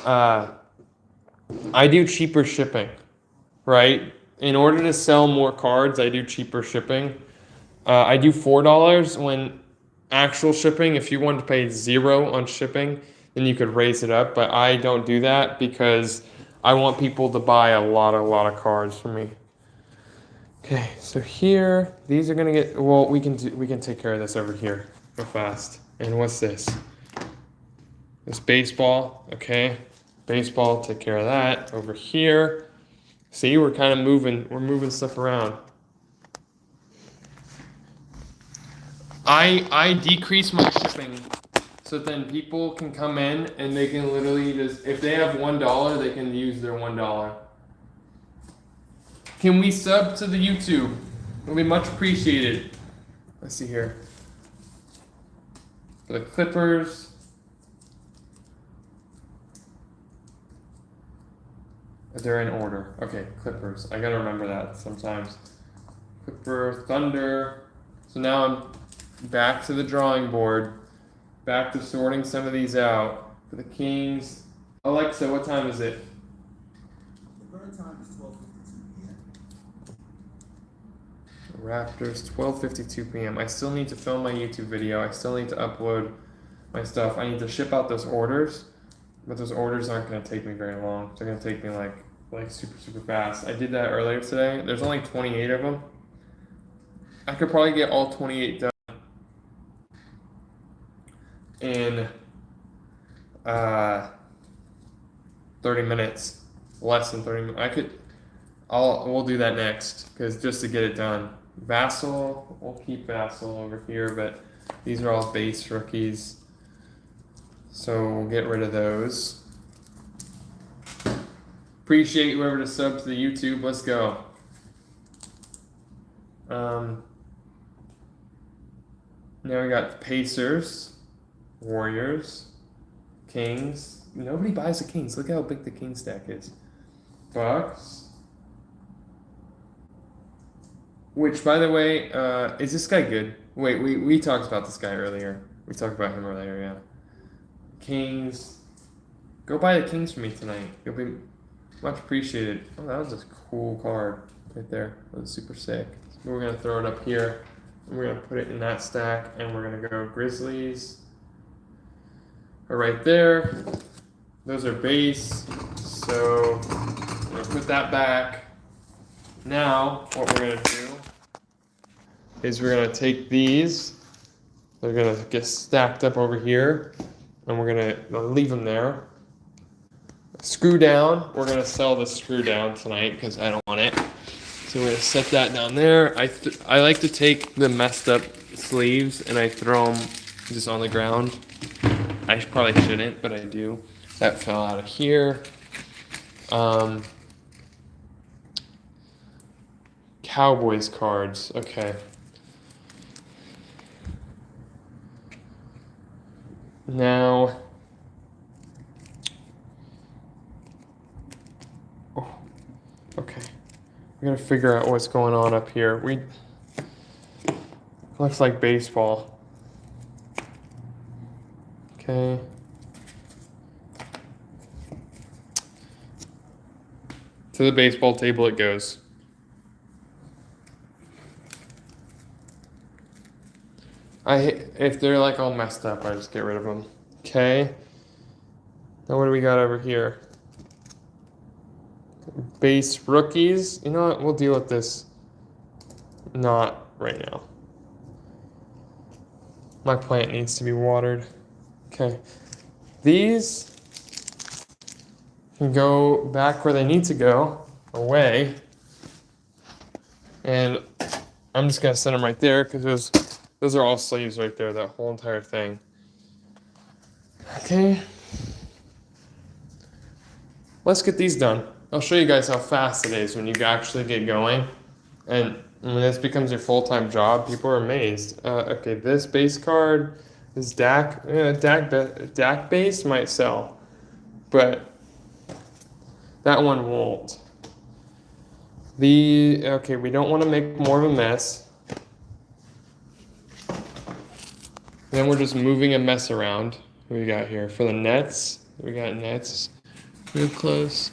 I do cheaper shipping, right? In order to sell more cards, I do cheaper shipping. I do $4 when actual shipping. If you want to pay 0 on shipping, then you could raise it up. But I don't do that because I want people to buy a lot of cards from me. Okay, so here these are gonna get. Well, we can take care of this over here real fast. And what's this? This baseball. Okay, baseball. Take care of that over here. See, we're kind of moving. We're moving stuff around. I decrease my shipping so then people can come in and they can literally just, if they have $1, they can use their $1. Can we sub to the YouTube? It'll be much appreciated. Let's see here. For the Clippers. They're in order. Okay, Clippers. I gotta remember that sometimes. Clipper, Thunder. So now I'm back to the drawing board. Back to sorting some of these out. For the Kings. Alexa, what time is it? The current time is 12:52 p.m. Raptors, 12:52 p.m. I still need to film my YouTube video. I still need to upload my stuff. I need to ship out those orders. But those orders aren't going to take me very long. They're going to take me like super fast. I did that earlier today. There's only 28 of them. I could probably get all 28 done in 30 minutes. Less than 30 minutes. We'll do that next because just to get it done. Vassal, we'll keep Vassal over here, but these are all base rookies. So we'll get rid of those. Appreciate whoever to sub to the YouTube. Let's go. Now we got Pacers, Warriors, Kings. Nobody buys the Kings. Look how big the King stack is. Bucks. Which, by the way, is this guy good? Wait, we talked about this guy earlier. We talked about him earlier, yeah. Kings. Go buy the Kings for me tonight. You'll be much appreciated. Oh, that was a cool card right there. That was super sick. So we're going to throw it up here. And we're gonna put it in that stack, and we're gonna go Grizzlies are right there. Those are base, so we're gonna put that back. Now, what we're gonna do is we're gonna take these. They're gonna get stacked up over here, and we're gonna leave them there. Screw down. We're gonna sell the screw down tonight because I don't want it. So we're gonna set that down there. I like to take the messed up sleeves and I throw them just on the ground. I probably shouldn't, but I do. That fell out of here. Cowboys cards. Okay. Now. Oh, okay. We gotta figure out what's going on up here. Looks like baseball. Okay. To the baseball table it goes. If they're like all messed up, I just get rid of them. Okay. Now what do we got over here? Base rookies. You know what? We'll deal with this. Not right now. My plant needs to be watered. Okay. These can go back where they need to go, away. And I'm just gonna set them right there because those are all sleeves right there, that whole entire thing. Okay. Let's get these done. I'll show you guys how fast it is when you actually get going. And when this becomes your full-time job, people are amazed. Okay, this base card, this DAC base might sell, but that one won't. Okay, we don't want to make more of a mess. Then we're just moving a mess around. What we got here? For the nets, we got nets. Real close.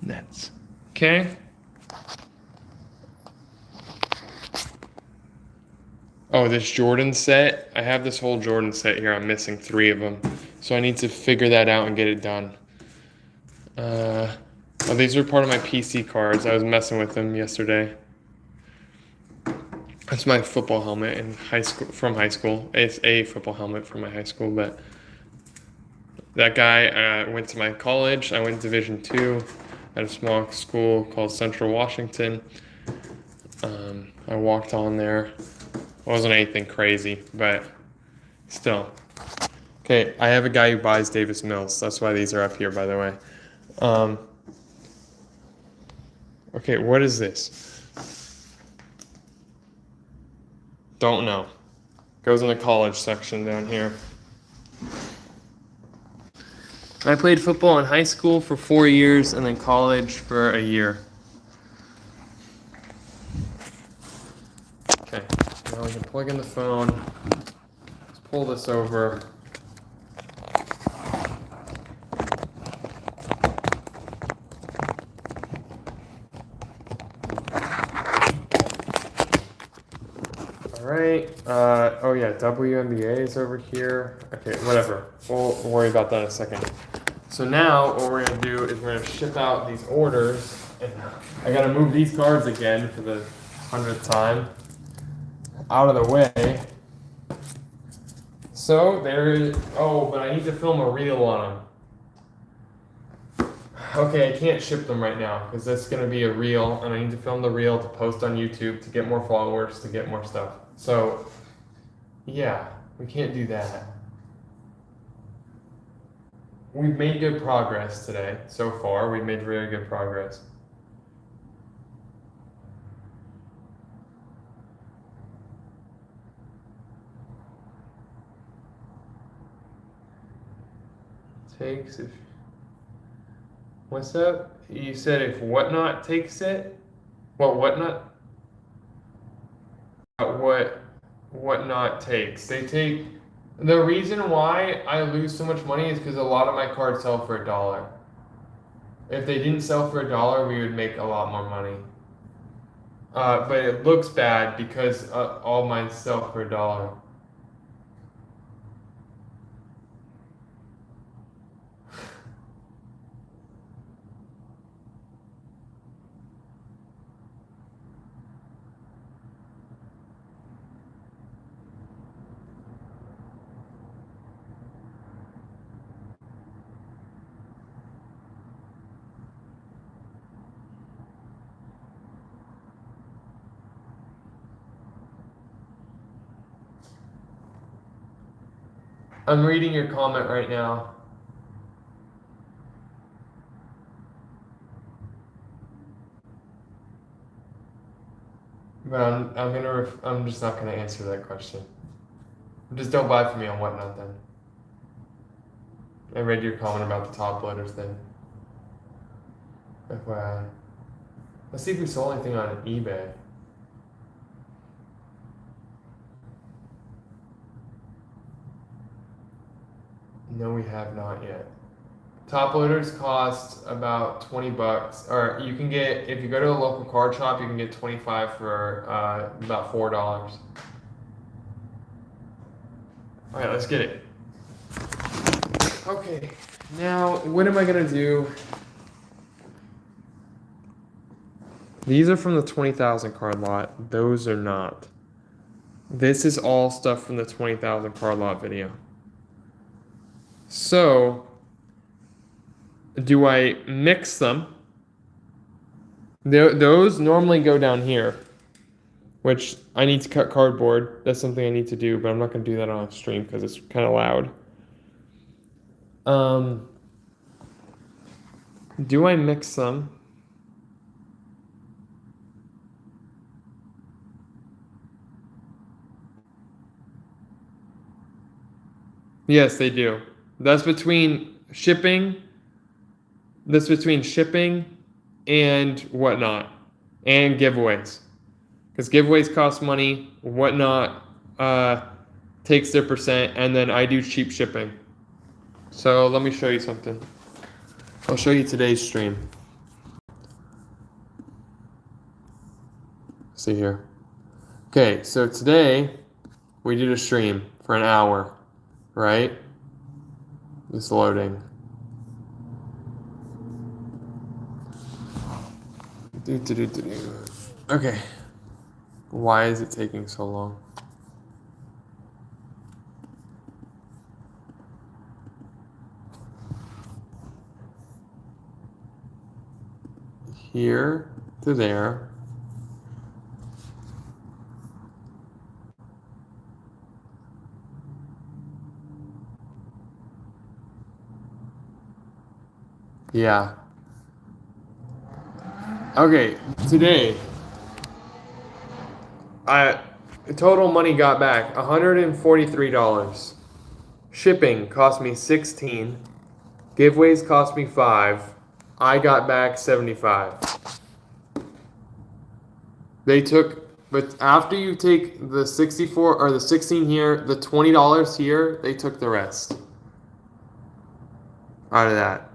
Nets. Okay. Oh, this Jordan set. I have this whole Jordan set here. I'm missing 3 of them. So I need to figure that out and get it done. Oh, these are part of my PC cards. I was messing with them yesterday. That's my football helmet in high school, from high school. It's a football helmet from my high school, but that guy went to my college. I went Division II at a small school called Central Washington. I walked on there. It wasn't anything crazy, but still. Okay, I have a guy who buys Davis Mills. That's why these are up here, by the way. Okay, what is this? Don't know. Goes in the college section down here. I played football in high school for 4 years and then college for a year. Okay, now we can plug in the phone. Let's pull this over. Alright, oh yeah, WNBA is over here. Okay, whatever. We'll worry about that in a second. So now what we're gonna do is we're gonna ship out these orders. And I gotta move these cards again for the 100th time out of the way. So but I need to film a reel on them. Okay, I can't ship them right now because that's gonna be a reel and I need to film the reel to post on YouTube to get more followers, to get more stuff. So yeah, we can't do that. We've made good progress today. So far, we've made very good progress. Takes if... What's up? You said if Whatnot takes it? What Whatnot? What Whatnot takes. They take... The reason why I lose so much money is because a lot of my cards sell for $1. If they didn't sell for $1, we would make a lot more money. But it looks bad because all mine sell for $1. I'm reading your comment right now. But I'm just not gonna answer that question. Just don't buy from me on Whatnot then. I read your comment about the top loaders then. FYI. Let's see if we sold anything on eBay. No, we have not yet. Top loaders cost about $20, or you can get, if you go to a local card shop, you can get 25 for about $4. All right, let's get it. Okay, now what am I gonna do? These are from the 20,000 card lot. Those are not. This is all stuff from the 20,000 card lot video. So, do I mix them? Those normally go down here, which I need to cut cardboard. That's something I need to do, but I'm not going to do that on stream because it's kind of loud. Do I mix them? Yes, they do. That's between shipping. That's between shipping and Whatnot, and giveaways. Because giveaways cost money. Whatnot takes their percent, and then I do cheap shipping. So let me show you something. I'll show you today's stream. See here. Okay, so today we did a stream for an hour, right? It's loading. Okay. Why is it taking so long? Here to there. Yeah. Okay, today total money got back $143. Shipping cost me $16. Giveaways cost me $5. I got back $75. They took, but after you take the 64 or the 16 here, the $20 here, they took the rest out of that.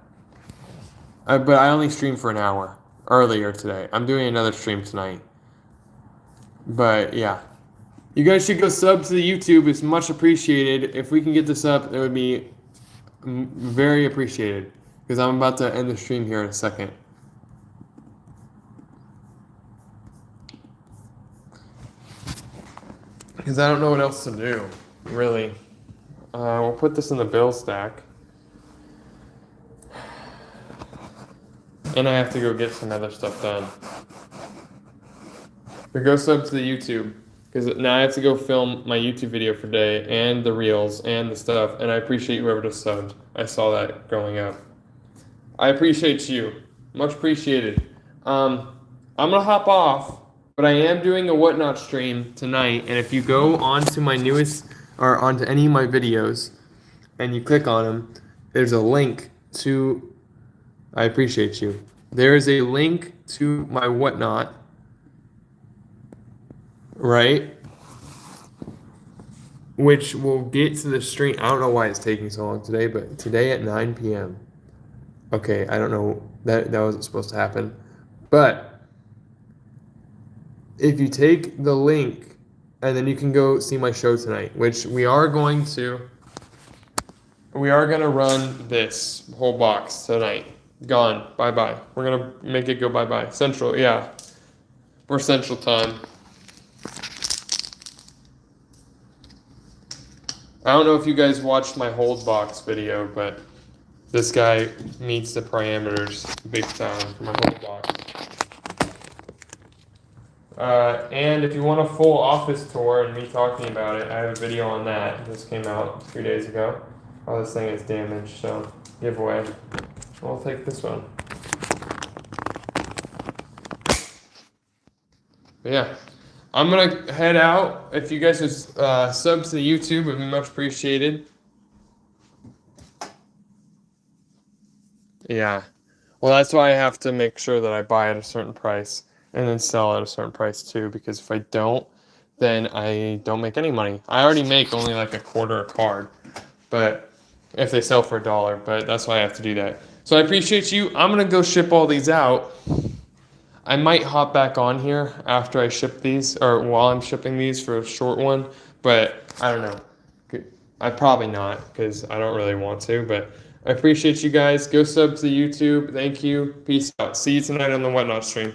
But I only streamed for an hour earlier today. I'm doing another stream tonight. But yeah, you guys should go sub to the YouTube. It's much appreciated. If we can get this up, it would be very appreciated. Because I'm about to end the stream here in a second. Because I don't know what else to do, really. We'll put this in the bill stack. And I have to go get some other stuff done. But go sub to the YouTube. Because now I have to go film my YouTube video for today, and the reels, and the stuff. And I appreciate whoever just subbed. I saw that growing up. I appreciate you. Much appreciated. I'm going to hop off, but I am doing a Whatnot stream tonight. And if you go onto my newest, or onto any of my videos, and you click on them, there's a link to... I appreciate you. There is a link to my Whatnot, right? Which will get to the stream. I don't know why it's taking so long today, but today at 9 p.m. Okay, I don't know. That wasn't supposed to happen. But if you take the link, and then you can go see my show tonight, which we are going to run this whole box tonight. Gone. Bye-bye. We're going to make it go bye-bye. Central, yeah. We're Central Time. I don't know if you guys watched my hold box video, but this guy meets the parameters big time for my hold box. And if you want a full office tour and me talking about it, I have a video on that. This came out 2 days ago. Oh, this thing is damaged, so giveaway. I'll take this one. But yeah, I'm gonna head out. If you guys would sub to the YouTube, it would be much appreciated. Yeah. Well, that's why I have to make sure that I buy at a certain price and then sell at a certain price too, because if I don't, then I don't make any money. I already make only like a quarter a card, but if they sell for $1, but that's why I have to do that. So I appreciate you. I'm gonna go ship all these out. I might hop back on here after I ship these, or while I'm shipping these for a short one, but I don't know. I probably not, because I don't really want to, but I appreciate you guys. Go sub to YouTube. Thank you. Peace out. See you tonight on the Whatnot stream.